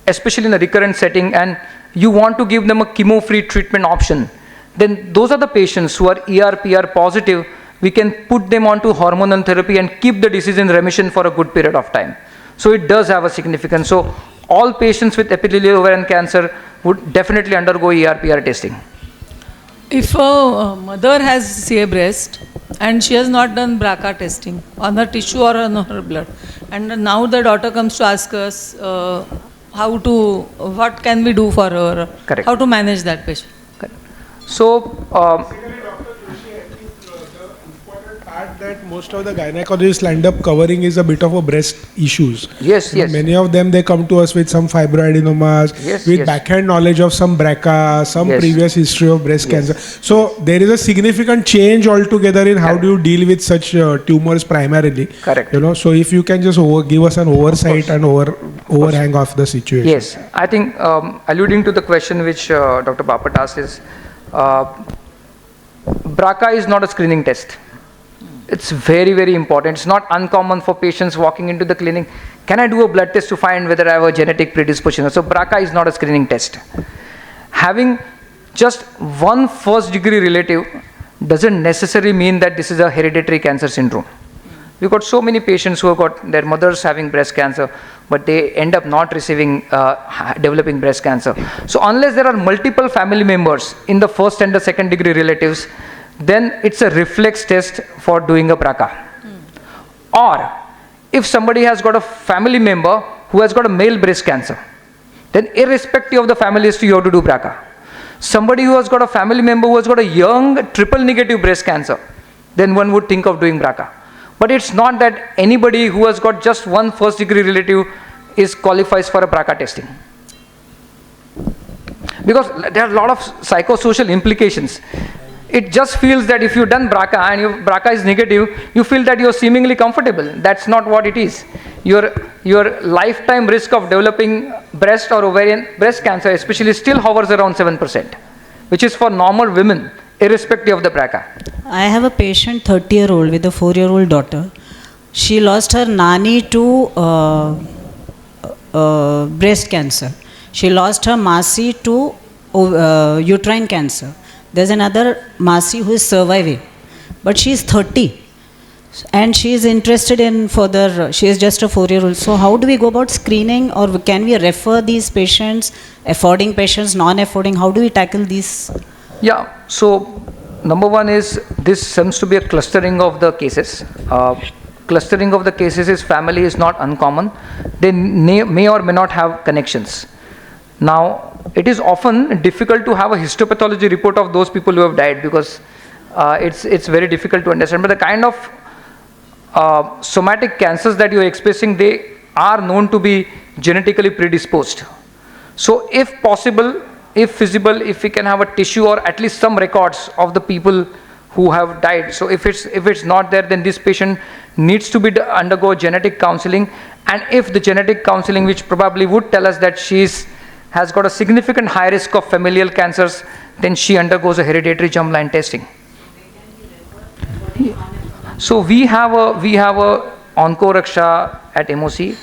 especially in the recurrent setting, and you want to give them a chemo-free treatment option, then those are the patients who are ER, PR positive. We can put them onto hormonal therapy and keep the disease in remission for a good period of time. So it does have a significance. So all patients with epithelial ovarian cancer would definitely undergo ER, PR testing. If a mother has CA breast and she has not done BRCA testing on her tissue or on her blood, and now the daughter comes to ask us what can we do for her? Correct. How to manage that patient? Correct. So, that most of the gynecologists end up covering is a bit of a breast issues. Yes, yes. Many of them, they come to us with some fibroadenomas, with backhand knowledge of some BRCA, some previous history of breast cancer. So there is a significant change altogether in how do you deal with such tumors primarily. Correct. You know, so if you can just give us an oversight and overhang of the situation. Yes, I think alluding to the question which Dr. Bapat asked is, BRCA is not a screening test. It's very, very important. It's not uncommon for patients walking into the clinic. Can I do a blood test to find whether I have a genetic predisposition? So BRCA is not a screening test. Having just one first-degree relative doesn't necessarily mean that this is a hereditary cancer syndrome. We've got so many patients who have got their mothers having breast cancer, but they end up not receiving, developing breast cancer. So unless there are multiple family members in the first and the second degree relatives, then it's a reflex test for doing a BRCA. Or if somebody has got a family member who has got a male breast cancer, then irrespective of the family history, you have to do BRCA. Somebody who has got a family member who has got a young triple negative breast cancer, then one would think of doing BRCA. But it's not that anybody who has got just one first degree relative qualifies for a BRCA testing. Because there are a lot of psychosocial implications. It just feels that if you've done BRCA and your BRCA is negative, you feel that you're seemingly comfortable. That's not what it is. Your lifetime risk of developing breast or ovarian breast cancer especially still hovers around 7%. which is for normal women, irrespective of the BRCA. I have a patient, 30-year-old, with a 4-year-old daughter. She lost her nani to breast cancer. She lost her masi to uterine cancer. There's another masi who is surviving, but she is 30 and she is interested in further, she is just a 4-year-old. So how do we go about screening, or can we refer these patients, affording patients, non-affording? How do we tackle these? Yeah, so number one is this seems to be a clustering of the cases. Clustering of the cases is family is not uncommon. They may or may not have connections. Now, it is often difficult to have a histopathology report of those people who have died, because it's very difficult to understand. But the kind of somatic cancers that you are expressing, they are known to be genetically predisposed. So if possible, if feasible, if we can have a tissue or at least some records of the people who have died. So if it's not there, then this patient needs to be undergo genetic counseling. And if the genetic counseling, which probably would tell us that has got a significant high risk of familial cancers, then she undergoes a hereditary germline testing. So we have a Onco-Raksha at MOC,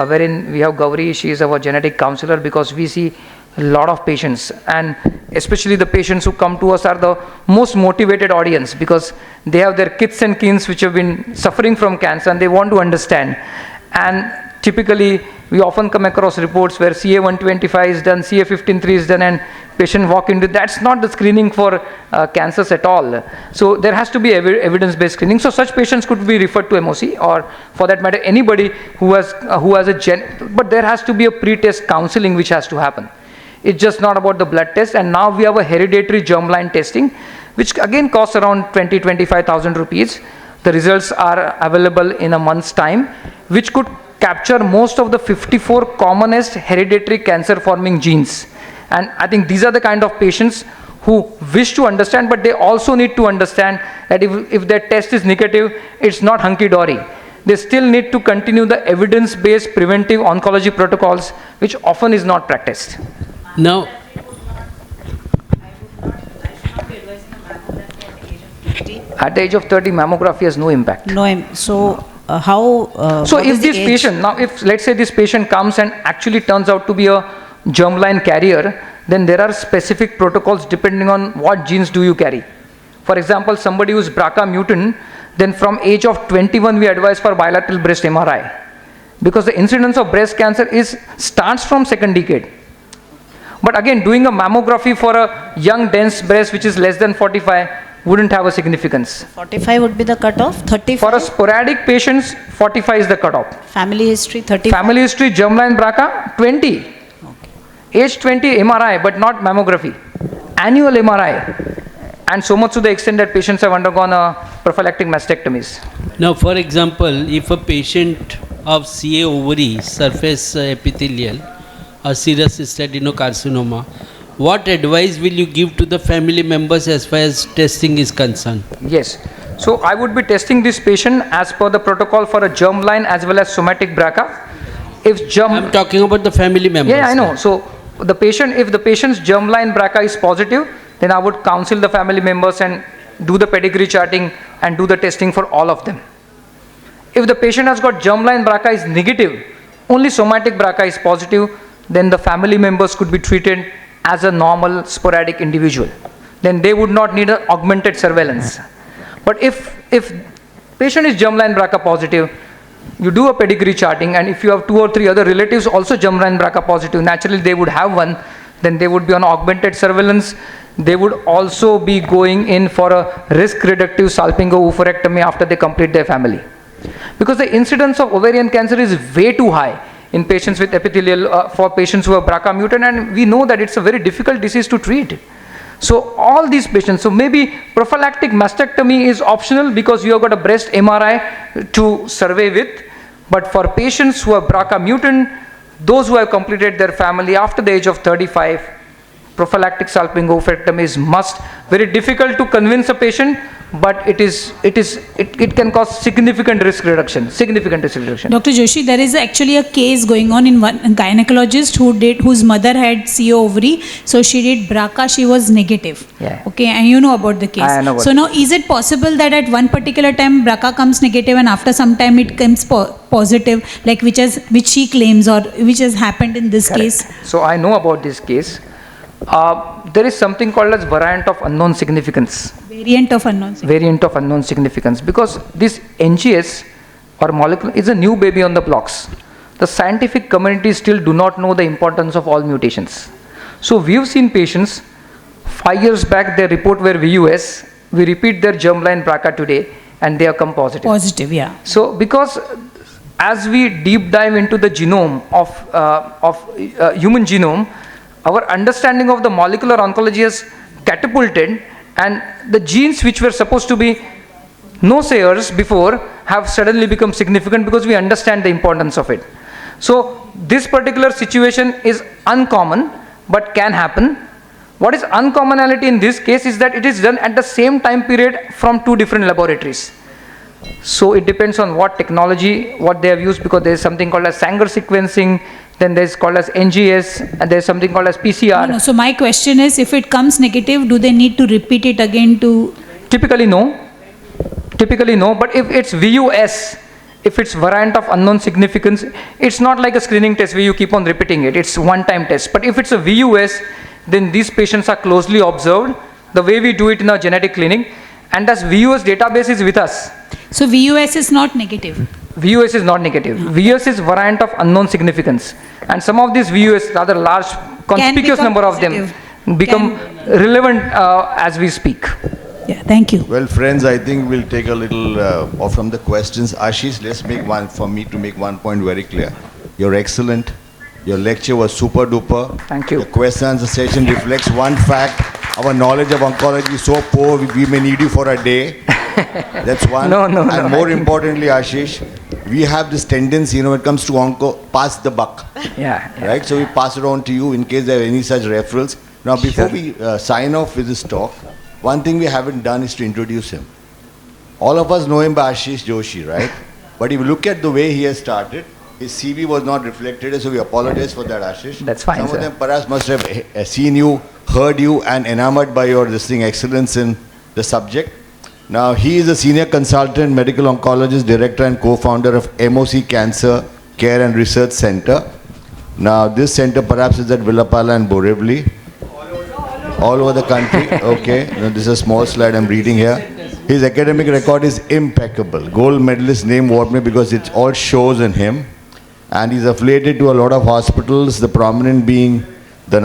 wherein we have Gauri. She is our genetic counselor, because we see a lot of patients, and especially the patients who come to us are the most motivated audience, because they have their kids and kins which have been suffering from cancer and they want to understand. And typically we often come across reports where CA125 is done, CA153 is done, and patient walk into, that's not the screening for cancers at all. So there has to be evidence-based screening. So such patients could be referred to MOC, or for that matter anybody who has but there has to be a pre-test counseling which has to happen. It's just not about the blood test. And now we have a hereditary germline testing, which again costs around 20,000-25,000 rupees. The results are available in a month's time, which could capture most of the 54 commonest hereditary cancer forming genes. And I think these are the kind of patients who wish to understand, but they also need to understand that if their test is negative, it's not hunky-dory. They still need to continue the evidence-based preventive oncology protocols, which often is not practiced. Now, at the age of 30, mammography has no impact. So so if this patient, now if let's say this patient comes and actually turns out to be a germline carrier, then there are specific protocols depending on what genes do you carry. For example, somebody who is BRCA mutant, then from age of 21 we advise for bilateral breast MRI, because the incidence of breast cancer starts from second decade. But again, doing a mammography for a young dense breast which is less than 45 wouldn't have a significance. 45 would be the cutoff? 35? For a sporadic patients, 45 is the cutoff. Family history, 35? Family history, germline BRCA, 20. Okay. Age 20, MRI, but not mammography. Annual MRI. And so much to the extent that patients have undergone a prophylactic mastectomies. Now, for example, if a patient of CA ovary, surface epithelial, a serous adenocarcinoma, what advice will you give to the family members as far as testing is concerned? Yes. So I would be testing this patient as per the protocol for a germline as well as somatic BRCA. I'm talking about the family members. Yeah, I know. So if the patient's germline BRCA is positive, then I would counsel the family members and do the pedigree charting and do the testing for all of them. If the patient has got germline BRCA is negative, only somatic BRCA is positive, then the family members could be treated as a normal sporadic individual. Then they would not need an augmented surveillance. But if patient is germline BRCA positive, you do a pedigree charting, and if you have 2 or 3 other relatives also germline BRCA positive, naturally they would have one, then they would be on augmented surveillance. They would also be going in for a risk reductive salpingo-oophorectomy after they complete their family. Because the incidence of ovarian cancer is way too high in patients with epithelial, for patients who have BRCA mutant, and we know that it's a very difficult disease to treat. So all these patients, so maybe prophylactic mastectomy is optional because you have got a breast MRI to survey with, but for patients who have BRCA mutant, those who have completed their family after the age of 35, prophylactic salpingo-oophorectomy is must. Very difficult to convince a patient, but it can cause significant risk reduction. Dr. Joshi, there is actually a case going on in one gynecologist whose mother had CO ovary, so she did BRCA, she was negative. Yeah. Okay, and you know about the case. I know about So now, is it possible that at one particular time BRCA comes negative and after some time it comes positive, like which she claims or which has happened in this Correct. case? So I know about this case. There is something called as variant of unknown significance. Variant of unknown significance. Variant of unknown significance, because this NGS or molecule is a new baby on the blocks. The scientific community still do not know the importance of all mutations. So we've seen patients 5 years back, their report were VUS. We repeat their germline BRCA today, and they have come positive. Positive, yeah. So because as we deep dive into the genome of human genome, our understanding of the molecular oncology has catapulted, and the genes which were supposed to be no sayers before have suddenly become significant because we understand the importance of it. So this particular situation is uncommon but can happen. What is uncommonality in this case is that it is done at the same time period from 2 different laboratories. So it depends on what technology, what they have used, because there is something called as Sanger sequencing, then there is called as NGS, and there is something called as PCR. No, so my question is, if it comes negative, do they need to repeat it again to? Typically no, but if it's VUS, if it's variant of unknown significance, it's not like a screening test where you keep on repeating it, it's one-time test. But if it's a VUS, then these patients are closely observed, the way we do it in our genetic clinic, and as VUS database is with us. So VUS is not negative? VUS is not negative. VUS is variant of unknown significance. And some of these VUS, rather large, conspicuous number of them, become relevant as we speak. Yeah, thank you. Well, friends, I think we'll take a little off from the questions. Ashish, let's make one, for me to make one point very clear. You're excellent. Your lecture was super duper. Thank you. The question answer session reflects one fact. Our knowledge of oncology is so poor, we may need you for a day. That's one. No. And more importantly, Ashish, we have this tendency, when it comes to onco, pass the buck. Yeah. Right? So we pass it on to you in case there are any such referrals. Now, before we sign off with this talk, one thing we haven't done is to introduce him. All of us know him by Ashish Joshi, right? But if you look at the way he has started, his CV was not reflected, so we apologize for that, Ashish. That's fine, Some sir. of them perhaps must have seen you, heard you, and enamored by your excellence in the subject. Now, he is a senior consultant, medical oncologist, director and co-founder of MOC Cancer Care and Research Center. Now, this center perhaps is at Villapala and Borivali. All over the country. Okay. Now, this is a small slide I'm reading here. His academic record is impeccable. Gold medalist name what me because it all shows in him. And he's affiliated to a lot of hospitals, the prominent being the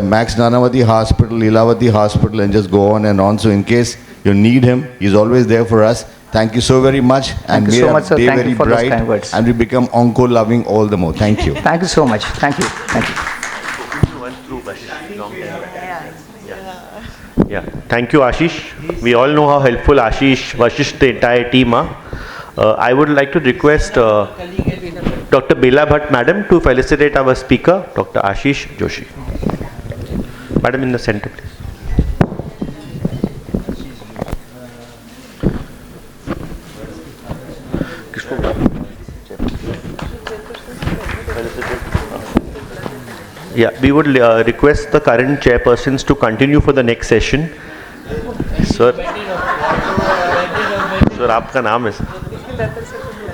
Max Nanavati Hospital, Lilavati Hospital, and just go on and on. So in case you need him, he's always there for us. Thank you so very much. Thank you so much, sir. Thank you for those kind words. And we become onco-loving all the more. Thank you. Thank you so much. Thank you. Thank you. Yeah, thank you, Ashish. We all know how helpful Ashish, Vashish, the entire team are. I would like to request Dr. Bela Bhatt, Madam, to felicitate our speaker, Dr. Ashish Joshi. Madam, in the center, please. Yeah, we would request the current chairpersons to continue for the next session. Sir, आपका नाम है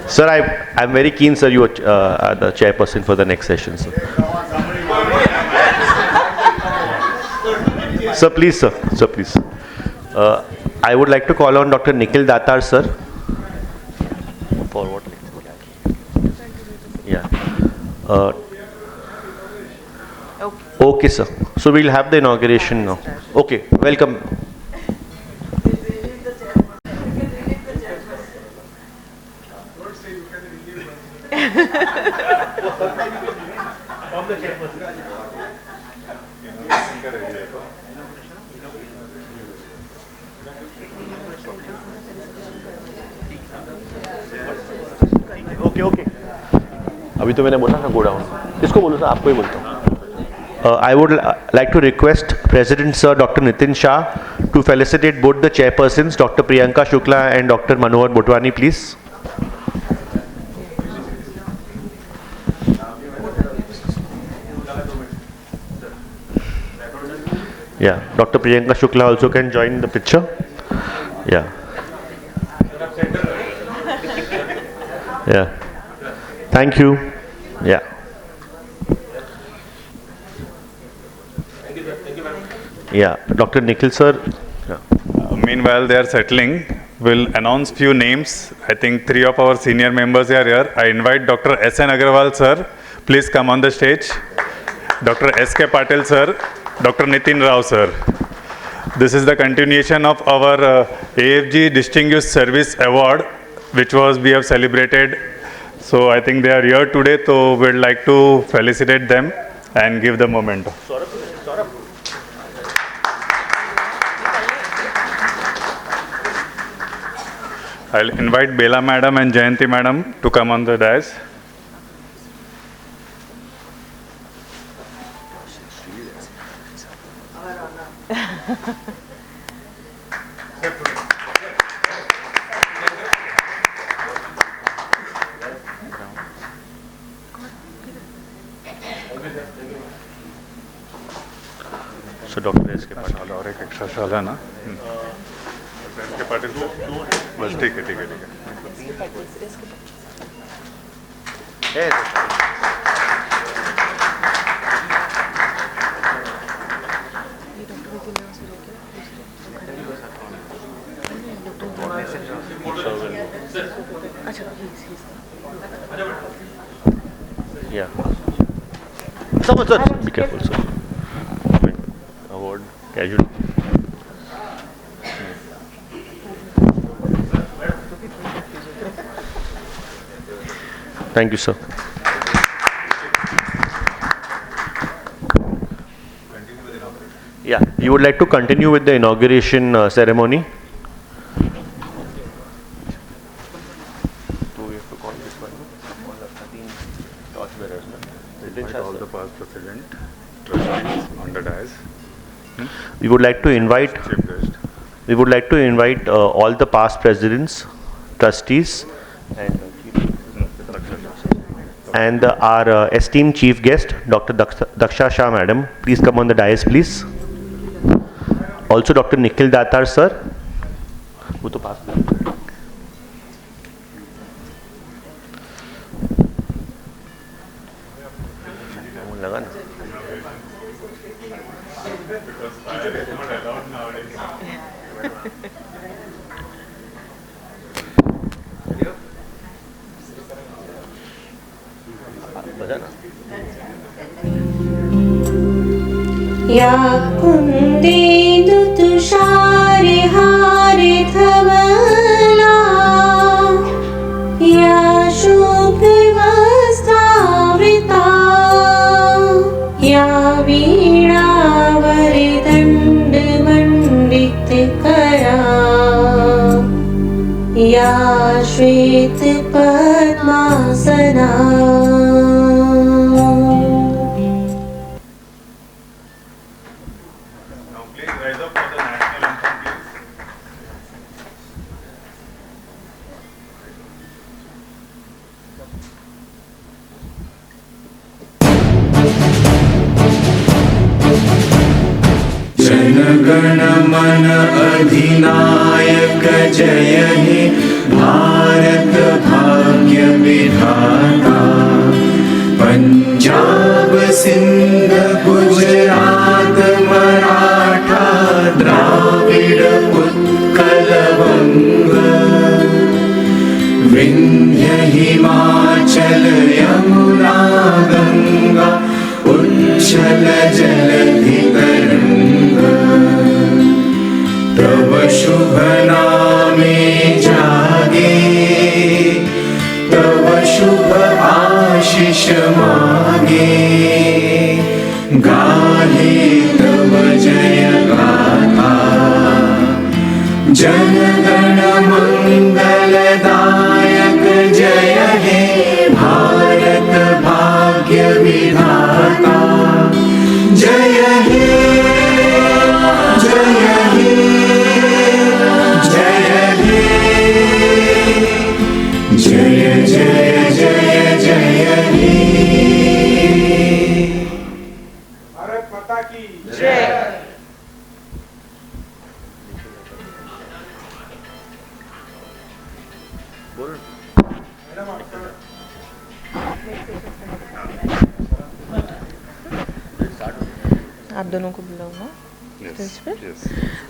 sir? I'm very keen, sir. You are the chairperson for the next session, sir. Sir, please, sir. Sir, please. I would like to call on Dr. Nikhil Datar, sir. For what? Yeah. Okay, sir. So we'll have the inauguration now. Okay, welcome. Okay अभी तो मैंने बोला ना go down, इसको बोलो sir, आपको ही बोलता हूँ. I would like to request President Sir Dr. Nitin Shah to felicitate both the chairpersons, Dr. Priyanka Shukla and Dr. Manohar Botwani, please. Yeah, Dr. Priyanka Shukla also can join the picture. Yeah. Yeah. Thank you. Yeah. Yeah, Dr. Nikhil sir. Yeah. Meanwhile, they are settling. We'll announce few names. I think 3 of our senior members are here. I invite Dr. S.N. Agarwal sir. Please come on the stage. Dr. S.K. Patel sir. Dr. Nitin Rao sir. This is the continuation of our AFG Distinguished Service Award, which we have celebrated. So I think they are here today, so we'd like to felicitate them and give the momentum. I'll invite Bela madam and Jayanti madam to come on the dais. So Dr. S.K. Patel. और एक extra शाल है ना? S.K. Patil बस ठीक है. Yeah. Someone, sir, be careful, sir. Award, casual. Thank you, sir. Yeah, you would like to continue with the inauguration ceremony? All the past president, trustees on the dais. We would like to invite. We would like to invite all the past presidents, trustees, and our esteemed chief guest, Dr. Daksha Shah, madam. Please come on the dais, please. Also, Dr. Nikhil Datar, sir. Who to pass? या कुन्देन्दु तुषारे हारे धवला या शुभ्रवस्त्रावृता या वीणावरी दण्डमण्डितकरा या श्वेतपद्मासना जनगण मन अधिनायक जय हे भारत भाग्य विधाता पंजाब सिंध गुजरात मराठा द्राविड़ उत्कल बंग विंध्य हिमाचल यमुना गंगा उच्छल जलधि तरंग तव शुभ नामे जागे तव शुभ आशीष मागे गाहे तव जय गाथा जन गण मंगलदायक जय हे भारत भाग्य विधाता आप दोनों को बुलाओ ना stage पे?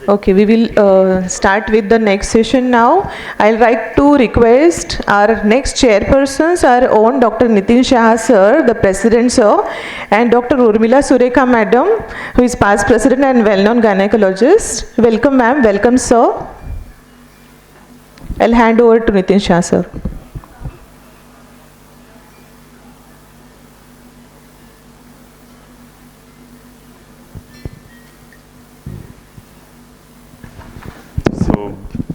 Okay, we will start with the next session now. I'll like to request our next chairpersons, our own Dr. Nitin Shah sir, the president sir, and Dr. Urmila Surekha madam, who is past president and well-known gynecologist. Welcome ma'am, welcome sir. I'll hand over to Nitin Shah sir.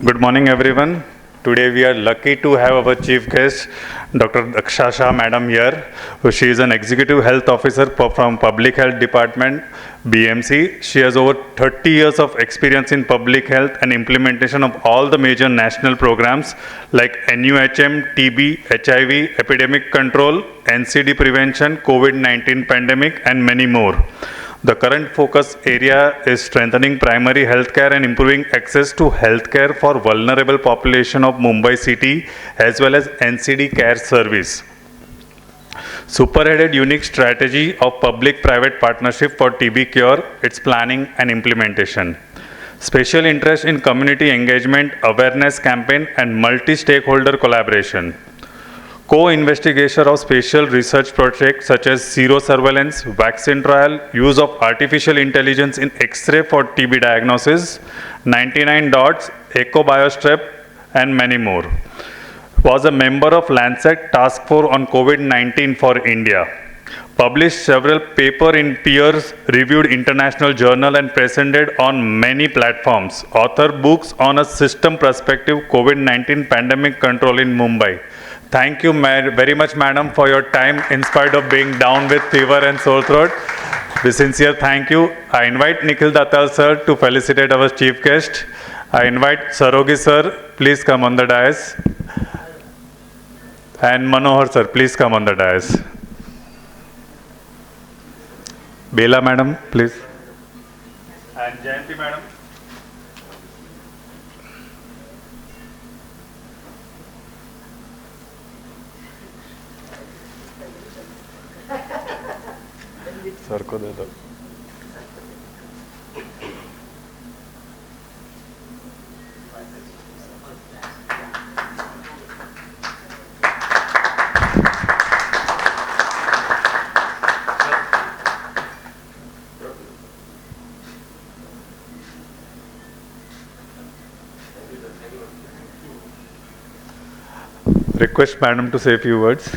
Good morning, everyone. Today we are lucky to have our chief guest, Dr. Daksha Shah madam here. She is an executive health officer from Public Health Department, BMC. She has over 30 years of experience in public health and implementation of all the major national programs like NUHM, TB, HIV, epidemic control, NCD prevention, COVID-19 pandemic, and many more. The current focus area is strengthening primary healthcare and improving access to healthcare for vulnerable population of Mumbai city as well as NCD care service. Superheaded unique strategy of public-private partnership for TB cure, its planning and implementation. Special interest in community engagement, awareness campaign and multi-stakeholder collaboration. Co-investigation of spatial research projects such as serosurveillance, vaccine trial, use of artificial intelligence in X-ray for TB diagnosis, 99 dots, EcoBiostrep, and many more. Was a member of Lancet Task Force on COVID-19 for India. Published several papers in peer-reviewed international journal and presented on many platforms. Author books on a system perspective COVID-19 pandemic control in Mumbai. Thank you very much, madam, for your time in spite of being down with fever and sore throat. With sincere thank you. I invite Nikhil Datar sir to felicitate our chief guest. I invite Sarogi sir, please come on the dais. And Manohar sir, please come on the dais. Bela madam, please. And Jayanti madam. Sir को दे दो. Request madam to say a few words.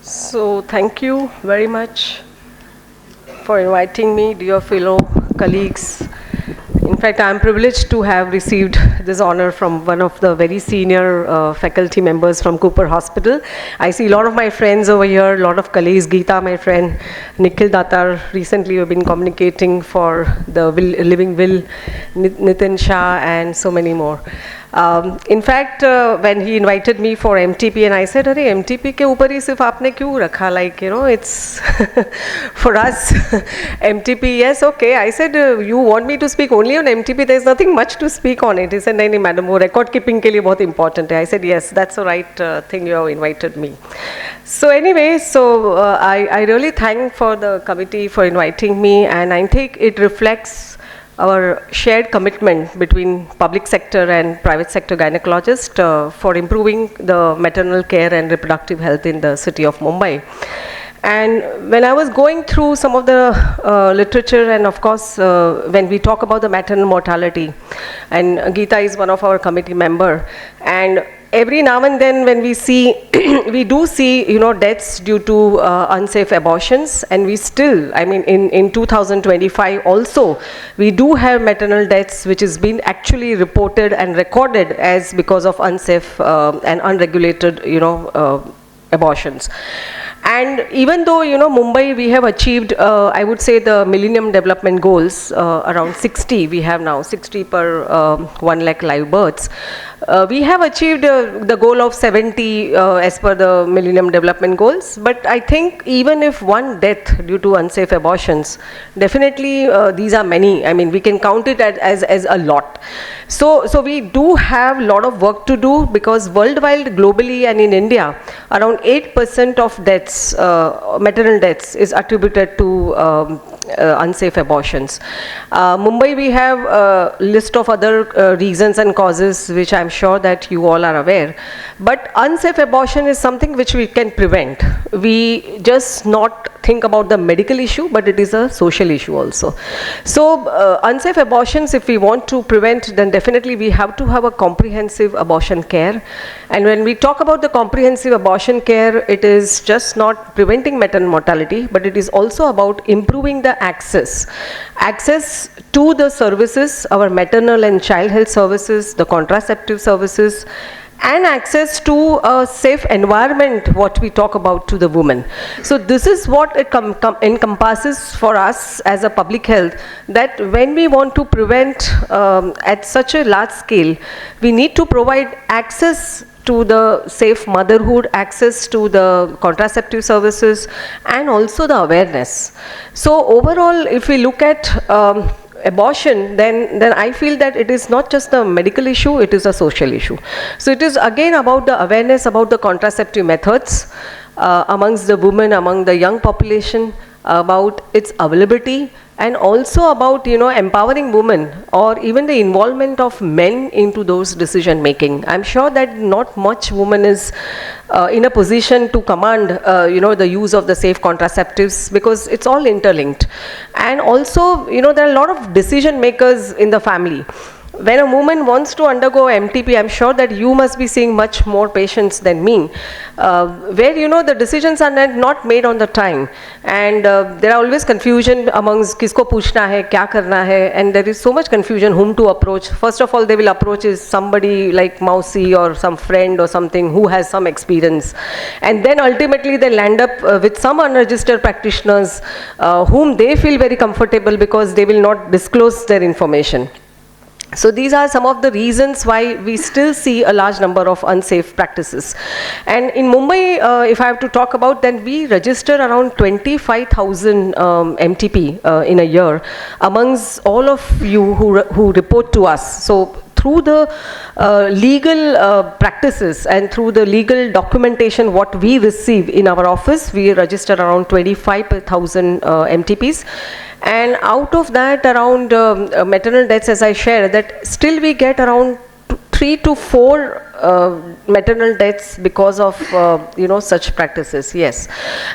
So thank you very much for inviting me, dear fellow colleagues. In fact, I am privileged to have received this honor from one of the very senior faculty members from Cooper Hospital. I see a lot of my friends over here, a lot of colleagues, Geetha, my friend, Nikhil Datar, recently we've been communicating for the Living Will, Nitin Shah, and so many more. In fact, when he invited me for MTP, and I said, "Arey MTP ke upar hi sirf aapne kyun rakha? Like, you know, it's for us MTP. Yes, okay." I said, "You want me to speak only on MTP? There's nothing much to speak on it." He said, "नहीं नहीं madam, वो record keeping के लिए बहुत important है." I said, "Yes, that's the right thing. You have invited me." So anyway, I really thank for the committee for inviting me, and I think it reflects our shared commitment between public sector and private sector gynecologists for improving the maternal care and reproductive health in the city of Mumbai. And when I was going through some of the literature, and of course when we talk about the maternal mortality, and Geetha is one of our committee member, and every now and then when we see, we do see, you know, deaths due to unsafe abortions, and we still, I mean, in 2025 also, we do have maternal deaths which has been actually reported and recorded as because of unsafe and unregulated, you know, abortions. And even though, you know, Mumbai, we have achieved, I would say, the Millennium Development Goals, around 60, we have now 60 per 1 lakh live births. We have achieved the goal of 70 as per the Millennium Development Goals, but I think even if one death due to unsafe abortions, definitely these are many. I mean, we can count it as a lot. So we do have a lot of work to do, because worldwide, globally and in India, around 8% of deaths, maternal deaths, is attributed to unsafe abortions. Mumbai, we have a list of other reasons and causes which I'm sure that you all are aware. But unsafe abortion is something which we can prevent. We just not think about the medical issue, but it is a social issue also. So unsafe abortions, if we want to prevent, then definitely we have to have a comprehensive abortion care. And when we talk about the comprehensive abortion care, it is just not preventing maternal mortality, but it is also about improving the access to the services, our maternal and child health services, the contraceptive services, and access to a safe environment, what we talk about, to the woman. So this is what it encompasses for us as a public health, that when we want to prevent at such a large scale, we need to provide access to the safe motherhood, access to the contraceptive services, and also the awareness. So overall, if we look at abortion, then I feel that it is not just a medical issue, it is a social issue. So it is again about the awareness about the contraceptive methods amongst the women, among the young population, about its availability, and also about, you know, empowering women, or even the involvement of men into those decision making. I'm sure that not much woman is in a position to command you know, the use of the safe contraceptives, because it's all interlinked. And also, you know, there are a lot of decision makers in the family. When a woman wants to undergo MTP, I'm sure that you must be seeing much more patients than me, where, you know, the decisions are not made on the time, and there are always confusion amongst kisko puchna hai, kya karna hai, and there is so much confusion whom to approach. First of all, they will approach is somebody like Mausi or some friend or something who has some experience, and then ultimately they land up with some unregistered practitioners whom they feel very comfortable, because they will not disclose their information. So these are some of the reasons why we still see a large number of unsafe practices. And in Mumbai, if I have to talk about, then we register around 25,000 MTP in a year amongst all of you who report to us. So through the legal practices and through the legal documentation what we receive in our office, we register around 25,000 MTPs. And out of that, around maternal deaths, as I shared, that still we get around 3 to 4 maternal deaths because of you know, such practices. Yes,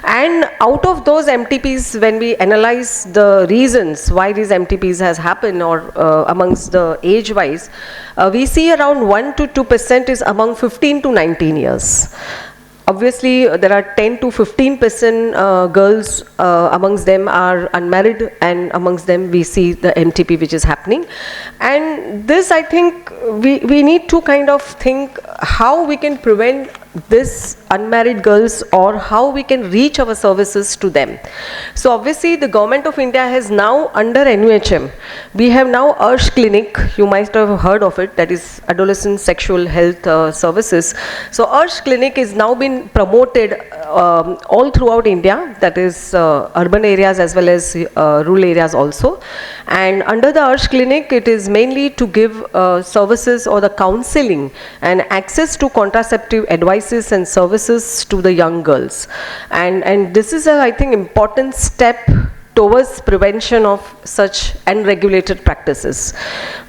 and out of those MTPs, when we analyze the reasons why these MTPs has happened, or amongst the age wise, we see around 1 to 2% is among 15 to 19 years. Obviously, there are 10 to 15% girls amongst them are unmarried, and amongst them we see the MTP which is happening. And this, I think, we need to kind of think how we can prevent this unmarried girls, or how we can reach our services to them. So obviously the government of India has now, under NUHM, we have now ARSH clinic, you might have heard of it, that is adolescent sexual health services. So ARSH clinic is now been promoted all throughout India, that is urban areas as well as rural areas also. And under the ARSH clinic, it is mainly to give services or the counseling and access to contraceptive advices and services to the young girls. And this is a, I think, important step towards prevention of such unregulated practices.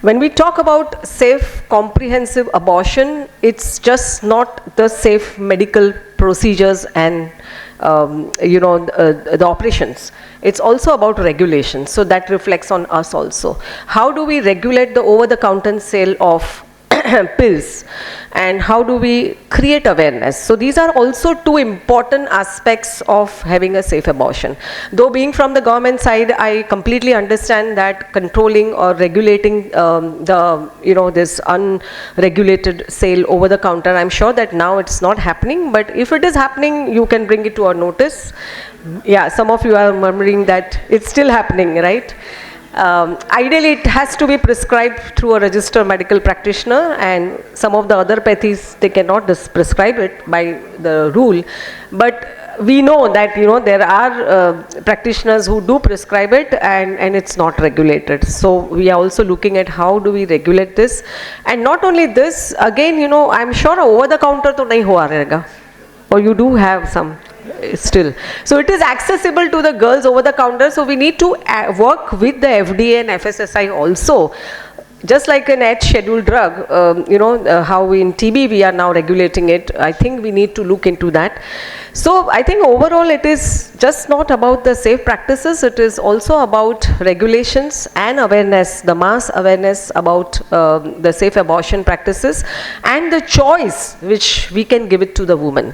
When we talk about safe comprehensive abortion, it's just not the safe medical procedures and you know, the operations. It's also about regulation, so that reflects on us also. How do we regulate the over-the-counter sale of pills, and how do we create awareness? So these are also two important aspects of having a safe abortion. Though being from the government side, I completely understand that controlling or regulating the, you know, this unregulated sale over the counter, I'm sure that now it's not happening, but if it is happening, you can bring it to our notice. Yeah, some of you are murmuring that it's still happening, right? Ideally, it has to be prescribed through a registered medical practitioner, and some of the other pathies, they cannot prescribe it by the rule. But we know that, there are practitioners who do prescribe it, and it's not regulated. So we are also looking at how do we regulate this. And not only this, again, I'm sure over the counter to nahi hua rahega, or you do have some still. So it is accessible to the girls over the counter. So we need to work with the FDA and FSSI also. Just like an H scheduled drug, how in TB we are now regulating it, I think we need to look into that. So I think overall it is just not about the safe practices, it is also about regulations and awareness, the mass awareness about the safe abortion practices and the choice which we can give it to the woman.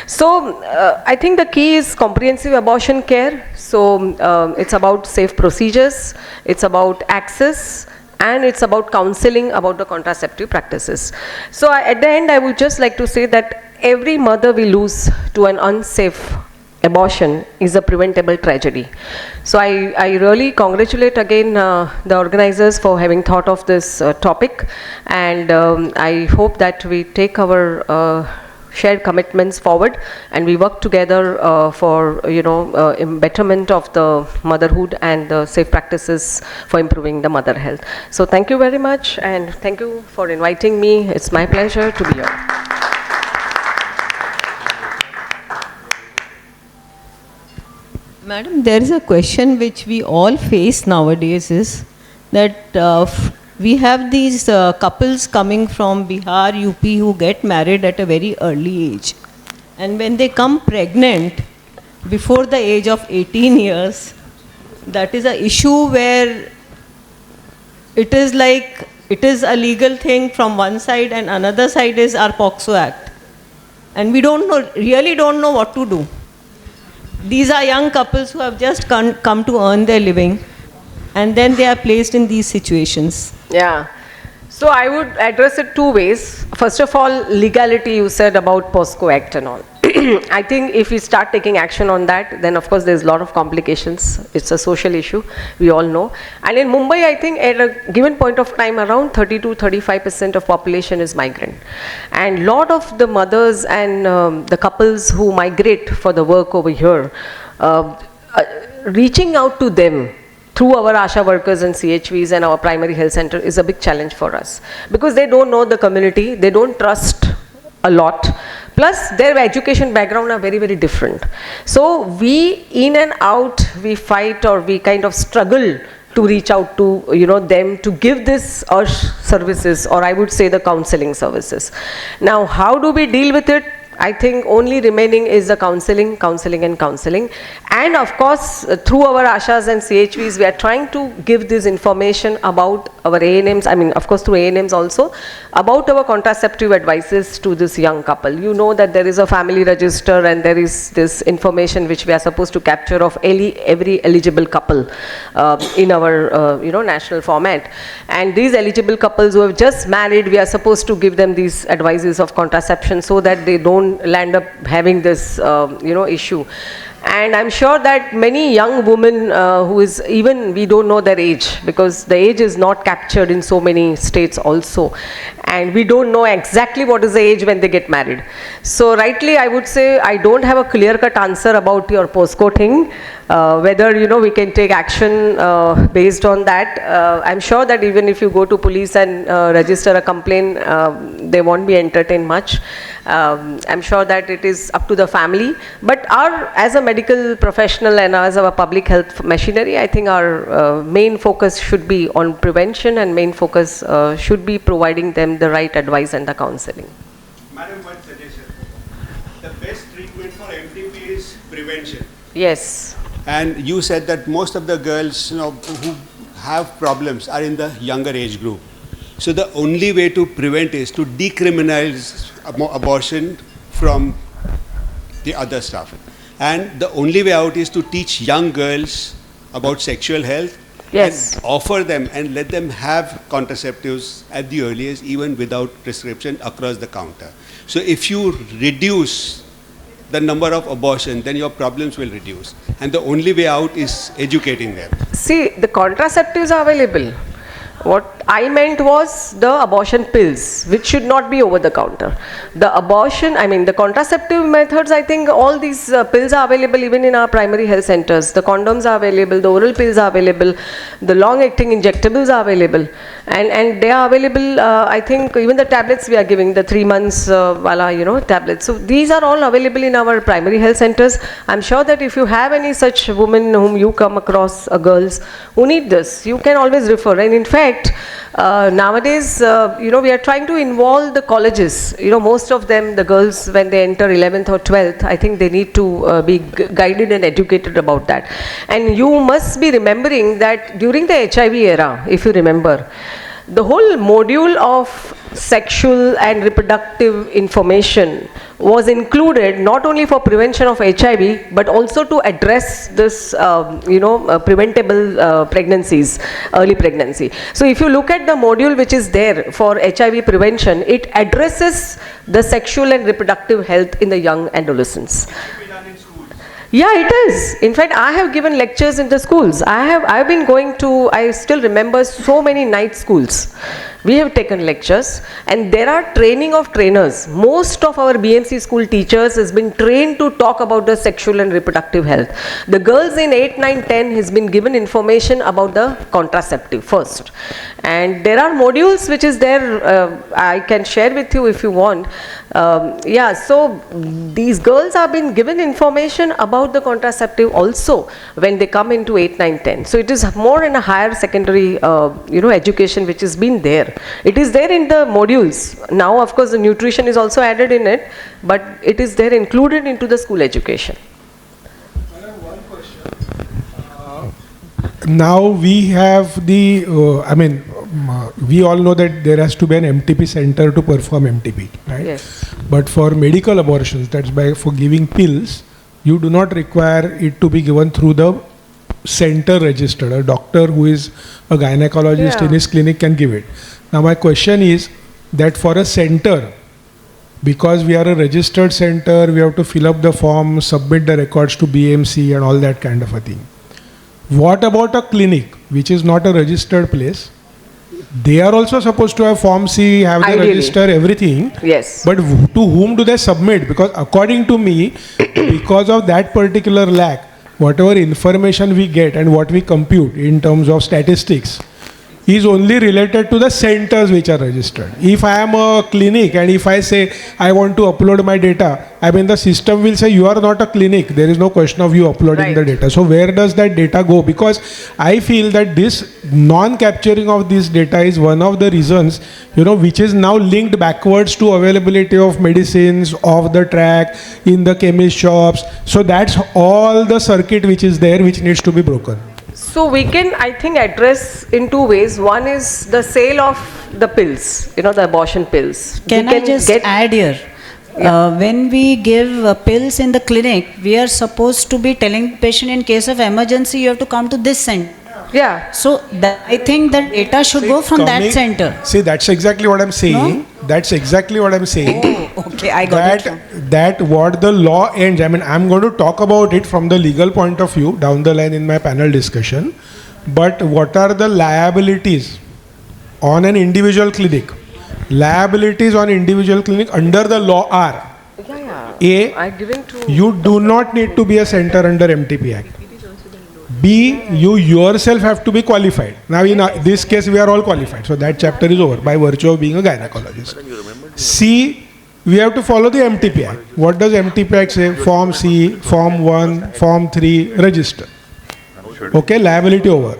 So I think the key is comprehensive abortion care. So it's about safe procedures, it's about access, and it's about counseling about the contraceptive practices. So at the end, I would just like to say that every mother we lose to an unsafe abortion is a preventable tragedy. So I really congratulate again the organizers for having thought of this topic, and I hope that we take our shared commitments forward and we work together for betterment of the motherhood and the safe practices for improving the mother health. So thank you very much, and thank you for inviting me. It's my pleasure to be here. Madam, there is a question which we all face nowadays, is that we have these couples coming from Bihar, UP who get married at a very early age. And when they come pregnant before the age of 18 years, that is an issue where it is like, it is a legal thing from one side and another side is our POXO Act. And we really don't know what to do. These are young couples who have just come to earn their living, and then they are placed in these situations. Yeah. So I would address it two ways. First of all, legality, you said about POSCO Act and all. I think if we start taking action on that, then of course there's a lot of complications. It's a social issue, we all know. And in Mumbai, I think at a given point of time, around 30 to 35% of population is migrant. And lot of the mothers and the couples who migrate for the work over here, reaching out to them through our ASHA workers and CHVs and our primary health center is a big challenge for us, because they don't know the community, they don't trust a lot, plus their education background are very, very different. So we in and out, we fight, or we kind of struggle to reach out to them to give this services, or I would say the counseling services. Now how do we deal with it? I think only remaining is the counseling. And of course, through our ASHAs and CHVs, we are trying to give this information about our ANMs, I mean, of course, through ANMs also, about our contraceptive advices to this young couple. You know that there is a family register, and there is this information which we are supposed to capture of every eligible couple in our, national format. And these eligible couples who have just married, we are supposed to give them these advices of contraception so that they don't land up having this issue. And I'm sure that many young women who is even, we don't know their age, because the age is not captured in so many states also, and we don't know exactly what is the age when they get married. So rightly I would say I don't have a clear-cut answer about your POSCO thing, whether we can take action based on that. I'm sure that even if you go to police and register a complaint, they won't be entertained much. I'm sure that it is up to the family, but as a medical professional and as our public health machinery, I think our main focus should be on prevention, and main focus should be providing them the right advice and the counseling. Madam, one suggestion. The best treatment for MTP is prevention. Yes. And you said that most of the girls who have problems are in the younger age group. So the only way to prevent is to decriminalize abortion from the other stuff. And the only way out is to teach young girls about sexual health. Yes. And offer them and let them have contraceptives at the earliest, even without prescription, across the counter. So if you reduce the number of abortion, then your problems will reduce. And the only way out is educating them. See, the contraceptives are available. What I meant was the abortion pills, which should not be over the counter. The abortion, I mean the contraceptive methods, I think all these pills are available even in our primary health centers. The condoms are available, the oral pills are available, the long-acting injectables are available. And they are available, I think even the tablets we are giving, the 3 months tablets. So these are all available in our primary health centers. I'm sure that if you have any such women whom you come across, girls who need this, you can always refer. And in fact, nowadays, we are trying to involve the colleges. Most of them, the girls, when they enter 11th or 12th, I think they need to be guided and educated about that. And you must be remembering that during the HIV era, if you remember, the whole module of sexual and reproductive information was included not only for prevention of HIV but also to address this preventable pregnancies, early pregnancy. So if you look at the module which is there for HIV prevention, it addresses the sexual and reproductive health in the young adolescents. Yeah, it is. In fact, I have given lectures in the schools. I've been going to, I still remember so many night schools. We have taken lectures and there are training of trainers. Most of our BMC school teachers has been trained to talk about the sexual and reproductive health. The girls in 8, 9, 10 has been given information about the contraceptive first. And there are modules which is there, I can share with you if you want. So these girls have been given information about the contraceptive also when they come into 8, 9, 10. So it is more in a higher secondary education which has been there. It is there in the modules. Now of course the nutrition is also added in it, but it is there included into the school education. Now we have the, we all know that there has to be an MTP center to perform MTP, right? Yes. But for medical abortions, that's for giving pills, you do not require it to be given through the center registered. A doctor who is a gynecologist in his clinic can give it. Now my question is that for a center, because we are a registered center, we have to fill up the form, submit the records to BMC and all that kind of a thing. What about a clinic which is not a registered place? They are also supposed to have Form C, have the register, everything. Yes. But to whom do they submit? Because according to me, because of that particular lack, whatever information we get and what we compute in terms of statistics is only related to the centers which are registered. If I am a clinic and if I say I want to upload my data, the system will say you are not a clinic. There is no question of you uploading the data. So where does that data go? Because I feel that this non-capturing of this data is one of the reasons, which is now linked backwards to availability of medicines off the track in the chemist shops. So that's all the circuit which is there which needs to be broken. So we can, I think, address in two ways. One is the sale of the pills, the abortion pills. Can I just add here? When we give pills in the clinic, we are supposed to be telling the patient in case of emergency, you have to come to this center. Yeah. So I think that data should go from that center. See, that's exactly what I'm saying. No? That's exactly what I'm saying. Oh, okay, I got it. That what the law ends. I'm going to talk about it from the legal point of view down the line in my panel discussion. But what are the liabilities on an individual clinic? Liabilities on individual clinic under the law are A, you do not need to be a center under MTP Act. B, you yourself have to be qualified. Now in this case we are all qualified, so that chapter is over by virtue of being a gynecologist. C, we have to follow the MTP Act. What does MTP Act say? Form C, Form 1, Form 3, register. Okay, liability over.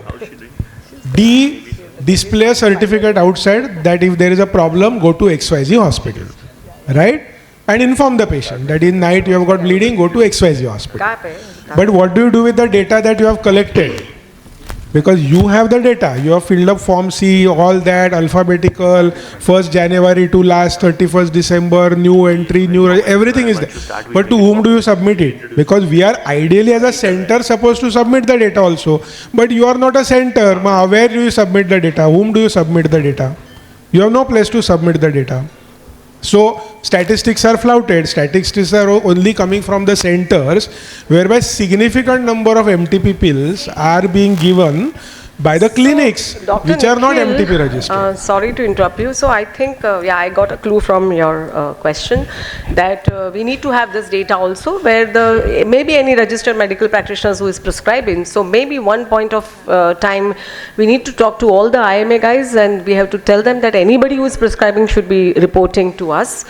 D, display a certificate outside that if there is a problem, go to XYZ hospital. Right? And inform the patient that in night you have got bleeding, go to XYZ hospital. But what do you do with the data that you have collected? Because you have the data, you have filled up Form C, all that, alphabetical, 1st January to last 31st December, new entry, everything is there. But to whom do you submit it? Because we are ideally as a center supposed to submit the data also. But you are not a center. Where do you submit the data? Whom do you submit the data? You have no place to submit the data. So statistics are flouted. Statistics are only coming from the centers, whereby significant number of MTP pills are being given by the clinics, Dr. which are not Nikhil, MTP registered. Sorry to interrupt you. So I think, I got a clue from your question that we need to have this data also where maybe any registered medical practitioners who is prescribing. So maybe one point of time we need to talk to all the IMA guys and we have to tell them that anybody who is prescribing should be reporting to us.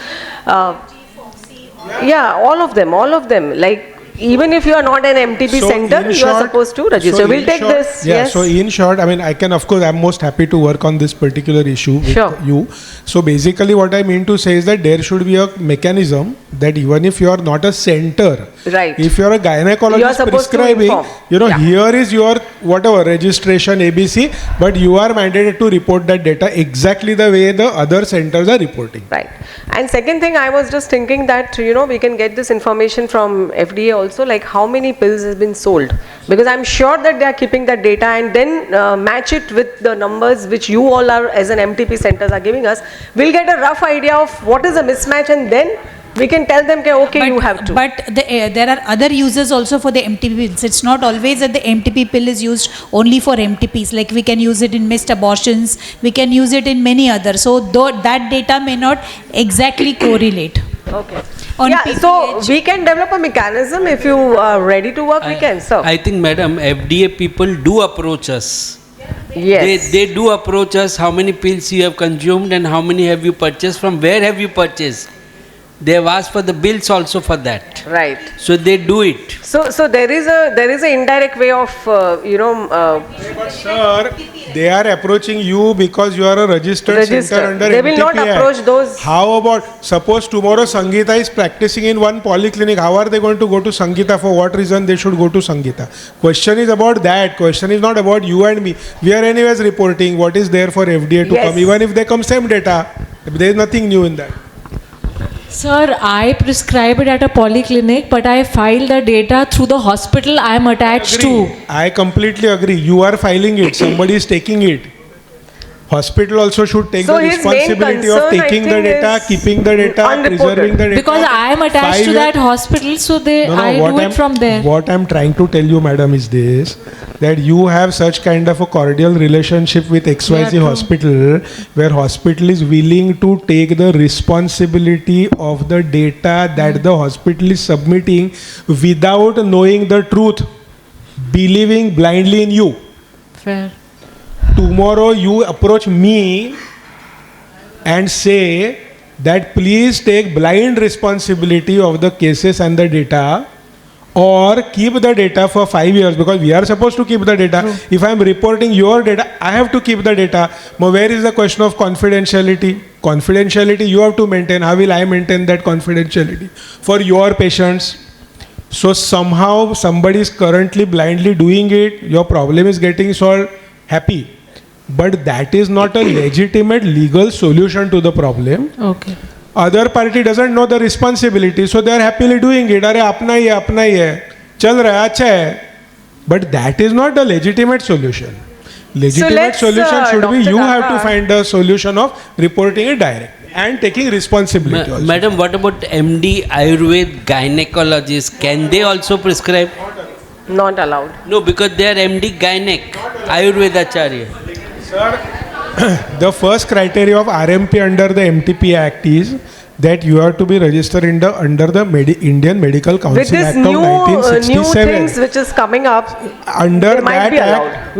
Yeah, all of them. Like, even if you are not an MTP center, you are supposed to register. We'll take this. Yeah, yes. so in short, I mean, I can, of course, I'm most happy to work on this particular issue with you. So basically what I mean to say is that there should be a mechanism that even if you are not a center, right, if you are a gynecologist prescribing, here is your whatever registration ABC, but you are mandated to report that data exactly the way the other centers are reporting. Right. And second thing, I was just thinking that, we can get this information from FDA also, like how many pills has been sold. Because I'm sure that they are keeping that data and then match it with the numbers which you all are as an MTP centers are giving us. We'll get a rough idea of what is the mismatch and then we can tell them, okay, you have to. But there are other uses also for the MTP pills. It's not always that the MTP pill is used only for MTPs. Like we can use it in missed abortions. We can use it in many others. So that data may not exactly correlate. Okay. So we can develop a mechanism. If you are ready to work, we can. So I think, madam, FDA people do approach us. Yes. They do approach us. How many pills you have consumed and how many have you purchased? From where have you purchased? They have asked for the bills also for that. Right. So they do it. So there is an indirect way of Sir, they are approaching you because you are a registered center under They MTP will not approach Act. those. How about, suppose tomorrow Sangeeta is practicing in one polyclinic, how are they going to go to Sangeeta? For what reason they should go to Sangeeta? Question is about that. Question is not about you and me. We are anyways reporting what is there for FDA to come. Even if they come same data, there is nothing new in that. Sir, I prescribe it at a polyclinic, but I file the data through the hospital I am attached to. I completely agree. You are filing it. Somebody is taking it. Hospital also should take the responsibility of taking the data, keeping the data, preserving the data. Because I am attached to that hospital, so I do it from there. What I am trying to tell you, madam, is this, that you have such kind of a cordial relationship with XYZ hospital, where hospital is willing to take the responsibility of the data that the hospital is submitting without knowing the truth, believing blindly in you. Fair. Tomorrow you approach me and say that please take blind responsibility of the cases and the data, or keep the data for 5 years, because we are supposed to keep the data. If I am reporting your data, I have to keep the data. Now, where is the question of confidentiality? Confidentiality you have to maintain. How will I maintain that confidentiality for your patients? So somehow somebody is currently blindly doing it, your problem is getting solved, happy. But that is not a legitimate legal solution to the problem. Okay. Other party doesn't know the responsibility, so they are happily doing it. अरे अपना ही है, चल रहा है, अच्छा है. But that is not the legitimate solution. Legitimate solution should be you have to find a solution of reporting it direct and taking responsibility also. Madam, what about MD Ayurved gynecologists? Can they also prescribe? Not allowed. No, because they are MD Gynec, Ayurveda Acharya. Sir, the first criteria of RMP under the MTP Act is that you have to be registered under the Indian Medical Council With this Act new, of 1967. new things which is coming up, Under they might that be act,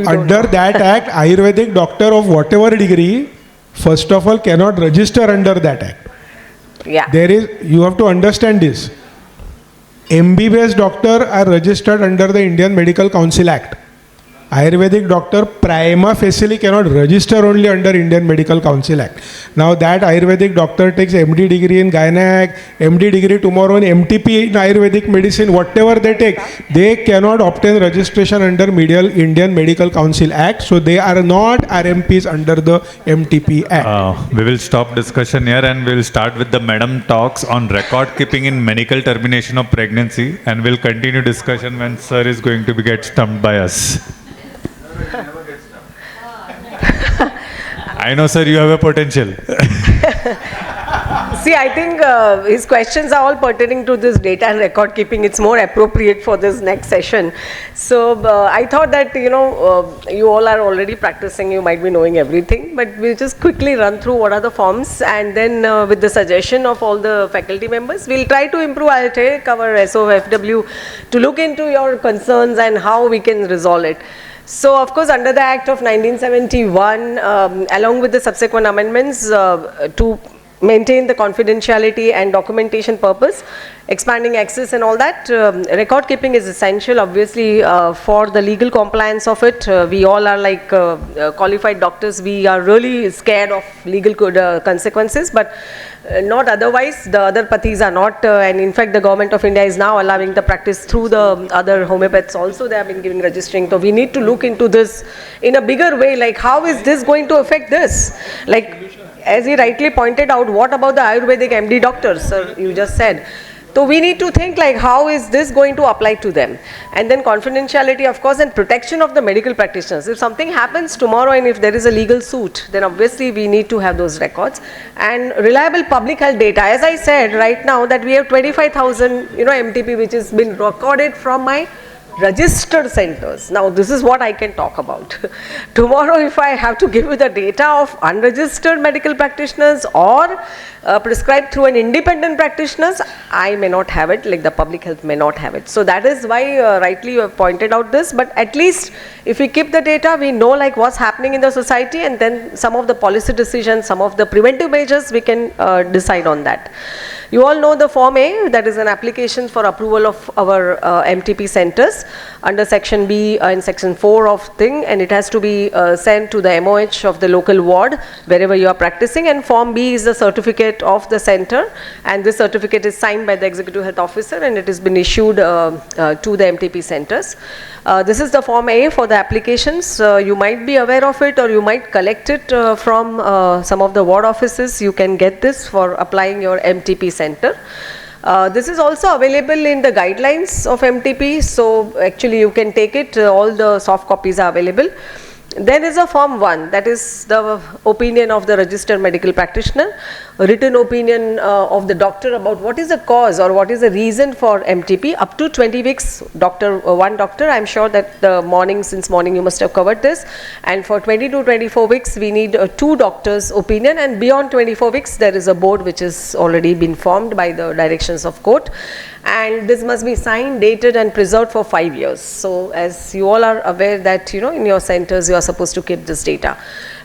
allowed. act, Ayurvedic doctor of whatever degree, first of all, cannot register under that act. Yeah. You have to understand this. MBBS doctor are registered under the Indian Medical Council Act. Ayurvedic doctor prima facie cannot register only under Indian Medical Council Act. Now that Ayurvedic doctor takes MD degree in Gynec, MD degree tomorrow in MTP in Ayurvedic medicine, whatever they take, they cannot obtain registration under Indian Medical Council Act. So they are not RMPs under the MTP Act. We will stop discussion here and we will start with the madam talks on record keeping in medical termination of pregnancy, and we'll continue discussion when sir is going to get stumped by us. I know, sir, you have a potential. See, I think his questions are all pertaining to this data and record keeping. It's more appropriate for this next session. So I thought that, you all are already practicing, you might be knowing everything, but we'll just quickly run through what are the forms, and then with the suggestion of all the faculty members, we'll try to improve. I'll take our SOFW to look into your concerns and how we can resolve it. So, of course, under the Act of 1971, along with the subsequent amendments to maintain the confidentiality and documentation purpose, expanding access and all that, record keeping is essential, obviously, for the legal compliance of it. We all are like qualified doctors. We are really scared of legal consequences, but not otherwise. The other pathis are not, and in fact the government of India is now allowing the practice through the other homeopaths also. They have been giving registering. So we need to look into this in a bigger way, like how is this going to affect this? Like, as he rightly pointed out, what about the Ayurvedic MD doctors, sir, you just said. So we need to think like how is this going to apply to them, and then confidentiality, of course, and protection of the medical practitioners. If something happens tomorrow and if there is a legal suit, then obviously we need to have those records, and reliable public health data. As I said right now that we have 25,000 MTP which has been recorded from my registered centers. Now this is what I can talk about. Tomorrow if I have to give you the data of unregistered medical practitioners or prescribed through an independent practitioners, I may not have it, like the public health may not have it. So that is why rightly you have pointed out this, but at least if we keep the data, we know like what's happening in the society, and then some of the policy decisions, some of the preventive measures we can decide on that. You all know the Form A, that is an application for approval of our MTP centers under Section B and Section 4 of thing, and it has to be sent to the MOH of the local ward wherever you are practicing, and Form B is the certificate of the center, and this certificate is signed by the Executive Health Officer and it has been issued to the MTP centers. This is the Form A for the applications. You might be aware of it or you might collect it from some of the ward offices. You can get this for applying your MTP center. This is also available in the guidelines of MTP, so actually you can take it, all the soft copies are available. Then is a Form 1, that is the opinion of the registered medical practitioner, a written opinion of the doctor about what is the cause or what is the reason for MTP. Up to 20 weeks, one doctor, I am sure that since morning you must have covered this, and for 20 to 24 weeks we need 2 doctors' opinion, and beyond 24 weeks there is a board which has already been formed by the directions of court, and this must be signed, dated and preserved for 5 years. So as you all are aware that in your centers you are supposed to keep this data.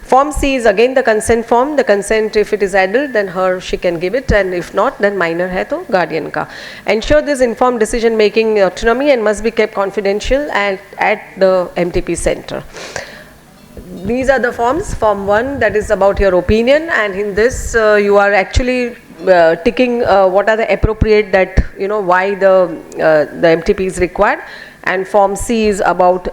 Form C is again the consent form. The consent, if it is adult, then she can give it, and if not, then minor hai to guardian ka. Ensure this informed decision making autonomy and must be kept confidential and at the MTP center. These are the forms. Form 1, that is about your opinion, and in this you are actually ticking what are the appropriate that why the MTP is required, and Form C is about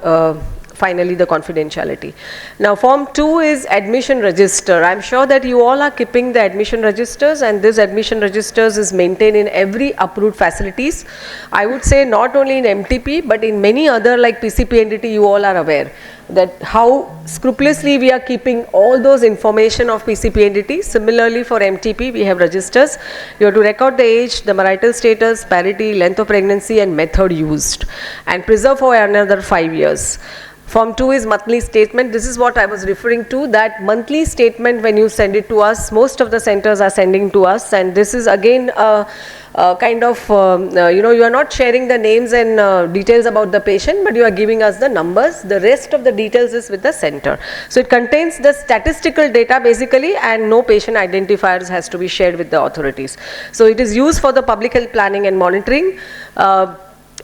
finally the confidentiality. Now Form 2 is admission register. I am sure that you all are keeping the admission registers, and this admission registers is maintained in every approved facilities. I would say not only in MTP but in many other like PCP entity. You all are aware that how scrupulously we are keeping all those information of PCP entity. Similarly for MTP we have registers. You have to record the age, the marital status, parity, length of pregnancy and method used, and preserve for another 5 years. Form 2 is monthly statement. This is what I was referring to, that monthly statement when you send it to us, most of the centers are sending to us, and this is again kind of, you are not sharing the names and details about the patient, but you are giving us the numbers. The rest of the details is with the center. So it contains the statistical data basically, and no patient identifiers has to be shared with the authorities. So it is used for the public health planning and monitoring.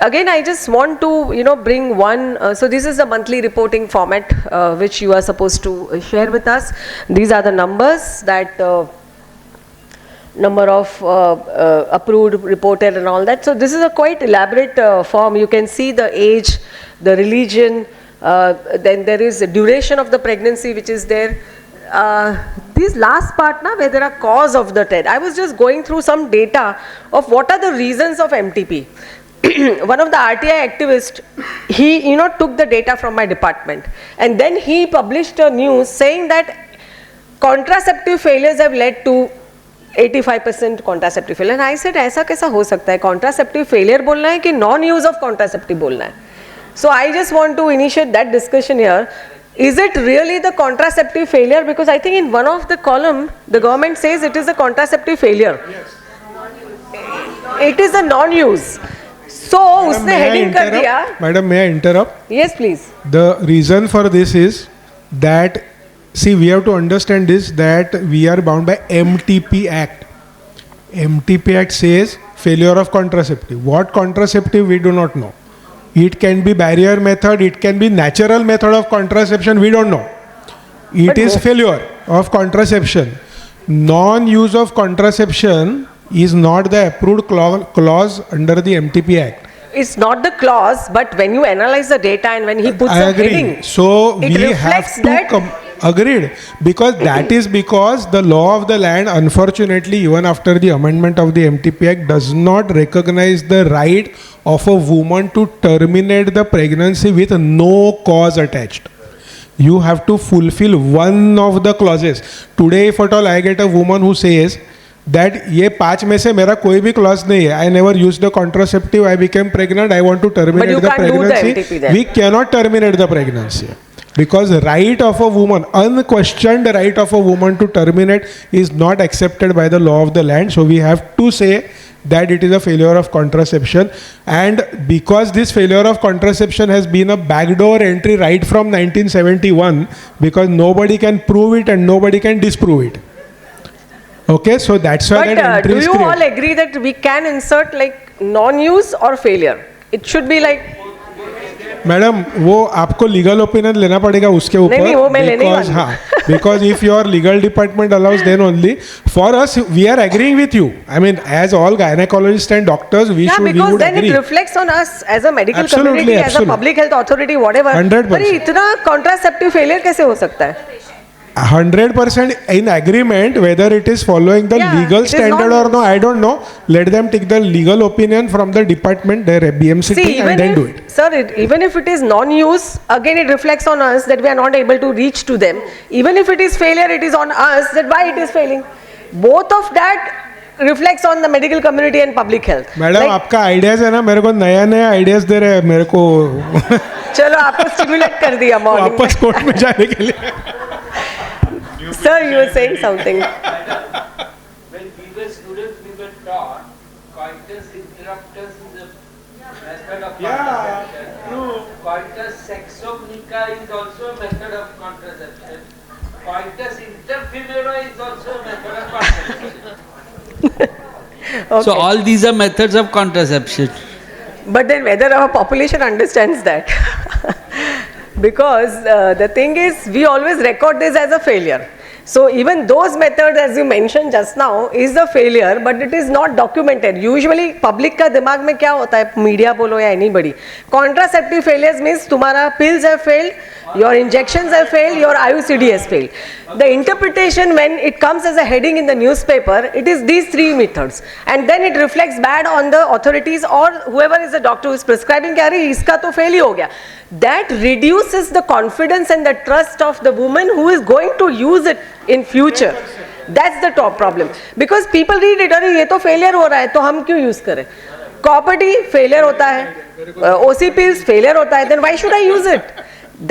Again, I just want to bring one, so this is the monthly reporting format which you are supposed to share with us. These are the numbers, that number of approved, reported and all that. So this is a quite elaborate form. You can see the age, the religion, then there is the duration of the pregnancy which is there. This last part now, where there are cause of the death. I was just going through some data of what are the reasons of MTP. One of the RTI activists, he took the data from my department, and then he published a news saying that contraceptive failures have led to 85% contraceptive failure. And I said, ऐसा कैसा हो सकता है? Contraceptive failure बोलना है कि non-use of contraceptive बोलना है? So I just want to initiate that discussion here. Is it really the contraceptive failure? Because I think in one of the column, the government says it is a contraceptive failure. Yes. It is a non-use. So उसने heading कर दिया. Madam, may I interrupt? Yes, please. The reason for this is that, see, we have to understand this, that we are bound by MTP Act. MTP Act says failure of contraceptive. What contraceptive, we do not know. It can be barrier method, it can be natural method of contraception, we don't know. It is failure of contraception. Non-use of contraception is not the approved clause under the MTP Act. It's not the clause, but when you analyze the data and when he puts I a agree. heading, So it we reflects have that. to agreed, because that is because the law of the land, unfortunately, even after the amendment of the MTP Act, does not recognize the right of a woman to terminate the pregnancy with no cause attached. You have to fulfill one of the clauses. Today, if at all I get a woman who says that ये 5 में से मेरा कोई भी clause नहीं है, I never used the contraceptive, I became pregnant, I want to terminate the pregnancy, we cannot terminate the pregnancy. Because right of a woman, unquestioned right of a woman to terminate is not accepted by the law of the land. So we have to say that it is a failure of contraception. And because this failure of contraception has been a backdoor entry right from 1971, because nobody can prove it and nobody can disprove it. Okay, so that's why that entry do is you created. all agree that we can insert like non-use or failure? It should be like. Madam वो आपको legal opinion लेना पड़ेगा उसके ऊपर नहीं, वो मैं लेने ही बिकॉज हाँ because if your legal department allows then only for us we are agreeing with you I mean as all gynaecologist and doctors we should we would agree It reflects on us as a medical community, as a public health authority, whatever. 100%. पर इतना contraceptive failure कैसे हो सकता है? 100% in agreement whether it is following the legal standard or no, I don't know. Let them take the legal opinion from the department, their BMC team, and then do it. Sir, even if it is non-use, again it reflects on us that we are not able to reach to them. Even if it is failure, it is on us that why it is failing. Both of that reflects on the medical community and public health. Madam आपका ideas है ना, मेरे को नया नया ideas दे रहे हैं मेरे को. चलो आपको स्टिमुलेट कर दिया मॉर्निंग वापस कोर्ट में जाने के लिए. Sir, you were saying something. When we were students, we were taught coitus interruptus is a method of contraception. Coitus sexonica is also a method of contraception. Coitus interfemora is also a method of contraception. So all these are methods of contraception. But then whether our population understands that? Because the thing is, we always record this as a failure. So even those methods, as you mentioned just now, is a failure, but it is not documented. Usually, public का दिमाग में क्या होता है, media बोलो या anybody. Contraceptive failures means तुम्हारा pills have failed, your injections have failed, your IUCD has failed. The interpretation when it comes as a heading in the newspaper, it is these 3 methods, and then it reflects bad on the authorities or whoever is the doctor who is prescribing कि अरे इसका तो fail ही हो गया. That reduces the confidence and the trust of the woman who is going to use it in future. That's the top problem. Because people read it, अरे ये तो failure हो रहा है तो हम क्यों use करें? Copperty failure होता है, OC pills failure होता है, then why should I use it?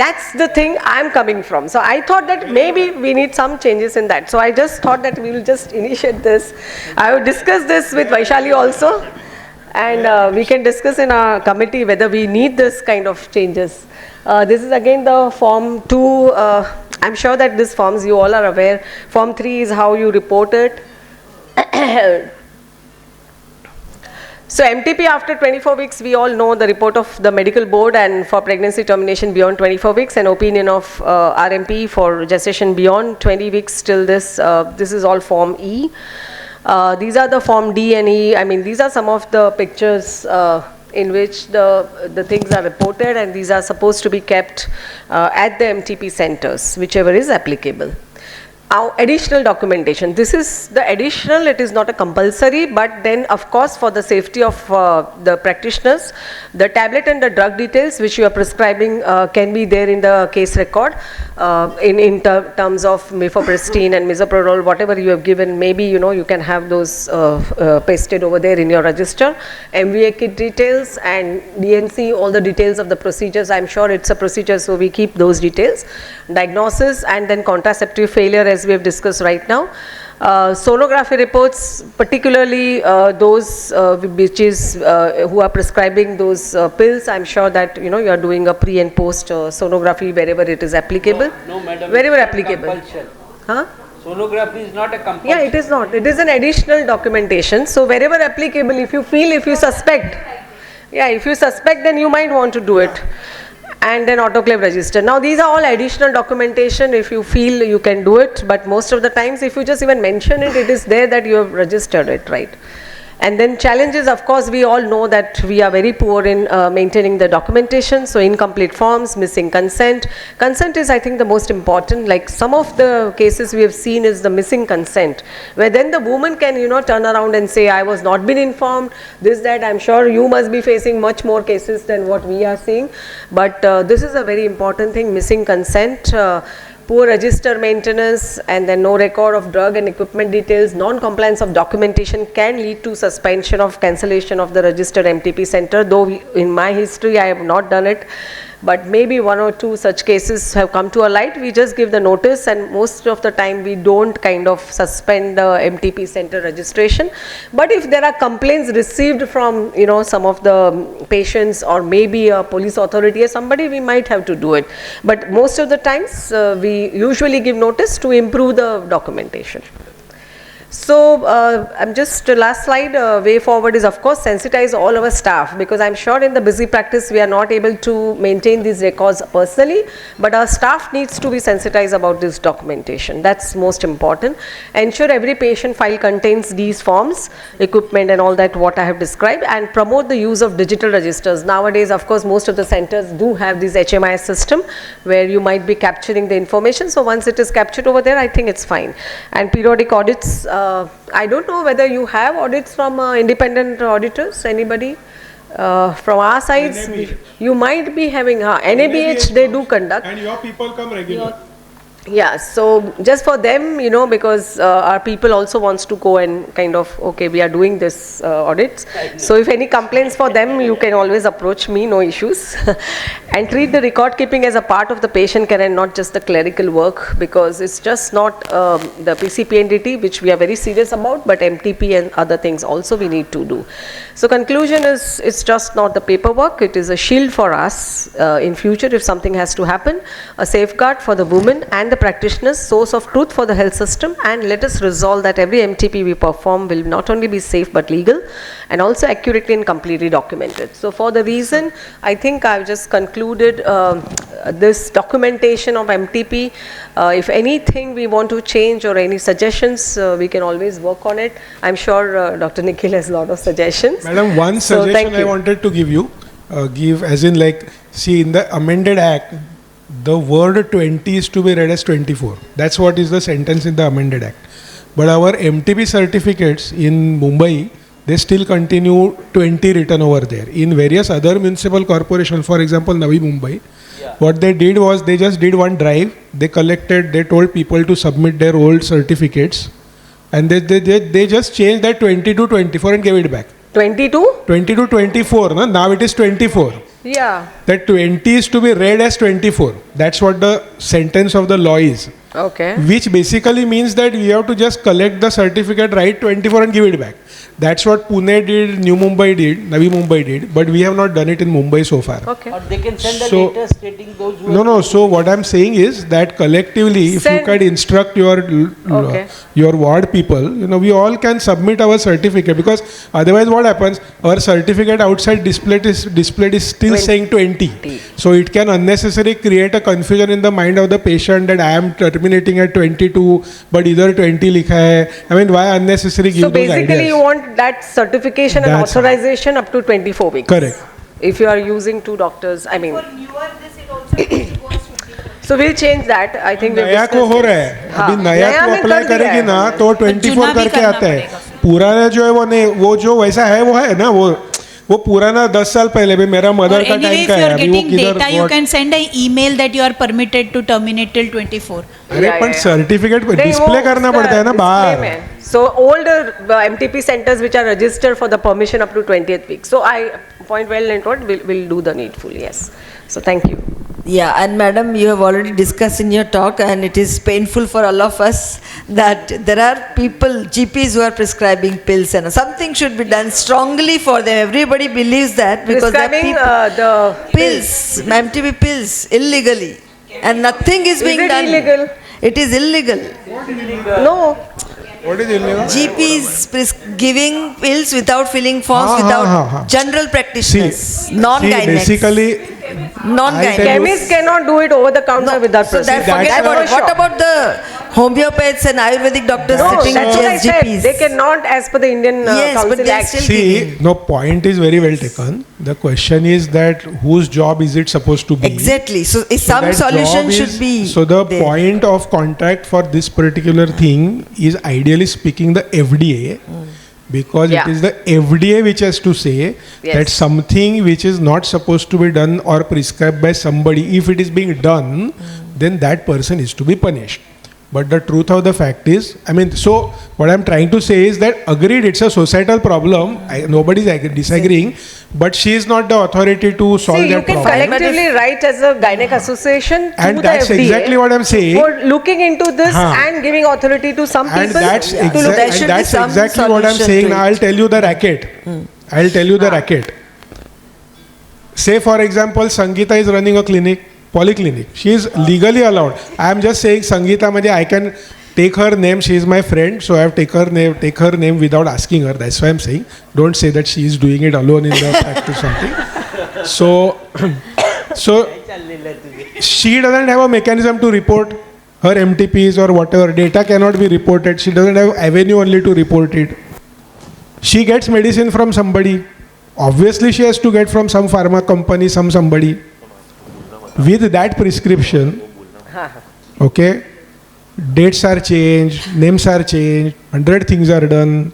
That's the thing I'm coming from. So I thought that maybe we need some changes in that. So I just thought that we will just initiate this. I will discuss this with Vaishali also. And we can discuss in our committee whether we need this kind of changes. This is again the Form 2. I'm sure that these forms you all are aware. Form 3 is how you report it. So MTP after 24 weeks, we all know the report of the medical board, and for pregnancy termination beyond 24 weeks, and opinion of RMP for gestation beyond 20 weeks till this. This is all Form E. These are the Form D and E. I mean, these are some of the pictures in which the things are reported, and these are supposed to be kept at the MTP centers, whichever is applicable. Additional documentation. This is the additional, it is not a compulsory, but then of course for the safety of the practitioners, the tablet and the drug details which you are prescribing can be there in the case record in terms of mifepristone and misoprostol, whatever you have given, maybe you can have those pasted over there in your register. MVA kit details and DNC, all the details of the procedures. I'm sure it's a procedure, so we keep those details. Diagnosis and then contraceptive failure, as we have discussed right now. Sonography reports, particularly those who are prescribing those pills, I'm sure that you are doing a pre and post sonography wherever it is applicable. No, madam. Wherever applicable. Huh? Sonography is not a compulsion. Yeah, it is not. It is an additional documentation. So wherever applicable, if you feel, if you suspect, then you might want to do it. And then autoclave register. Now these are all additional documentation. If you feel you can do it, but most of the times if you just even mention it, it is there that you have registered it, right? And then challenges, of course, we all know that we are very poor in maintaining the documentation. So incomplete forms, missing consent. Consent is, I think, the most important. Like some of the cases we have seen is the missing consent, where then the woman can, turn around and say, I was not been informed, this, that. I'm sure you must be facing much more cases than what we are seeing. But this is a very important thing, missing consent. Poor register maintenance, and then no record of drug and equipment details, non-compliance of documentation can lead to suspension of cancellation of the registered MTP center, though in my history I have not done it. But maybe one or two such cases have come to a light. We just give the notice, and most of the time we don't kind of suspend the MTP center registration. But if there are complaints received from some of the patients or maybe a police authority or somebody, we might have to do it. But most of the times we usually give notice to improve the documentation. So I'm just last slide, way forward is of course sensitize all our staff, because I'm sure in the busy practice we are not able to maintain these records personally, but our staff needs to be sensitized about this documentation. That's most important. Ensure every patient file contains these forms, equipment and all that what I have described, and promote the use of digital registers. Nowadays of course most of the centers do have this HMI system where you might be capturing the information. So once it is captured over there, I think it's fine. And periodic audits, I don't know whether you have audits from independent auditors, anybody? From our sides, you might be having, NABH they do conduct. And your people come regularly. Yeah, so just for them, because our people also wants to go and kind of, okay, we are doing this audits. So if any complaints for them, you can always approach me, no issues. And treat the record keeping as a part of the patient care and not just the clerical work, because it's just not the PCPNDT, which we are very serious about, but MTP and other things also we need to do. So conclusion is, it's just not the paperwork, it is a shield for us in future if something has to happen, a safeguard for the women and the practitioners, source of truth for the health system, and let us resolve that every MTP we perform will not only be safe but legal and also accurately and completely documented. So for the reason, I think I've just concluded this documentation of MTP. If anything we want to change or any suggestions, we can always work on it. I'm sure Dr. Nikhil has a lot of suggestions. Madam, one suggestion I wanted to give you, as in like, see in the amended act, the word 20 is to be read as 24. That's what is the sentence in the amended act. But our MTP certificates in Mumbai, they still continue 20 written over there. In various other municipal corporations, for example, Navi Mumbai, what they did was they just did one drive. They collected, they told people to submit their old certificates, and they just changed that 20 to 24 and gave it back. 22? 20 to 24, no? Now it is 24. Yeah. That 20 is to be read as 24. That's what the sentence of the law is. Okay. Which basically means that we have to just collect the certificate, write 24 and give it back. That's what Pune did, New Mumbai did, Navi Mumbai did, but we have not done it in Mumbai so far. Okay. Or they can send the data stating those who No, so what I'm saying is that collectively, if you can instruct your ward people, we all can submit our certificate, because otherwise what happens, our certificate outside displayed is still saying 20. So it can unnecessarily create a confusion in the mind of the patient that I am terminating at 22, but either 20 likha hai. I mean, why unnecessarily give so those ideas? So basically you want that certification and authorization up to 24 weeks. Correct. If you are using two doctors, I mean. So we'll change that. I think we've नया को discussed हो it. रहा है हाँ, अभी नया नया को में अप्लाई कर दिया करेगी है ना हमने। तो 24 करके आता है पुराना जो है वो नहीं वो जो वैसा है वो है ना वो पुराना 10 साल पहले भी मेरा Or मदर का anyway, टाइम if का you है are अभी वो getting किधर data, you can send an email that you are permitted to terminate till 24. अरे पण सर्टिफिकेट डिस्प्ले करना पड़ता है ना बाहर. So older MTP centers which are registered for the permission up to 20th week. So I point well noted. We'll do the needful. Yes. So thank you. Yeah, and madam, you have already discussed in your talk, and it is painful for all of us that there are people, GPs, who are prescribing pills, and something should be done strongly for them. Everybody believes that because there are Prescribing people, the pills, MTP pills, illegally, and nothing is being it done. illegal? It is illegal. No. What is illegal? GPs giving pills without filling forms, without general practitioners, non-gynecologists. Basically, non-gynecologists. Chemists cannot do it over the counter without So procedure. that forget about it. What about the homeopaths and Ayurvedic doctors No, sitting that's what I as said. GPs? They cannot, as per the Indian Yes, but Council they are Act. still See, no, point is very well taken. The question is that whose job is it supposed to be? Exactly. So some that solution job should is- be So the there. point of contact for this particular thing is ideally speaking the FDA. Because Yeah. it is the FDA which has to say that something which is not supposed to be done or prescribed by somebody, if it is being done, then that person is to be punished. But the truth of the fact is, I mean, so what I'm trying to say is that agreed, it's a societal problem. Nobody is disagreeing, but she is not the authority to solve See, you that can problem. collectively write as a gynec association to And the that's FDA exactly what I'm saying. for looking into this Huh. and giving authority to some And people that's, to look and that's exactly what I'm saying. Now I'll tell you the racket. I'll tell you the racket. Say for example, Sangeeta is running a clinic, polyclinic. She is legally allowed. I am just saying Sangeeta, I can take her name. She is my friend, so I have take her name without asking her. That's why I'm saying. Don't say that she is doing it alone in the practice or something. So she doesn't have a mechanism to report her MTPs or whatever. Data cannot be reported. She doesn't have avenue only to report it. She gets medicine from somebody. Obviously, she has to get from some pharma company, somebody. With that prescription, okay, dates are changed, names are changed, 100 things are done.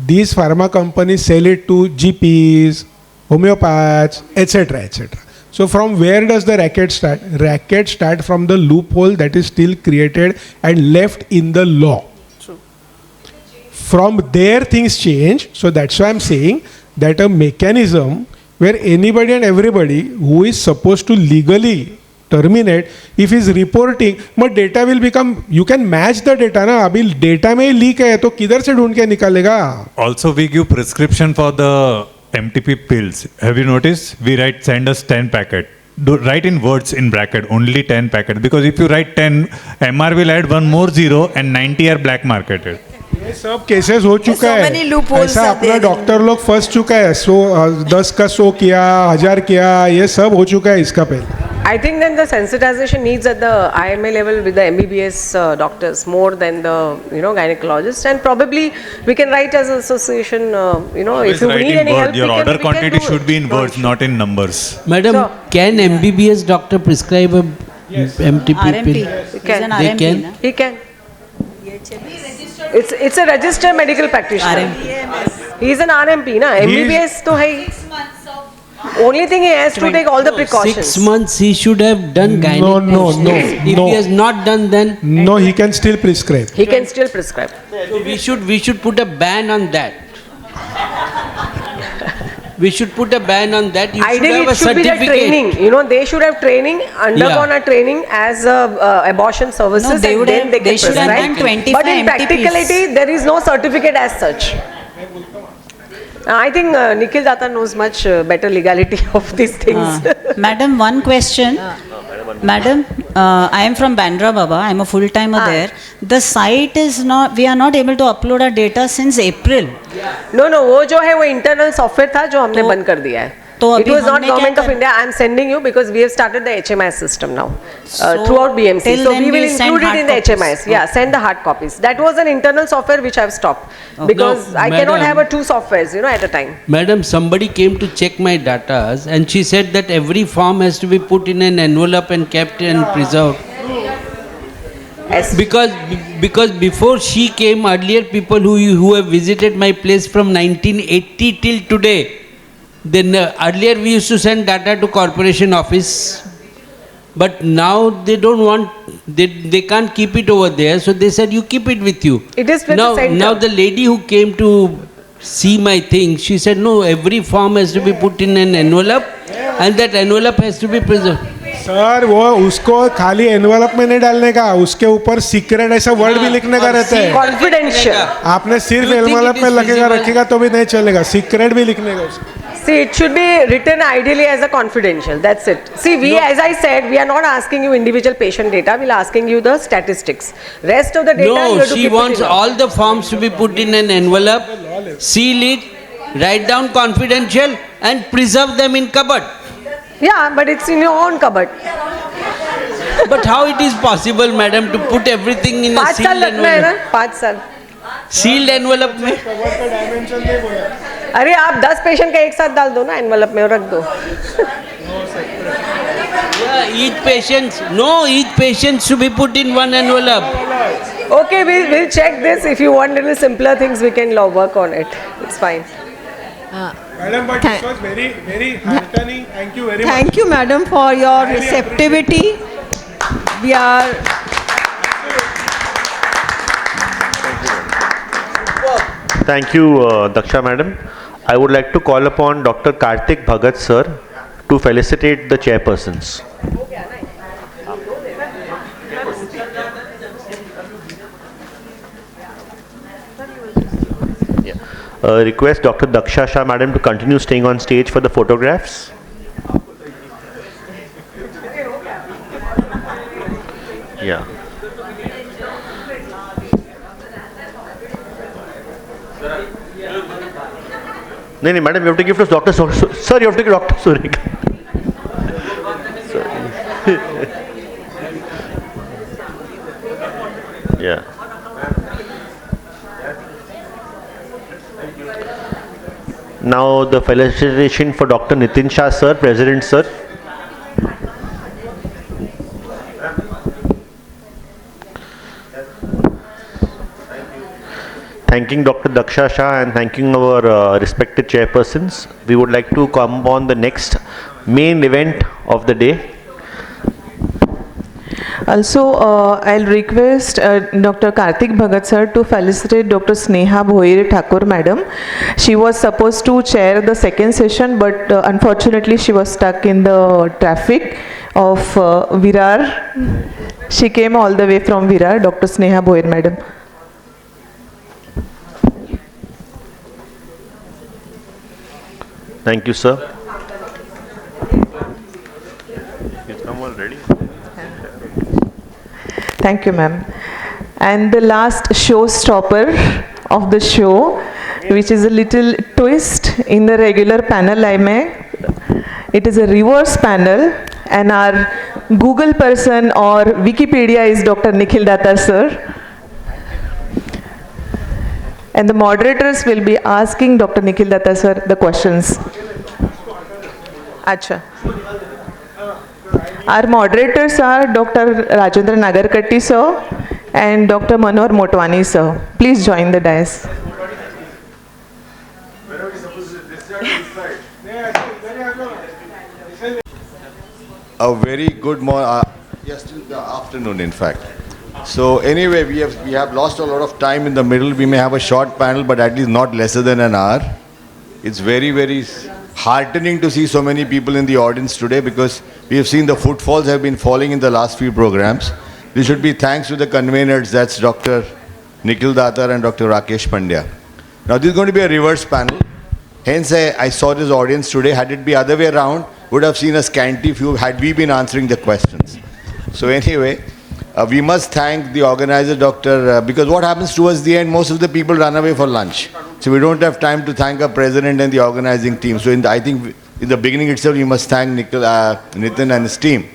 These pharma companies sell it to GPs, homeopaths, etc., etc. So from where does the racket start? Racket start from the loophole that is still created and left in the law. True. From there things change. So that's why I'm saying that a mechanism where anybody and everybody who is supposed to legally terminate, if is reporting, but data will become, you can match the data ना, अभी data में ही leak है तो किधर से ढूंढ के निकालेगा? Also, we give prescription for the MTP pills. Have you noticed? We send us 10 packet. Write in words in bracket, only 10 packet. Because if you write 10, MR will add one more zero and 90 are black marketed. ये सब cases हो चुका है ऐसा अपना doctor लोग फंस चुका है 10 का 100 किया 1000 किया ये सब हो चुका है इसका पहले I think then the sensitization needs at the IMA level with the MBBS doctors more than the gynecologists, and probably we can write as an association if you need any help. Your order quantity should be in words, not in numbers. Madam, can MBBS doctor prescribe a MTP pill? They can. He can. It's a registered medical practitioner. He is an RMP, na? MBBS to hai. Only thing he has to take all the precautions. 6 months he should have done gynecology. No. If he has not done, then no, he can still prescribe. He can still prescribe. So we should put a ban on that. We should put a ban on that. You Ideally, should have a it should be the certificate. training. They should have training, undergone a training as abortion services, No, they and would then have- they they can should have prescribe. done 25 But in MTPs. practicality, there is no certificate as such. I think Nikhil Datar knows much better legality of these things. Madam, one question. Madam, I am from Bandra Baba. I am a full timer there. The site is not. We are not able to upload our data since April. No, वो जो है वो internal software था जो हमने बंद कर दिया है. तो It अभी was not हमने क्या government of कर- India. I am sending you because we have started the HMIS system now throughout BMC. till So then we will we'll send include it hard in the copies. HMIS. Yeah, send the hard copies. That was an internal software which I have stopped because No, I cannot madam. have two softwares, at a time. Madam, somebody came to check my data and she said that every form has to be put in an envelope and kept and preserved. Because before she came, earlier people who have visited my place from 1980 till today, then earlier we used to send data to corporation office, but now they don't want, they can't keep it over there, so they said you keep it with you. It is with now, the center. Now the lady who came to see my thing, she said no, every form has to be put in an envelope and that envelope has to be preserved. Sir वो उसको खाली envelope में नहीं डालने का, उसके ऊपर secret ऐसा वर्ड भी लिखने का रहता है, Confidential. आपने सिर्फ एनवलप में लगेगा रखेगा तो भी नहीं चलेगा, सीक्रेट भी लिखने का उसको. See, it should be written ideally as a confidential. That's it. See, we, as I said, we are not asking you individual patient data. We are asking you the statistics. Rest of the data, you No, have to she keep wants it in. all the forms to be put in an envelope, seal it, write down confidential and preserve them in cupboard. Yeah, but it's in your own cupboard. But how it is possible, madam, to put everything in a 5 sealed साल लगना है ना, envelope? 5 साल. Sealed envelope में? अरे आप 10 patient का एक साथ डाल दो ना एनवलप में और रख दो. Yeah, each patient should be put in one envelope. Okay, we'll check this. If you want little simpler things, we can work on it. It's fine. Madam, but it was very, very heartening. Thank you very much. Thank you, madam, for your receptivity. We are. Thank you, Daksha madam. I would like to call upon Dr. Karthik Bhagat sir to felicitate the chairpersons. Request Dr. Daksha Shah madam to continue staying on stage for the photographs. Yeah. No, madam, you have to give to Dr. Sir, you have to give Dr. Surika. Yeah. Now the felicitation for Dr. Nitin Shah sir, President sir. Thanking Dr. Daksha Shah and thanking our respected chairpersons, we would like to come on the next main event of the day. Also, I'll request Dr. Karthik Bhagat sir to felicitate Dr. Sneha Bhoire Thakur madam. She was supposed to chair the second session, but unfortunately she was stuck in the traffic of Virar. She came all the way from Virar, Dr. Sneha Bhoire madam. Thank you, sir. You've come already. Thank you, ma'am. And the last showstopper of the show, which is a little twist in the regular panel I make. It is a reverse panel, and our Google person or Wikipedia is Dr. Nikhil Datar sir. And the moderators will be asking Dr. Nikhil Datar sir the questions. Acha. Our moderators are Dr. Rajendra Nagarkatti sir and Dr. Manohar Motwani sir. Please join the dais. A very good morning, yes, the afternoon in fact. So anyway, we have lost a lot of time in the middle. We may have a short panel, but at least not lesser than an hour. It's very, very heartening to see so many people in the audience today because we have seen the footfalls have been falling in the last few programs. This should be thanks to the conveners, that's Dr. Nikhil Datar and Dr. Rakesh Pandya. Now this is going to be a reverse panel. Hence I saw this audience today. Had it been other way around, would have seen a scanty few had we been answering the questions. So anyway, we must thank the organizer, because what happens towards the end, most of the people run away for lunch. So we don't have time to thank our president and the organizing team. So I think in the beginning itself, you must thank Nitin and his team.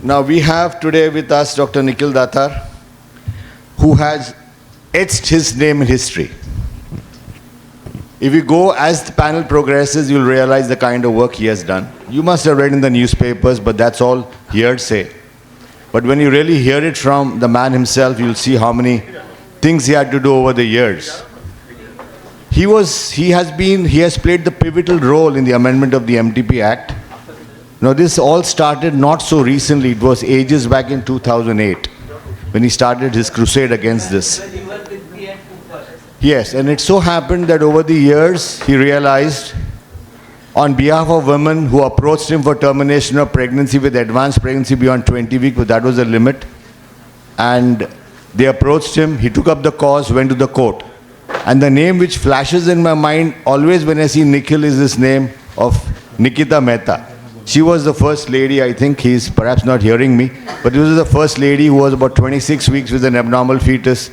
Now we have today with us Dr. Nikhil Datar, who has etched his name in history. If you go as the panel progresses, you'll realize the kind of work he has done. You must have read in the newspapers, but that's all hearsay. But when you really hear it from the man himself, you'll see how many things he had to do over the years. He has played the pivotal role in the amendment of the MTP Act. Now this all started not so recently, it was ages back in 2008 when he started his crusade against this. Yes, and it so happened that over the years he realized on behalf of women who approached him for termination of pregnancy with advanced pregnancy beyond 20 weeks, but that was the limit, and they approached him, he took up the cause, went to the court. And the name which flashes in my mind always when I see Nikhil is this name of Nikita Mehta. She was the first lady, I think he's perhaps not hearing me, but this was the first lady who was about 26 weeks with an abnormal fetus.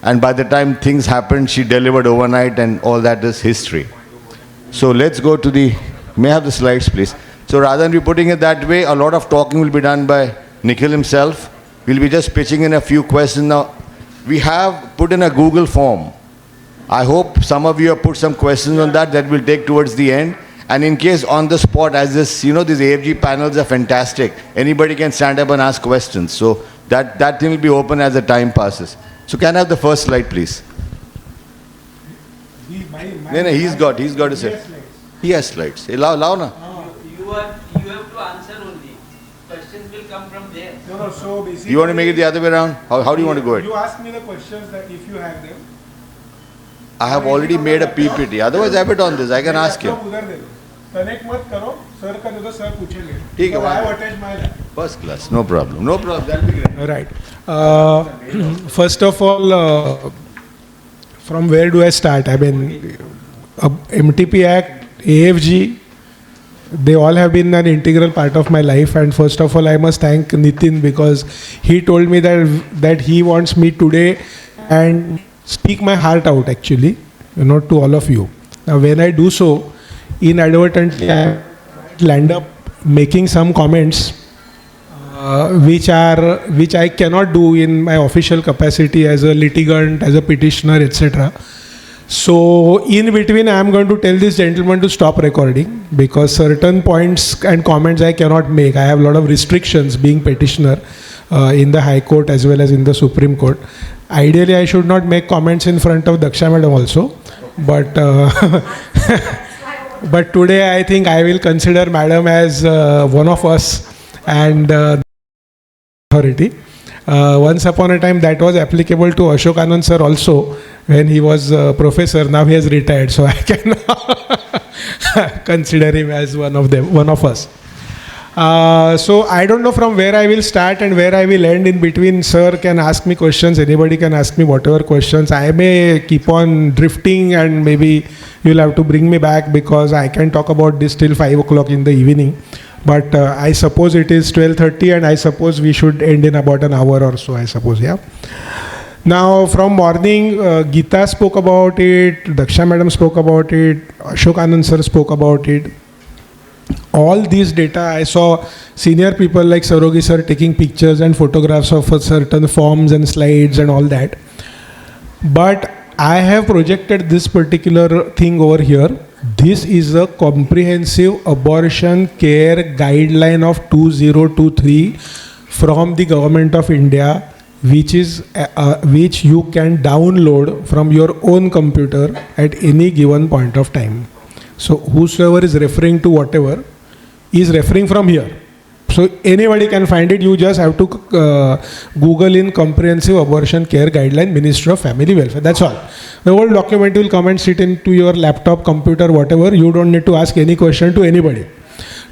And by the time things happened, she delivered overnight, and all that is history. So let's go to may I have the slides please? So rather than be putting it that way, a lot of talking will be done by Nikhil himself. We'll be just pitching in a few questions. Now, we have put in a Google form. I hope some of you have put some questions on that we'll take towards the end. And in case on the spot, as this, these AFG panels are fantastic. Anybody can stand up and ask questions. So that thing will be open as the time passes. So can I have the first slide, please? No, he's got to say. He has slides. Allow na. You have to answer only. Questions will come from there. No, so basically... You want to make it the other way around? How do you want to go ahead? You ask me the questions that if you have them. I have already made a PPT. Otherwise, I have it on this. I can ask him. Connect mat karo. Sir ka do sir पूछेंगे. ठीक है. I have attached my lab. First class. No problem. No problem. That'll be great. All right. First of all, from where do I start? I mean, MTP Act, AFG, they all have been an integral part of my life. And first of all, I must thank Nitin because he told me that he wants me today and speak my heart out actually, to all of you. Now, when I do so, inadvertently, I land up making some comments which I cannot do in my official capacity as a litigant, as a petitioner, etc. So in between, I am going to tell this gentleman to stop recording because certain points and comments I cannot make. I have a lot of restrictions being petitioner in the High Court as well as in the Supreme Court. Ideally, I should not make comments in front of Daksha madam also, but but today I think I will consider madam as one of us and authority. Once upon a time that was applicable to Ashok Anand sir also when he was professor. Now he has retired, so I can consider him as one of us. So I don't know from where I will start and where I will end. In between, sir can ask me questions, anybody can ask me whatever questions. I may keep on drifting and maybe you'll have to bring me back because I can talk about this till 5 o'clock in the evening. But I suppose it is 12:30 and I suppose we should end in about an hour or so, I suppose, yeah. Now from morning, Geetha spoke about it, Daksha madam spoke about it, Ashok Anand sir spoke about it. All these data, I saw senior people like Sarogi sir taking pictures and photographs of certain forms and slides and all that. But I have projected this particular thing over here. This is a comprehensive abortion care guideline of 2023 from the Government of India, which you can download from your own computer at any given point of time. So whosoever is referring to whatever is referring from here. So anybody can find it. You just have to Google in Comprehensive Abortion Care Guideline, Ministry of Family Welfare. That's all. The whole document will come and sit into your laptop, computer, whatever. You don't need to ask any question to anybody.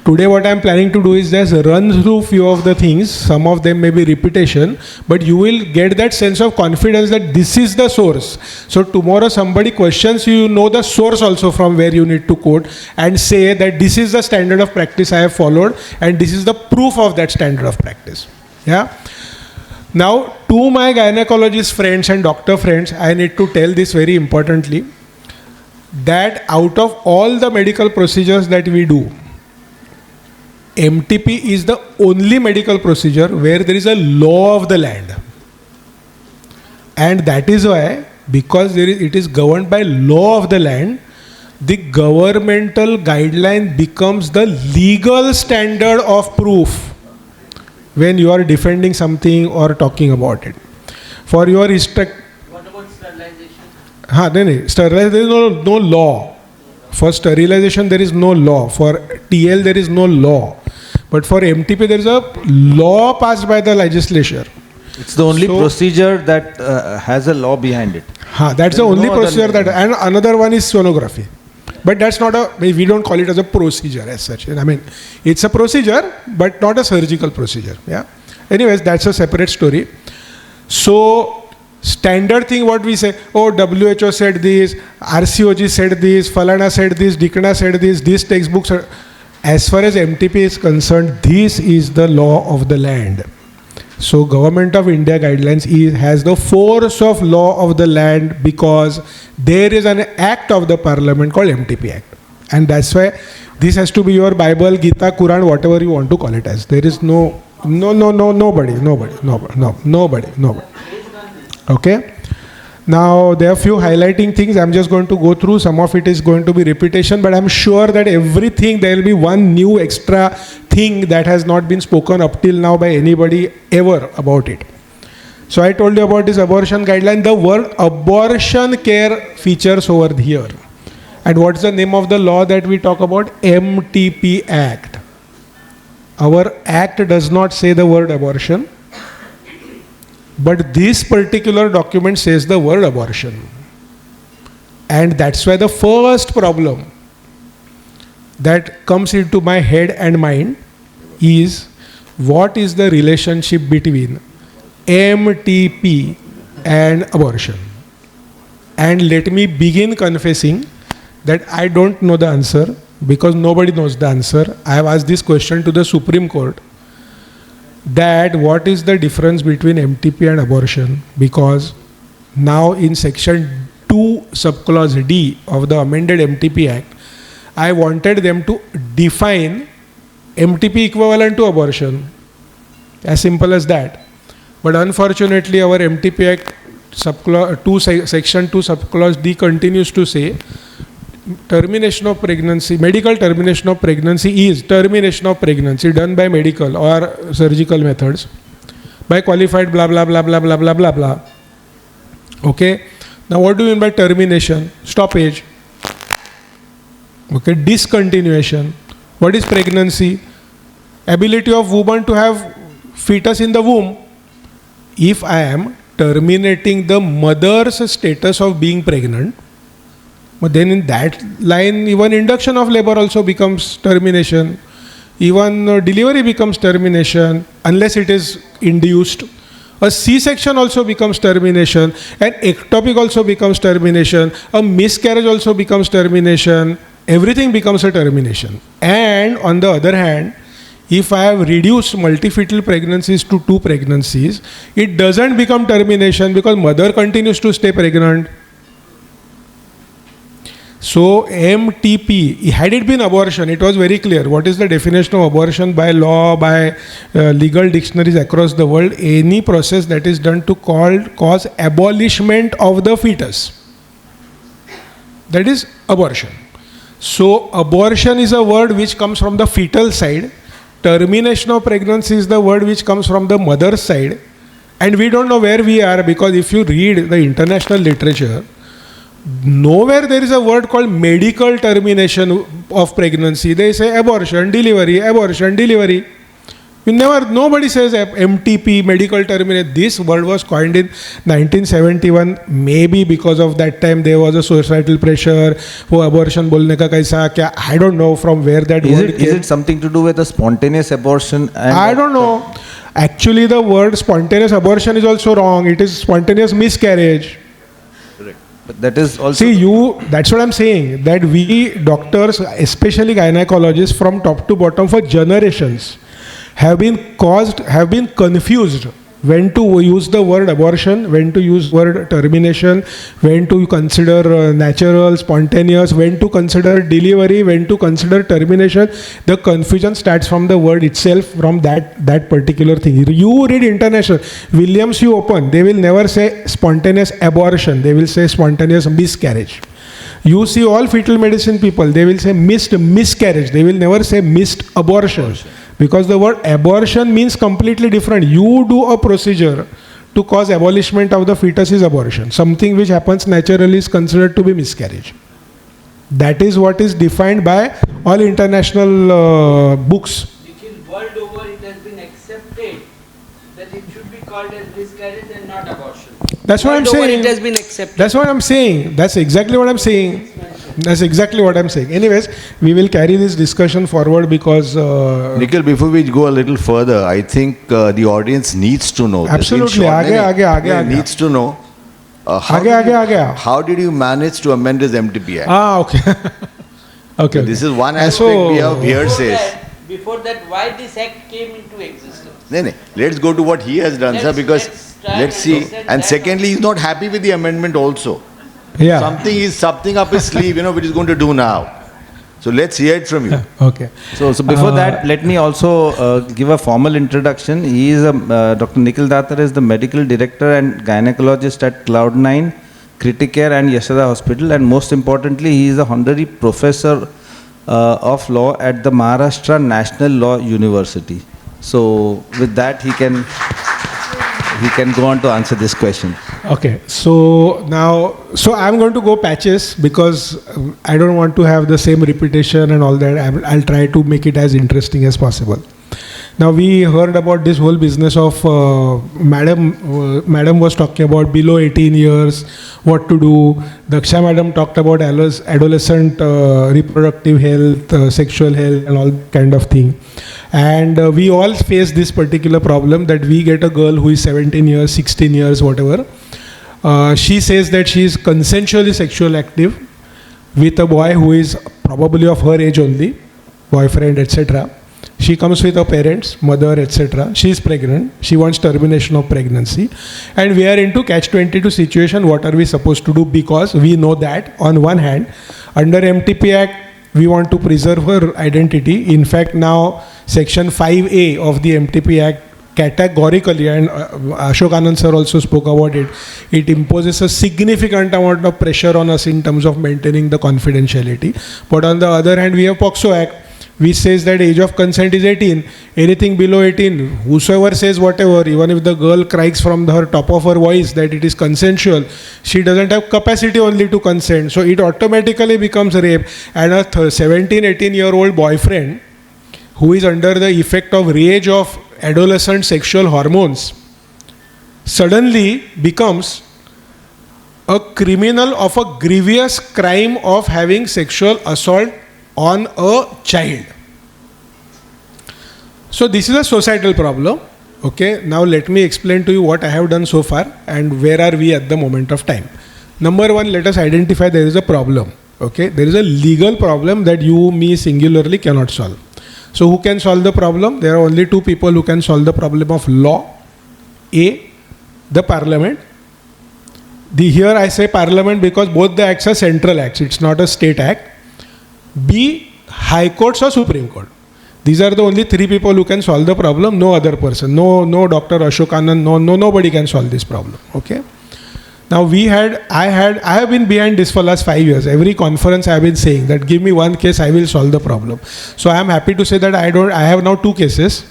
Today what I am planning to do is just run through few of the things. Some of them may be repetition, but you will get that sense of confidence that this is the source. So tomorrow somebody questions you, know the source also from where you need to quote and say that this is the standard of practice I have followed and this is the proof of that standard of practice. Yeah. Now to my gynecologist friends and doctor friends, I need to tell this very importantly. that out of all the medical procedures that we do, MTP is the only medical procedure where there is a law of the land. And that is why, because it is governed by law of the land, the governmental guideline becomes the legal standard of proof when you are defending something or talking about it. For your What about sterilization? Sterilization, there is no law. For sterilization, there is no law. For TL, there is no law. But for MTP, there is a law passed by the legislature. It's the only procedure that has a law behind it. That's the only procedure that, and another one is sonography. But that's not we don't call it as a procedure as such. I mean, it's a procedure, but not a surgical procedure. Yeah. Anyways, that's a separate story. So, standard thing what we say, oh, WHO said this, RCOG said this, Falana said this, Dikna said this, these textbooks are, as far as MTP is concerned, this is the law of the land. So Government of India guidelines has the force of law of the land because there is an act of the parliament called MTP Act. And that's why this has to be your Bible, Geetha, Quran, whatever you want to call it as. There is nobody. Okay. Now there are a few highlighting things. I'm just going to go through. Some of it is going to be repetition, but I'm sure that everything, there will be one new extra thing that has not been spoken up till now by anybody ever about it. So I told you about this abortion guideline. The word abortion care features over here. And what's the name of the law that we talk about? MTP Act. Our act does not say the word abortion. But this particular document says the word abortion. And that's why the first problem that comes into my head and mind is, what is the relationship between MTP and abortion? And let me begin confessing that I don't know the answer, because nobody knows the answer. I have asked this question to the Supreme Court, that what is the difference between MTP and abortion, because now in section 2 subclause D of the amended MTP Act, I wanted them to define MTP equivalent to abortion, as simple as that. But unfortunately our MTP Act section 2 subclause D continues to say termination of pregnancy, medical termination of pregnancy is termination of pregnancy done by medical or surgical methods by qualified blah blah blah blah blah blah blah blah. Okay. Now what do you mean by termination? Stoppage. Okay. Discontinuation. What is pregnancy? Ability of woman to have fetus in the womb. If I am terminating the mother's status of being pregnant, but then in that line, even induction of labor also becomes termination. Even delivery becomes termination unless it is induced. A C-section also becomes termination. An ectopic also becomes termination. A miscarriage also becomes termination. Everything becomes a termination. And on the other hand, if I have reduced multifetal pregnancies to 2 pregnancies, it doesn't become termination because mother continues to stay pregnant. So MTP, had it been abortion, it was very clear. What is the definition of abortion by law, by legal dictionaries across the world? Any process that is done to cause abolishment of the fetus. That is abortion. So abortion is a word which comes from the fetal side. Termination of pregnancy is the word which comes from the mother's side. And we don't know where we are, because if you read the international literature, nowhere there is a word called medical termination of pregnancy. They say abortion, delivery, abortion, delivery. Nobody says MTP, medical termination. This word was coined in 1971, maybe because of that time there was a societal pressure. Oh, abortion bolne ka kaisa kya? I don't know from where that word came. Is it something to do with a spontaneous abortion? I don't know. Actually, the word spontaneous abortion is also wrong. It is spontaneous miscarriage. But that is also... See, that's what I'm saying, that we doctors, especially gynecologists from top to bottom for generations, have been confused when to use the word abortion, when to use word termination, when to consider natural, spontaneous, when to consider delivery, when to consider termination. The confusion starts from the word itself, from that particular thing. You read international, Williams you open, they will never say spontaneous abortion, they will say spontaneous miscarriage. You see all fetal medicine people, they will say missed miscarriage, they will never say missed abortion. Because the word abortion means completely different. You do a procedure to cause abolishment of the fetus is abortion. Something which happens naturally is considered to be miscarriage. That is what is defined by all international books. World over it has been accepted that it should be called as miscarriage and not abortion. That's what I'm saying. It has been accepted. That's what I'm saying. That's exactly what I'm saying. That's exactly what I'm saying. Anyways, we will carry this discussion forward because... Nikhil, before we go a little further, I think the audience needs to know. Absolutely. Needs to know. How did you manage to amend this MTP Act? Okay. Okay. This is one aspect we have hearsays. Before that, why this act came into existence? No. Let's go to what he has done, sir, because let's see. And secondly, he's not happy with the amendment also. Yeah. Something up his sleeve, which he's going to do now. So let's hear it from you. Okay. So before that, let me also give a formal introduction. He is Dr. Nikhil Datar is the medical director and gynecologist at Cloud9, Criticare and Yashoda Hospital, and most importantly, he is a honorary professor of law at the Maharashtra National Law University. So with that, he can go on to answer this question. Okay, so I'm going to go patches because I don't want to have the same repetition and all that. I'll try to make it as interesting as possible. Now we heard about this whole business of Madam was talking about below 18 years, what to do. Daksha Madam talked about adolescent reproductive health, sexual health and all kind of thing. And we all face this particular problem that we get a girl who is 17 years, 16 years, whatever. She says that she is consensually sexually active with a boy who is probably of her age only, boyfriend, etc. She comes with her parents, mother, etc. She is pregnant. She wants termination of pregnancy. And we are into catch-22 situation. What are we supposed to do? Because we know that on one hand, under MTP Act, we want to preserve her identity. In fact, now Section 5A of the MTP Act categorically, and Ashok Anand sir also spoke about it, it imposes a significant amount of pressure on us in terms of maintaining the confidentiality. But on the other hand, we have POXO Act, which says that age of consent is 18. Anything below 18, whosoever says whatever, even if the girl cries from her top of her voice that it is consensual, she doesn't have capacity only to consent. So it automatically becomes rape. And a 17-18-year-old boyfriend who is under the effect of rage of adolescent sexual hormones suddenly becomes a criminal of a grievous crime of having sexual assault on a child. So this is a societal problem. Okay, now let me explain to you what I have done so far and where are we at the moment of time. Number one, let us identify there is a problem. Okay, there is a legal problem that you, me singularly cannot solve. So who can solve the problem? There are only two people who can solve the problem of law. A, the parliament. Here I say parliament because both the acts are central acts. It's not a state act. B, High Courts or Supreme Court. These are the only three people who can solve the problem. No other person. No Dr. Ashok Anand. Nobody can solve this problem. Okay. Now I have been behind this for last 5 years. Every conference I have been saying that give me one case, I will solve the problem. So I am happy to say that I have now 2 cases.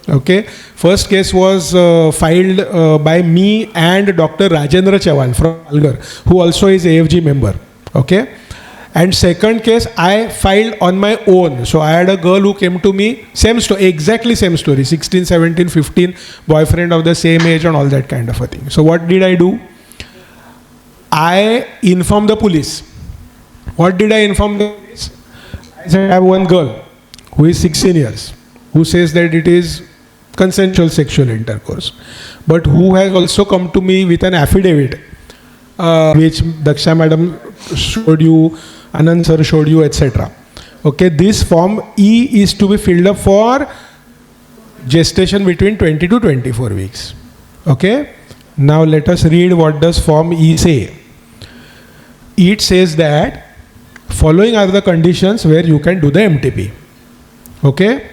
Okay. First case was filed by me and Dr. Rajendra Chavan from Algar, who also is AFG member. Okay. And second case I filed on my own. So I had a girl who came to me, same story, exactly same story, 16, 17, 15, boyfriend of the same age and all that kind of a thing. So what did I do? I informed the police. What did I inform the police? I said I have one girl who is 16 years, who says that it is consensual sexual intercourse, but who has also come to me with an affidavit, which Daksha Madam showed you, Anand sir showed you, etc. Okay, this form E is to be filled up for gestation between 20 to 24 weeks. Okay? Now let us read what does Form E say. It says that following are the conditions where you can do the MTP. Okay?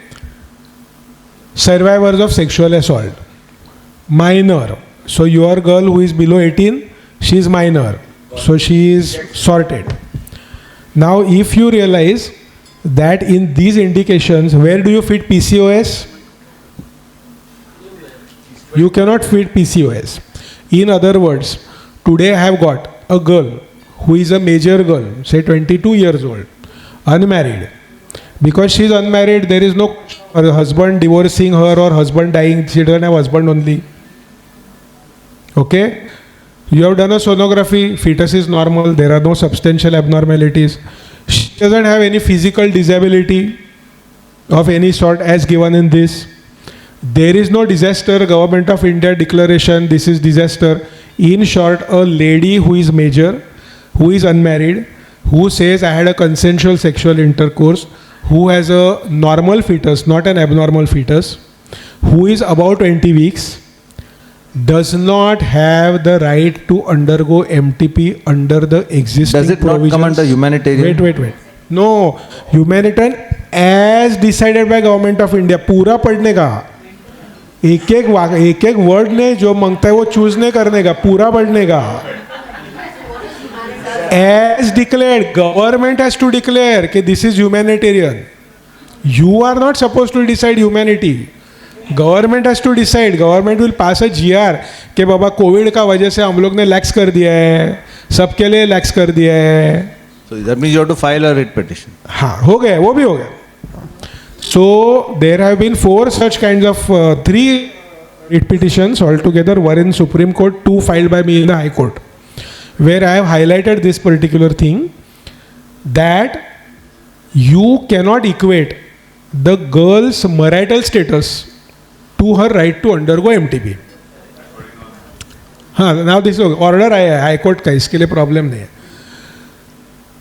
Survivors of sexual assault. Minor. So your girl who is below 18, she is minor. So she is sorted. Now if you realize that in these indications, where do you fit PCOS? You cannot fit PCOS. In other words, today I have got a girl who is a major girl, say 22 years old, unmarried. Because she is unmarried, there is no her husband divorcing her or husband dying. She doesn't have husband only. Okay? You have done a sonography, fetus is normal, there are no substantial abnormalities. She doesn't have any physical disability of any sort as given in this. There is no disaster, Government of India declaration, this is disaster. In short, a lady who is major, who is unmarried, who says I had a consensual sexual intercourse, who has a normal fetus, not an abnormal fetus, who is about 20 weeks, does not have the right to undergo MTP under the existing Does it provisions. not come under humanitarian? Wait. No, humanitarian as decided by Government of India. पूरा पढ़ने का एक word ने जो मांगता है वो choose नहीं करने का, पूरा पढ़ने का. As declared, government has to declare that this is humanitarian. You are not supposed to decide humanity. Government has to decide. Government will pass a GR कि बाबा कोविड का वजह से हम लोग ने लैक्स कर दिया है, सबके लिए लैक्स कर दिया है. So that means you have to file a writ petition. हाँ, हो गया, वो भी हो गया. So there have been 4 such kinds of 3 writ petitions altogether, one in Supreme Court, 2 filed by me in the High Court, where I have highlighted this particular thing, that you cannot equate the girl's marital status to her right to undergo MTP. Now this is order High Court का, इसके लिए problem नहीं है.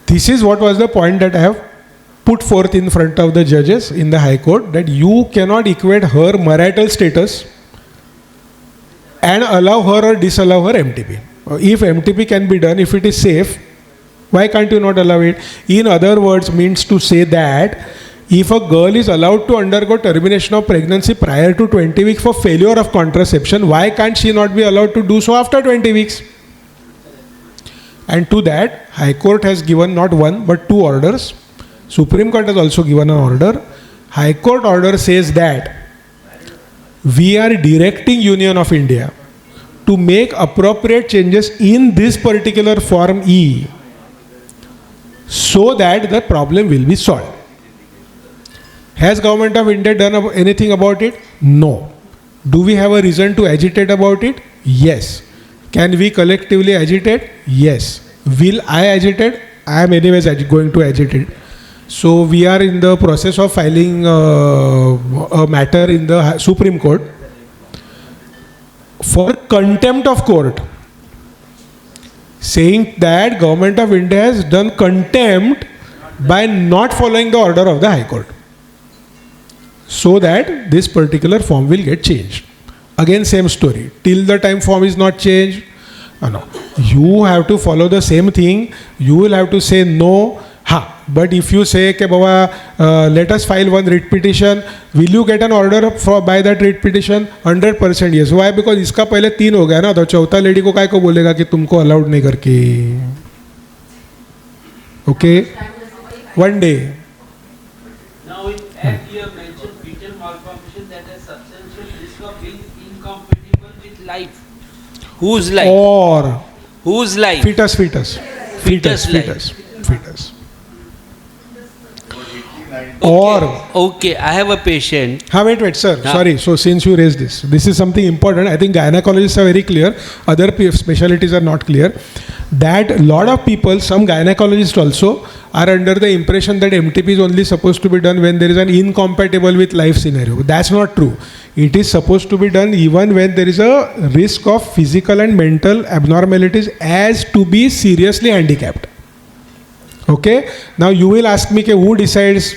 This is what was the point that I have put forth in front of the judges in the High Court, that you cannot equate her marital status and allow her or disallow her MTP. If MTP can be done, if it is safe, why can't you not allow it? In other words, means to say that if a girl is allowed to undergo termination of pregnancy prior to 20 weeks for failure of contraception, why can't she not be allowed to do so after 20 weeks? And to that, High Court has given not 1 but 2 orders. Supreme Court has also given an order. High Court order says that we are directing Union of India to make appropriate changes in this particular Form E so that the problem will be solved. Has Government of India done anything about it? No. Do we have a reason to agitate about it? Yes. Can we collectively agitate? Yes. Will I agitate? I am anyways going to agitate. So we are in the process of filing a matter in the Supreme Court for contempt of court, saying that Government of India has done contempt by not following the order of the High Court, so that this particular form will get changed. Again, same story. Till the time form is not changed, no. You have to follow the same thing. You will have to say no. But if you say कि बाबा let us file 1 writ petition, will you get an order by that writ petition? 100% yes. Why? Because इसका पहले 3 हो गया ना, तो चौथा lady को काय को बोलेगा कि तुमको अलाउड नहीं करके. Okay, 1 day. Now in Act you have mentioned fetal malformation that has substantial risk of being incompatible with life. Whose life? Or whose life? Fetus. Okay, I have a patient. Wait, sir. Sorry. So since you raised this is something important. I think gynecologists are very clear. Other specialties are not clear. That a lot of people, some gynecologists also, are under the impression that MTP is only supposed to be done when there is an incompatible with life scenario. That's not true. It is supposed to be done even when there is a risk of physical and mental abnormalities as to be seriously handicapped. Okay? Now you will ask me, who decides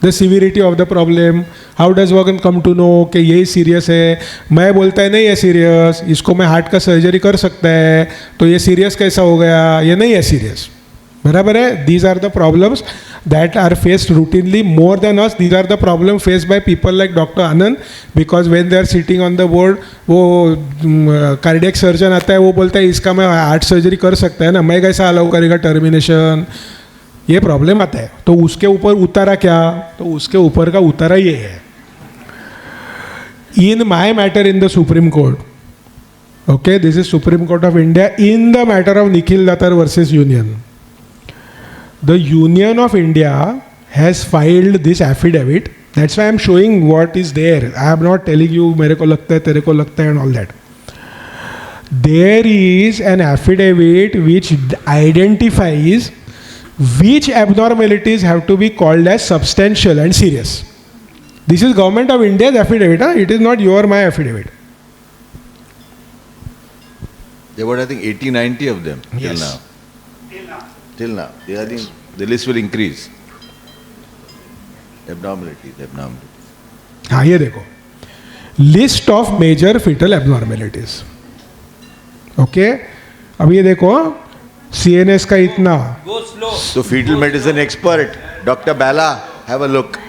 the severity of the problem. How does one come to know कि ये serious है, मैं बोलता है नहीं ये serious, इसको मैं हार्ट का सर्जरी कर सकता है, तो ये serious कैसा हो गया, ये नहीं है serious. बराबर है? These are the problems that are faced routinely more than us. These are the problems faced by people like Dr. Anand, because when they are sitting on the board, वो cardiac surgeon आता है, वो बोलता है इसका मैं heart surgery कर सकता है ना, मैं कैसा अलाउ करेगा टर्मिनेशन, ये प्रॉब्लम आता है. तो उसके ऊपर उतारा क्या, तो उसके ऊपर का उतारा ये है. In my matter in the Supreme Court, okay, this is Supreme Court of India, in the matter of Nikhil Datar versus Union, the Union of India has filed this affidavit. That's why I am showing what is there. I am not telling you मेरे को लगता है, तेरे को लगता है and all that. There is an affidavit which identifies which abnormalities have to be called as substantial and serious. This is Government of India's affidavit. It is not your, my affidavit. There were, I think, 80, 90 of them till Yes. now. Till now. I think the list will increase. Abnormalities. हाँ ये देखो, list of major fetal abnormalities. Okay, अब ये देखो CNS का इतना. Go slow. So fetal medicine expert, Dr. Bala, have a look.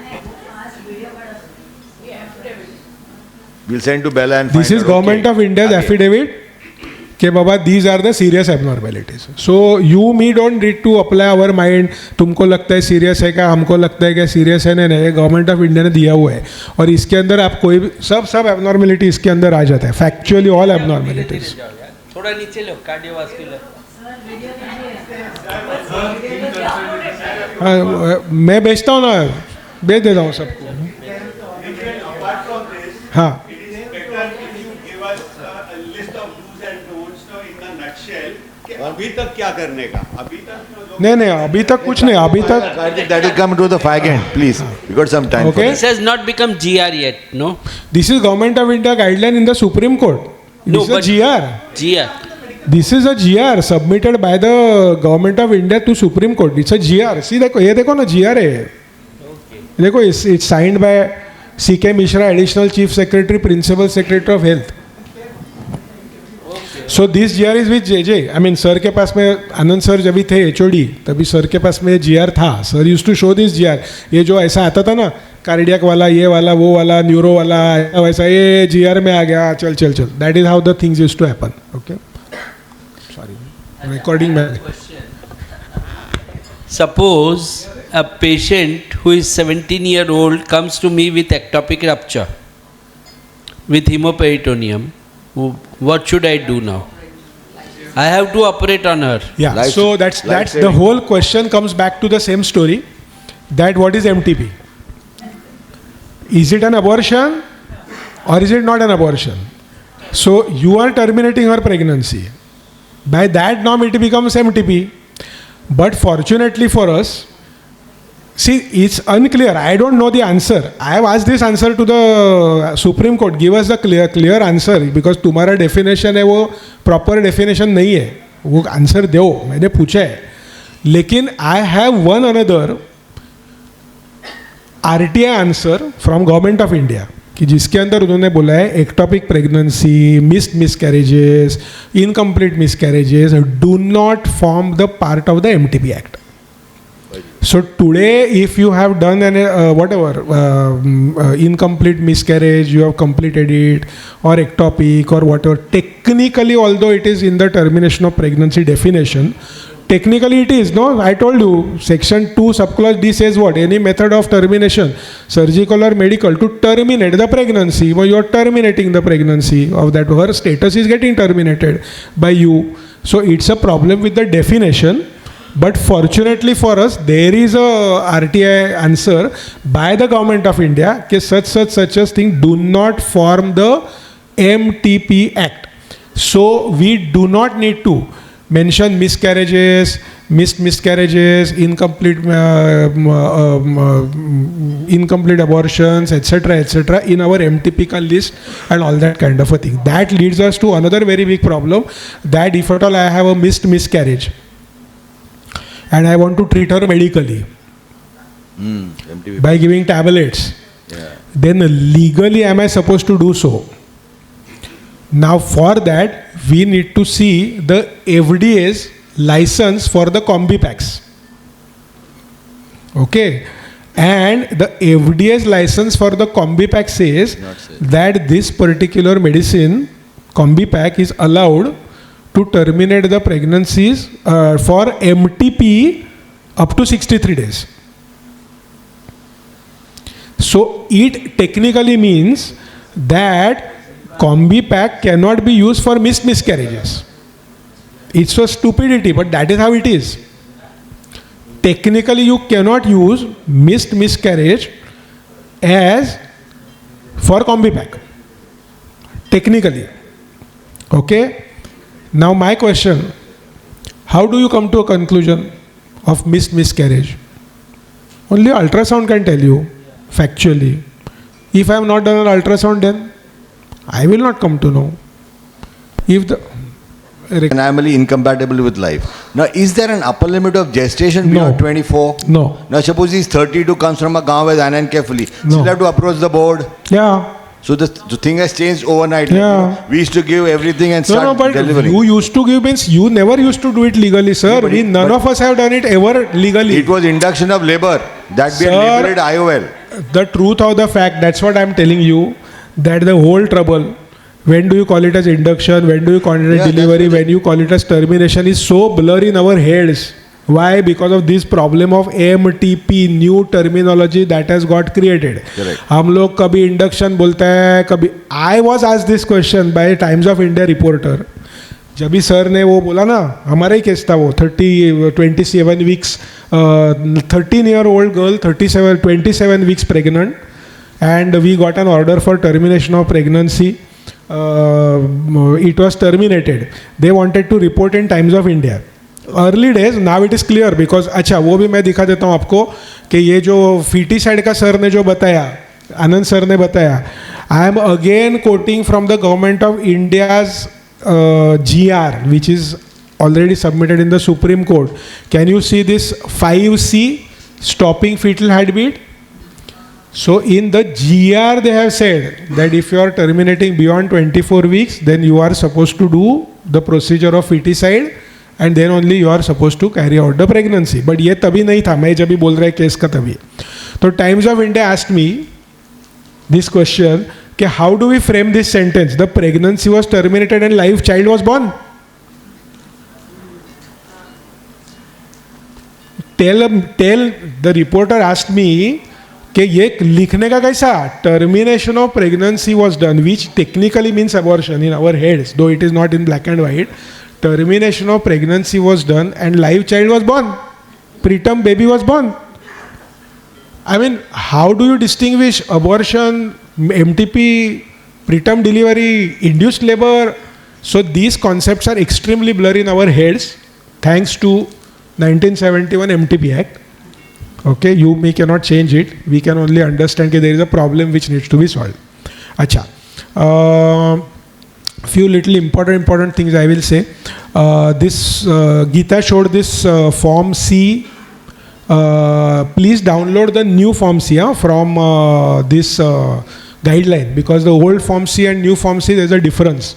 We'll send to Bala and This find is out, Government okay. of India's affidavit. कि बाबा these are the serious abnormalities. So you me don't need to apply our mind. तुमको लगता है serious है क्या, हमको लगता है क्या serious है, नहीं नहीं, गवर्नमेंट ऑफ इंडिया ने दिया हुआ है. और इसके अंदर आप कोई भी सब abnormality इसके अंदर आ जाता है. Factually all abnormalities. थोड़ा नीचे लो, कार्डियोवास्कुलर. मैं बेचता हूँ ना, बेच देता हूँ सबको. हाँ. अभी तक क्या करने का, अभी तक नहीं अभी तक कुछ नहीं, अभी तक. That will come to the fag end, please. We got some time. Okay. This has not become GR yet, no? This is Government of India guideline in the Supreme Court. No, This is a GR. GR. This is a GR submitted by the Government of India to Supreme Court. It's a GR. See देखो, ये देखो ना GR है. देखो, it's signed by C.K. Mishra, Additional Chief Secretary, Principal Secretary of Health. So this GR is with JJ. I mean, sir के पास में, आनंद sir जब भी थे HOD, तभी सर के पास में GR था. Sir used to show this GR. ये जो ऐसा आता था ना, कार्डियक वाला, ये वाला, वो वाला, न्यूरो वाला, वैसा ये GR में आ गया, चल. That is how the things used to happen. Okay. Sorry. Recording back. Suppose a patient who is 17-year-old comes to me with ectopic rupture, with hemoperitoneum. What should I do now? I have to operate on her. Yeah, so that's the whole question comes back to the same story, that what is MTP? Is it an abortion or is it not an abortion? So you are terminating her pregnancy. By that norm it becomes MTP. But fortunately for us, see, it's unclear. I don't know the answer. I have asked this answer to the Supreme Court. Give us the clear answer, because तुम्हारा definition है वो proper definition नहीं है. वो answer दो. मैंने पूछा है. लेकिन I have one another RTI answer from Government of India, कि जिसके अंदर उन्होंने बोला है ectopic pregnancy, missed miscarriages, incomplete miscarriages do not form the part of the MTP Act. So today, if you have done an incomplete miscarriage, you have completed it, or ectopic or whatever, technically, although it is in the termination of pregnancy definition, technically it is, no? I told you, section 2 subclause D says what? Any method of termination, surgical or medical, to terminate the pregnancy. Well, you are terminating the pregnancy of that. Her status is getting terminated by you. So it's a problem with the definition. But fortunately for us, there is a RTI answer by the Government of India that such a thing do not form the MTP Act. So we do not need to mention miscarriages, missed miscarriages, incomplete abortions, etc. in our MTP list and all that kind of a thing. That leads us to another very big problem, that if at all I have a missed miscarriage and I want to treat her medically, MTP. by giving tablets, Yeah. then legally am I supposed to do so? Now for that, we need to see the FDA's license for the combi packs. Okay. And the FDA's license for the combi pack says that this particular medicine, combi pack, is allowed to terminate the pregnancies for MTP up to 63 days. So it technically means that combi pack cannot be used for missed miscarriages. It's a stupidity, but that is how it is. Technically, you cannot use missed miscarriage as for combi pack. Technically. Okay? Now my question, how do you come to a conclusion of missed miscarriage? Only ultrasound can tell you, factually. If I have not done an ultrasound, then I will not come to know. If the Anomaly incompatible with life. Now, is there an upper limit of gestation beyond 24? No. Now, suppose he's 32, comes from a gaon with Anand carefully. No. Still have to approach the board. Yeah. So the thing has changed overnight. Yeah. We used to give everything and start but delivering. you used to give means you never used to do it legally, sir. None of us have done it ever legally. It was induction of labor. That we Sir, had labeled IOL. The truth of the fact, that's what I'm telling you, that the whole trouble, when do you call it as induction, when do you call it as delivery, when you call it as termination, is so blurry in our heads. Why? Because of this problem of MTP, new terminology that has got created. Correct. हम लोग कभी induction बोलते हैं, कभी I was asked this question by Times of India reporter. जब भी sir ने वो बोला ना, हमारा ही केस था वो 27 weeks 13-year-old girl 27 weeks pregnant, and we got an order for termination of pregnancy. It was terminated. They wanted to report in Times of India. Early days, now it is clear because अच्छा वो भी मैं दिखा देता हूँ आपको कि ये जो फीटिसाइड का सर ने जो बताया, आनंद सर ने बताया, I am again quoting from the government of India's GR, which is already submitted in the Supreme Court. Can you see this 5C, stopping fetal heartbeat? So in the GR they have said that if you are terminating beyond 24 weeks, then you are supposed to do the procedure of feticide, and then only you are supposed to carry out the pregnancy. But ये तभी नहीं था, मैं जब भी बोल रहा है केस का तभी. तो Times of India asked me this question कि how do we frame this sentence? The pregnancy was terminated and live child was born. Tell the reporter asked me कि ये लिखने का कैसा? Termination of pregnancy was done, which technically means abortion in our heads, though it is not in black and white. Termination of pregnancy was done and live child was born. Preterm baby was born. I mean, how do you distinguish abortion, MTP, preterm delivery, induced labor? So these concepts are extremely blurry in our heads thanks to 1971 MTP Act. Okay, we cannot change it. We can only understand that there is a problem which needs to be solved. Acha. Few little important things I will say. This Geetha showed this form C. Please download the new form C from this guideline, because the old form C and new form C there is a difference.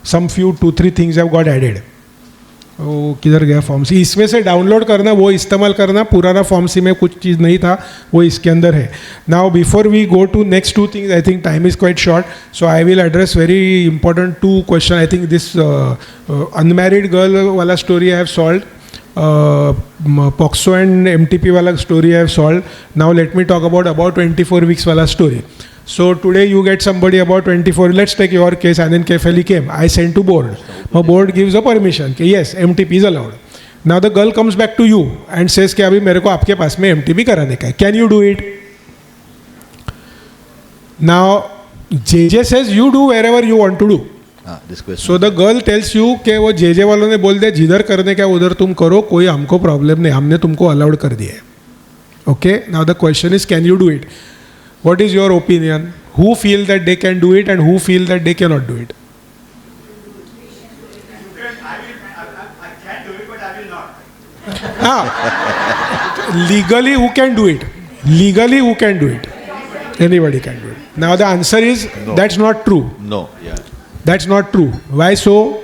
Some few 2-3 things have got added. वो किधर गया form सी? इसमें से download करना, वो इस्तेमाल करना. पुराना फॉर्म सी में कुछ चीज़ नहीं था, वो इसके अंदर है. Now before we go to next 2 things, I think time is quite short, so I will address very important 2 question. I think this unmarried girl वाला story I have solve, POCSO and MTP वाला story I have solve. Now let me talk about 24 weeks वाला story. So today you get somebody about 24. Let's take your case. Anand carefully came. I sent to board. The board gives a permission. Okay, yes, MTP is allowed. Now the girl comes back to you and says कि अभी मेरे को आपके पास में MTP कराने का है. Can you do it? Now JJ says you do wherever you want to do. This question. So the girl tells you कि वो JJ वालों ने बोल दिया जिधर करने का उधर तुम करो, कोई हमको प्रॉब्लम नहीं, हमने तुमको अलाउड कर दिया है. Okay. Now the question is, can you do it? What is your opinion? Who feel that they can do it and who feel that they cannot do it? I can do it, but I will not. Legally, who can do it? Legally, who can do it? Anybody can do it. Now the answer is No. that's not true. No, yeah. That's not true. Why so?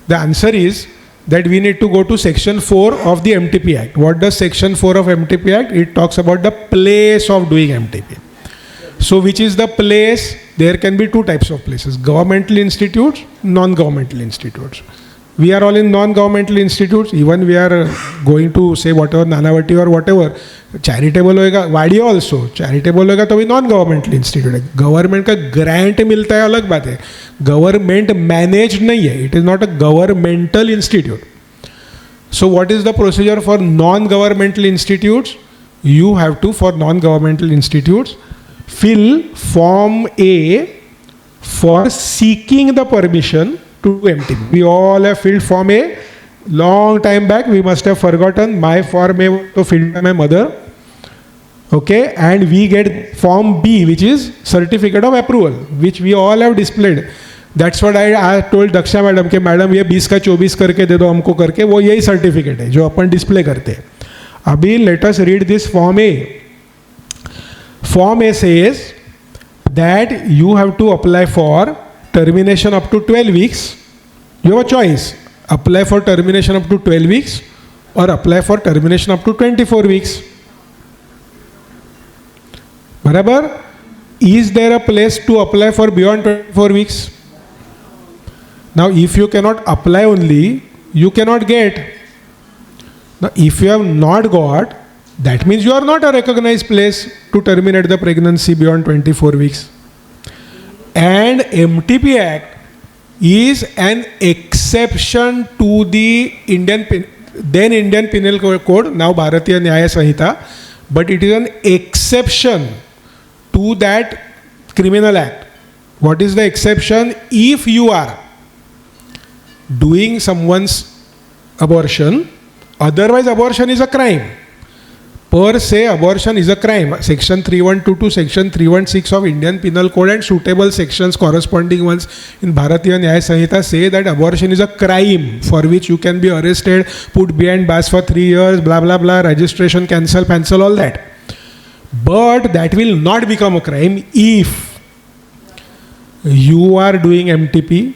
The answer is that we need to go to section 4 of the MTP Act. What does section 4 of MTP Act? It talks about the place of doing MTP. So which is the place? There can be two types of places: governmental institutes, non-governmental institutes. We are all in non-governmental institutes. Even we are going to say whatever Nanavati or whatever, charitable होएगा, Wadia also charitable होएगा तो भी non-governmental institute है. Government का grant मिलता है अलग बात है. Government managed नहीं है. It is not a governmental institute. So what is the procedure for non-governmental institutes? You have to, for non-governmental institutes, fill Form A for seeking the permission to do MTP. We all have filled Form A long time back. We must have forgotten. My Form A was filled by my mother. Okay, and we get Form B, which is Certificate of Approval, which we all have displayed. That's what I told Daksha madam कि madam ये 20 का 24 करके दे दो हमको करके, वो यही certificate है जो अपन डिस्प्ले करते हैं. अभी let us read this Form A. Form A says that you have to apply for termination up to 12 weeks. You have a choice. Apply for termination up to 12 weeks or apply for termination up to 24 weeks. Barabar? Is there a place to apply for beyond 24 weeks? Now if you cannot apply only, you cannot get. Now if you have not got, that means you are not a recognized place to terminate the pregnancy beyond 24 weeks. And MTP Act is an exception to the then Indian Penal Code, now Bharatiya Nyaya Sanhita, but it is an exception to that criminal act. What is the exception? If you are doing someone's abortion, otherwise abortion is a crime. Per se, abortion is a crime. Section 3122 to Section 316 of Indian Penal Code and suitable sections, corresponding ones in Bharatiya Nyaya Sanhita, say that abortion is a crime for which you can be arrested, put behind bars for 3 years, blah blah blah, registration, cancel, all that. But that will not become a crime if you are doing MTP,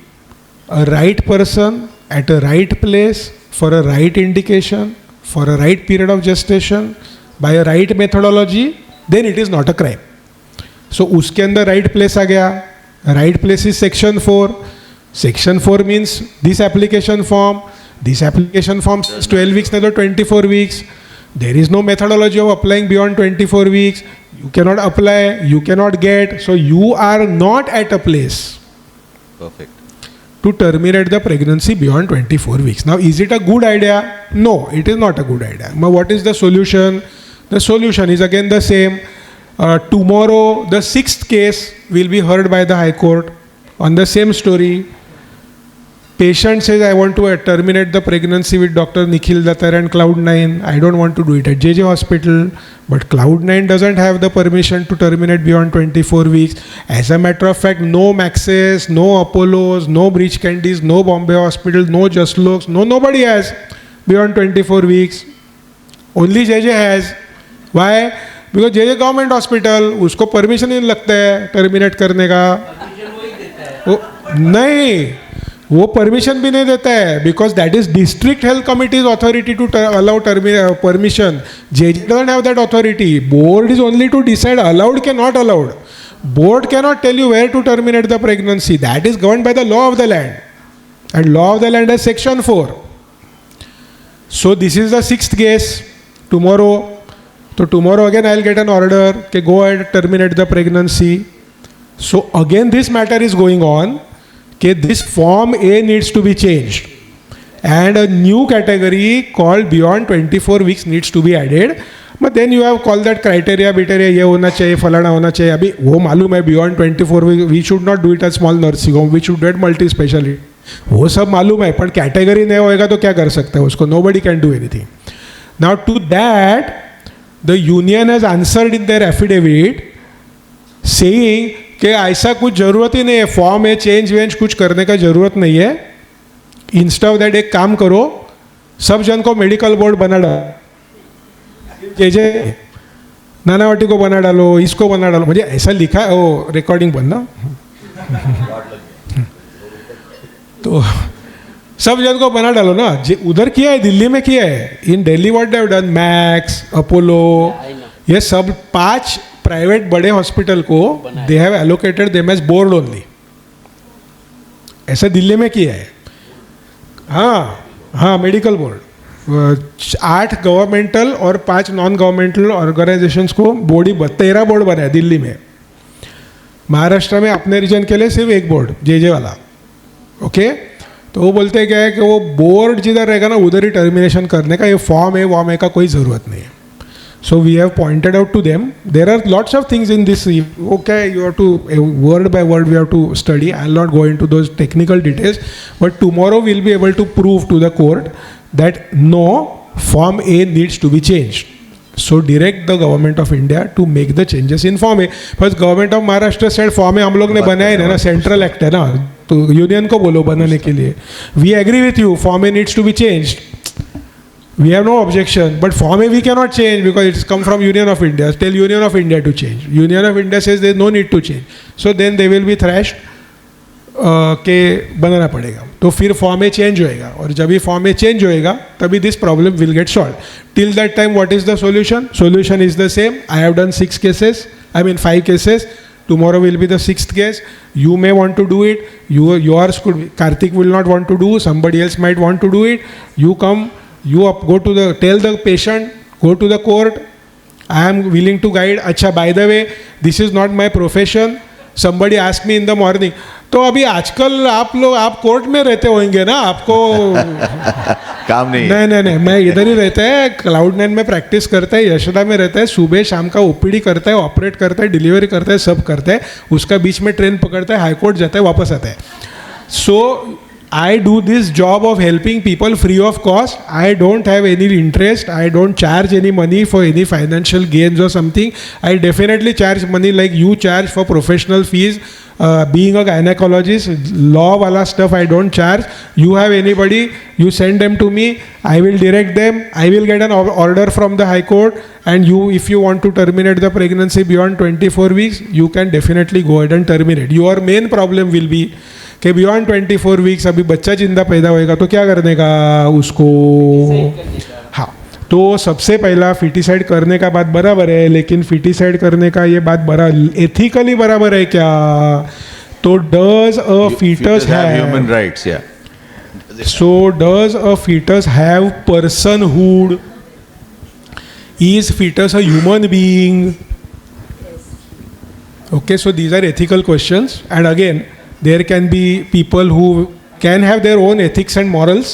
a right person, at a right place, for a right indication, for a right period of gestation, by a right methodology, then it is not a crime. So uske andar right place aa gaya. Right place is section 4. Section 4 means this application form. This application form says 12 weeks, not 24 weeks. There is no methodology of applying beyond 24 weeks. You cannot apply, you cannot get. So you are not at a place. Perfect. To terminate the pregnancy beyond 24 weeks. Now, is it a good idea? No, it is not a good idea. Now, what is the solution? The solution is again the same. Tomorrow, the 6th case will be heard by the High Court on the same story. Patient says, I want to terminate the pregnancy with Dr. Nikhil, Datar and Cloud9. I don't want to do it at JJ Hospital. But Cloud9 doesn't have the permission to terminate beyond 24 weeks. As a matter of fact, no Maxes, no Apollos, no Breach Candies, no Bombay Hospital, no Just Looks, nobody has beyond 24 weeks. Only JJ has. Why? Because JJ government hospital, उसको permission नहीं लगता है terminate करने का. नहीं, वो permission भी नहीं देता है, because that is district health committee's authority to allow permission. JJ doesn't have that authority. Board is only to decide allowed, cannot allowed. Board cannot tell you where to terminate the pregnancy. That is governed by the law of the land. And law of the land is section 4. So this is the 6th case. Tomorrow. So tomorrow again I will get an order. Okay, go ahead, terminate the pregnancy. So again this matter is going on. Okay, this Form A needs to be changed. And a new category called beyond 24 weeks needs to be added. But then you have called that criteria, ये होना चाहिए, फलाना होना चाहिए. अभी वो मालूम है beyond 24 weeks, we should not do it at small nursing home, we should do it multi-specialty. वो सब मालूम है, पर category नहीं होएगा तो क्या कर सकते हैं उसको? Nobody can do anything. Now to that, the union has answered in their affidavit saying कि ऐसा कुछ ज़रूरत ही नहीं है, फॉर्म है चेंज वेंज कुछ करने का ज़रूरत नहीं है. इंस्टेड ऑफ दैट एक काम करो, सब जन को मेडिकल बोर्ड बना डालो. नानावटी को बना डालो, इसको बना डालो, मुझे ऐसा लिखा है, वो रिकॉर्डिंग बंद ना। तो सब जन को बना डालो ना, उधर किया है, दिल्ली में किया है। In Delhi what they have done, Max, Apollo, ये सब 5 प्राइवेट बड़े हॉस्पिटल को they have allocated them as board only, ऐसा दिल्ली में किया है। हाँ हाँ, मेडिकल बोर्ड 8 गवर्नमेंटल और 5 नॉन गवर्नमेंटल ऑर्गेनाइजेशंस को बोर्ड ही 13 बोर्ड बनाया दिल्ली में। महाराष्ट्र में अपने रीजन के लिए सिर्फ 1 बोर्ड, जे वाला। ओके, तो वो बोलते हैं क्या है कि वो बोर्ड जिधर रहेगा ना उधर ही टर्मिनेशन करने का, ये फॉर्म है वॉर्म है का कोई ज़रूरत नहीं है। So we have pointed out to them, there are lots of things in this, okay, you have to word by word we have to study, I will not go into those technical details, but tomorrow will be able to prove to the court that no, Form A needs to be changed. So direct the government of India to make the changes in Form A. First government of Maharashtra said Form A हम लोग ने बनाया है ना, central act है ना, तो union को बोलो बनाने के लिए। We agree with you, Form A needs to be changed. We have no objection, but Form A we cannot change because it's come from Union of India. Tell Union of India to change. Union of India says there is no need to change. So then they will be thrashed के बनाना पड़ेगा, तो फिर form ए change होएगा, और जब भी form ए change होएगा तभी this problem will get solve. Till that time what is the solution? Solution is the same. I have done 6 cases, I mean 5 cases, tomorrow will be the 6th case. You may want to do it, yours could be, Karthik will not want to do, somebody else might want to do it. You come, you up, go to the, tell the patient, go to the court, I am willing to guide. Acha, by the way, this is not my profession. Somebody asked me in the morning, तो अभी आजकल आप लोग, आप court में रहते होंगे ना, आपको काम नहीं नहीं, मैं इधर ही रहता है, Cloud9 में प्रैक्टिस करता है, यशोदा में रहता है, सुबह शाम का ओपीडी करता है, ऑपरेट करता है, डिलीवरी करता है, सब करता है, उसका बीच में ट्रेन पकड़ता है, हाई कोर्ट जाता है, वापस आता है। सो I do this job of helping people free of cost. I don't have any interest. I don't charge any money for any financial gains or something. I definitely charge money like you charge for professional fees. Being a gynecologist, law wala stuff I don't charge. You have anybody, you send them to me. I will direct them. I will get an order from the High Court. And you, if you want to terminate the pregnancy beyond 24 weeks, you can definitely go ahead and terminate. Your main problem will be कि beyond 24 weeks अभी बच्चा जिंदा पैदा होएगा तो क्या करने का उसको, हाँ, तो सबसे पहला फिटिसाइड करने का बात बराबर है, लेकिन फिटिसाइड करने का ये बात एथिकली बराबर है क्या? तो does a fetus have human rights? या, so does a fetus have personhood? Is fetus a human being? Okay, so these are ethical questions, and again there can be people who can have their own ethics and morals.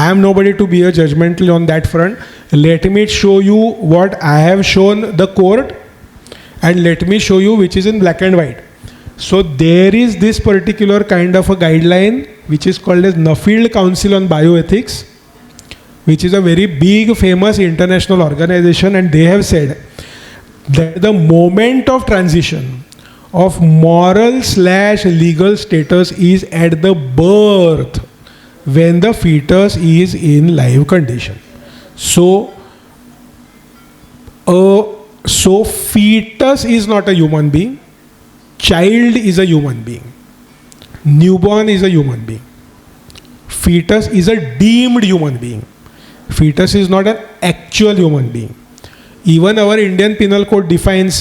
I am nobody to be a judgmental on that front. Let me show you what I have shown the court, and let me show you which is in black and white. So there is this particular kind of a guideline which is called as Nuffield Council on Bioethics, which is a very big famous international organization, and they have said that the moment of transition of moral/legal status is at the birth, when the fetus is in live condition. So fetus is not a human being, child is a human being, newborn is a human being, fetus is a deemed human being, fetus is not an actual human being. Even our Indian Penal Code defines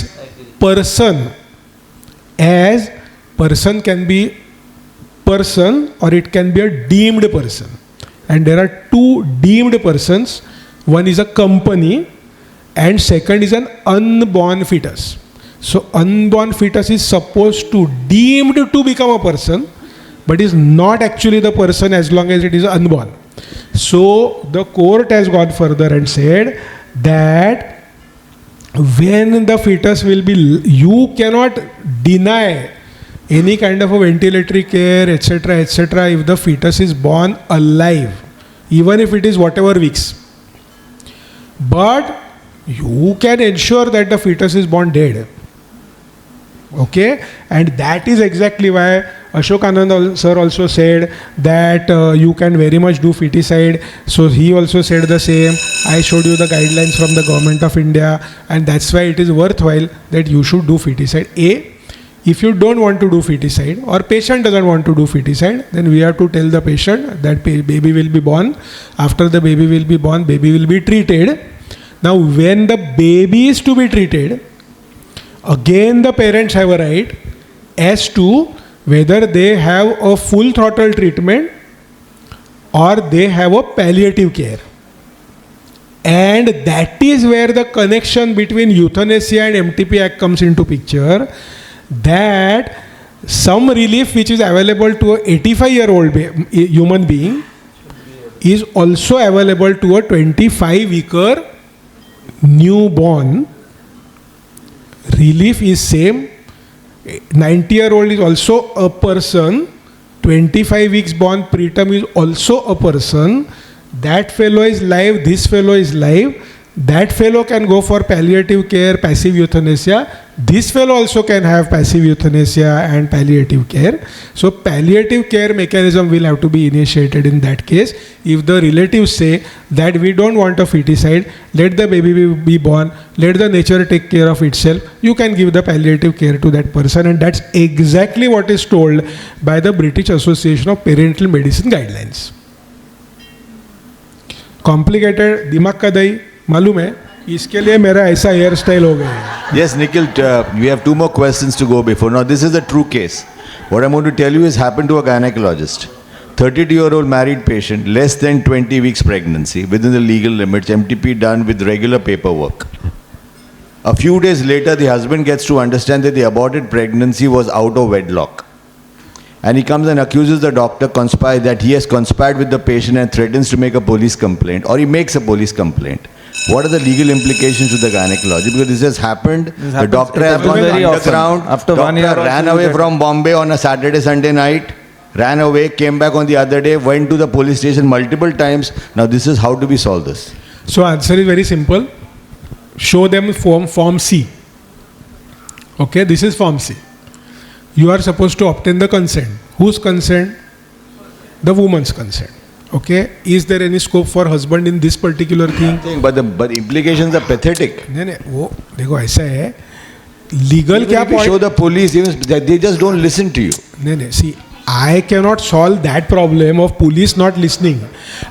person as person can be person or it can be a deemed person, and there are 2 deemed persons. One is a company and second is an unborn fetus. So unborn fetus is supposed to deemed to become a person, but is not actually the person as long as it is unborn. So the court has gone further and said that when the fetus will be, you cannot deny any kind of a ventilatory care, etc., etc., if the fetus is born alive, even if it is whatever weeks. But you can ensure that the fetus is born dead. Okay, and that is exactly why Ashok Anand sir also said that you can very much do feticide. So he also said the same. I showed you the guidelines from the government of India, and that's why it is worthwhile that you should do feticide. If you don't want to do feticide or patient doesn't want to do feticide, then we have to tell the patient that baby will be born. After the baby will be born, baby will be treated. Now when the baby is to be treated, again the parents have a right as to whether they have a full throttle treatment or they have a palliative care. And that is where the connection between euthanasia and MTP Act comes into picture, that some relief which is available to a 85-year-old human being is also available to a 25-weeker newborn. Relief is same. 90-year-old is also a person. 25 weeks born preterm is also a person. That fellow is live, this fellow is live. That fellow can go for palliative care, passive euthanasia. This fellow also can have passive euthanasia and palliative care. So palliative care mechanism will have to be initiated in that case. If the relatives say that we don't want a feticide, let the baby be born, let the nature take care of itself, you can give the palliative care to that person, and that's exactly what is told by the British Association of Parental Medicine Guidelines. Complicated, दिमाग का दही मालूम है, इसके लिए मेरा ऐसा hair style हो गया है. Yes, Nikhil, we have 2 more questions to go before. Now, this is a true case. What I'm going to tell you has happened to a gynecologist. 32-year-old married patient, less than 20 weeks pregnancy, within the legal limits, MTP done with regular paperwork. A few days later, the husband gets to understand that the aborted pregnancy was out of wedlock. And he comes and accuses the doctor that he has conspired with the patient and threatens to make a police complaint, or he makes a police complaint. What are the legal implications to the gynecology? Because this has happened. The doctor has gone underground. After 1 year, ran away from Bombay on a Saturday, Sunday night. Ran away, came back on the other day, went to the police station multiple times. Now this is how do we solve this? So answer is very simple. Show them form C. Okay, this is form C. You are supposed to obtain the consent. Whose consent? The woman's consent. Okay, is there any scope for husband in this particular thing? But the implications are pathetic. नहीं वो देखो ऐसा है, legal क्या point? Show the police, they just don't listen to you. नहीं, see, I cannot solve that problem of police not listening.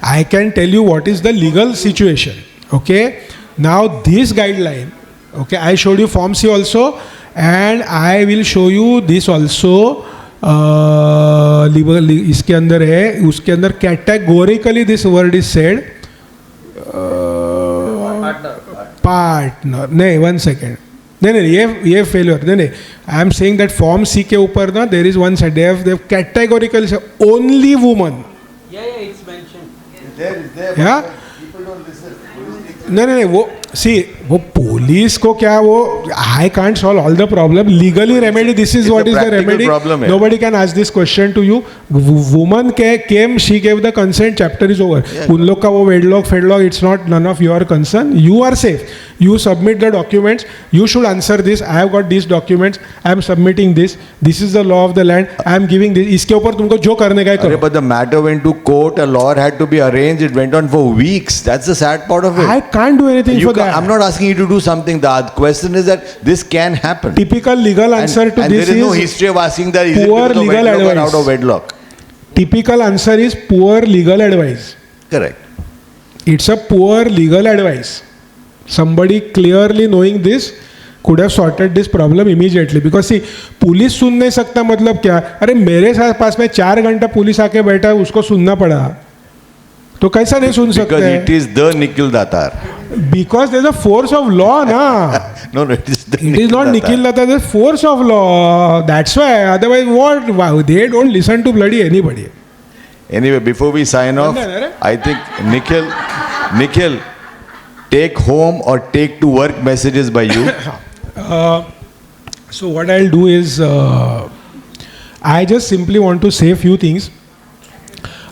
I can tell you what is the legal situation. Okay, now this guideline, okay, I showed you form C also, and I will show you this also. इसके अंदर है, उसके अंदर categorically this word is said. Partner. नहीं, 1 second. नहीं, ये failure. नहीं, I am saying that form C के ऊपर ना there is one side. They have categorically said only woman. Yeah, it's mentioned. It's there. Yeah. People don't listen. नहीं, वो see, वो police को क्या वो, I can't solve all the problem. Legally remedy, this is what is the remedy. Nobody can ask this question to you. Woman came, she gave the consent, chapter is over. उन लोग का वो wedlock, it's not none of your concern. You are safe. You submit the documents. You should answer this. I have got these documents. I am submitting this. This is the law of the land. I am giving this. इसके ऊपर तुमको जो करने का है करो. But the matter went to court. A lawyer had to be arranged. It went on for weeks. That's the sad part of it. I can't do anything for that. I'm not asking you to do something. The question is that this can happen. Typical legal answer to and this there is is no history of asking that is it poor because of legal wedlock advice. or out of wedlock. Typical answer is poor legal advice. Correct. It's a poor legal advice. Somebody clearly knowing this could have sorted this problem immediately. Because see, police सुन नहीं सकता मतलब क्या? अरे मेरे पास में 4 घंटा police आके बैठा है, उसको सुनना पड़ा, तो कैसा नहीं सुन सकते? Because it is the Nikhil Datar. Because there's a force of law, na. No, it is the It is not Nikhil Datar. There's force of law. That's why. Otherwise, what? Wow, they don't listen to bloody anybody. Anyway, before we sign off, I think Nikhil, take home or take to work messages by you. So what I'll do is, I just simply want to say a few things.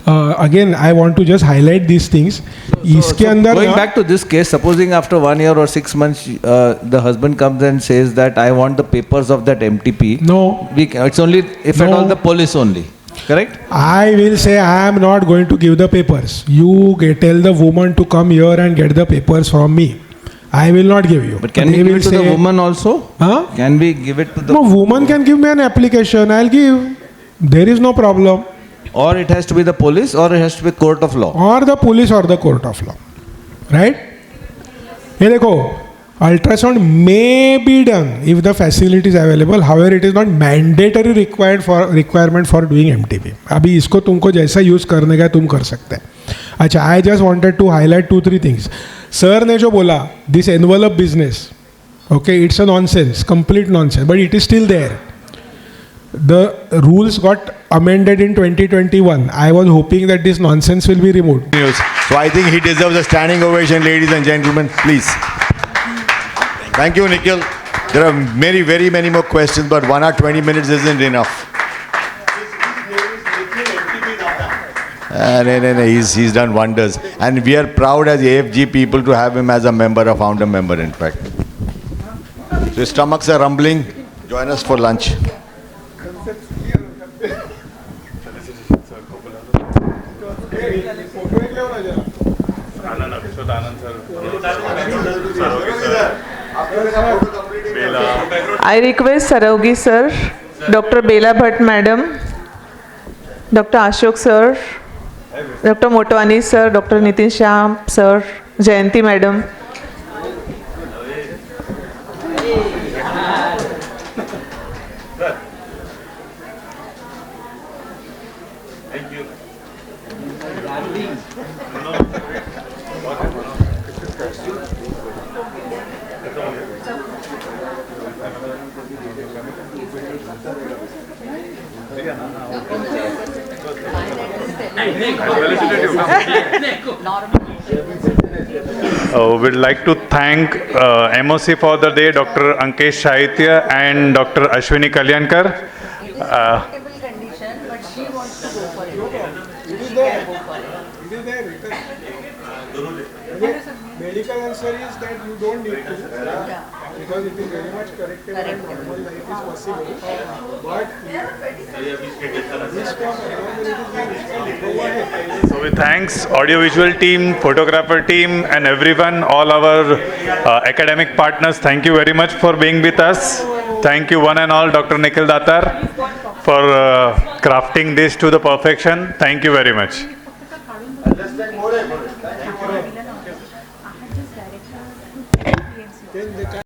again, I want to just highlight these things. इसके अंदर Going back to this case, supposing after 1 year or 6 months, the husband comes and says that I want the papers of that MTP. No. It's only, if at all, the police only. Correct? I will say I am not going to give the papers. You tell the woman to come here and get the papers from me. I will not give you. But can we give it to the woman also? Huh? Can we give it to the... No, woman can give me an application. I'll give. There is no problem. Or it has to be the police, or it has to be court of law. Or the police or the court of law. Right? ये देखो, ultrasound may be done if the facility is available. However, it is not mandatory requirement for doing MTP. अभी इसको तुमको जैसा use करने का तुम कर सकते हैं. अच्छा, I just wanted to highlight 2-3 things. Sir ने जो बोला, this envelope business, okay, it's a nonsense, complete nonsense, but it is still there. The rules got amended in 2021. I was hoping that this nonsense will be removed. So I think he deserves a standing ovation, ladies and gentlemen. Please. Thank you, Nikhil. There are very many more questions, but 1 hour 20 minutes isn't enough. No, he's done wonders. And we are proud as AFG people to have him as a member, a founder member, in fact. So his stomachs are rumbling. Join us for lunch. I request Saraugi sir, Dr. Bela Bhatt madam, Dr. Ashok sir, Dr. Motwani sir, Dr. Nitin Shah sir, Jayanti madam. We'd like to thank MOC for the day, Dr. Ankesh Shahitya and Dr. Ashwini Kalyankar. Medical answer is that you don't need to, because it is very much corrected and normal life is possible. But so we thanks audiovisual team, photographer team and everyone, all our academic partners. Thank you very much for being with us. Thank you one and all, Dr. Nikhil Datar, for crafting this to the perfection. Thank you very much.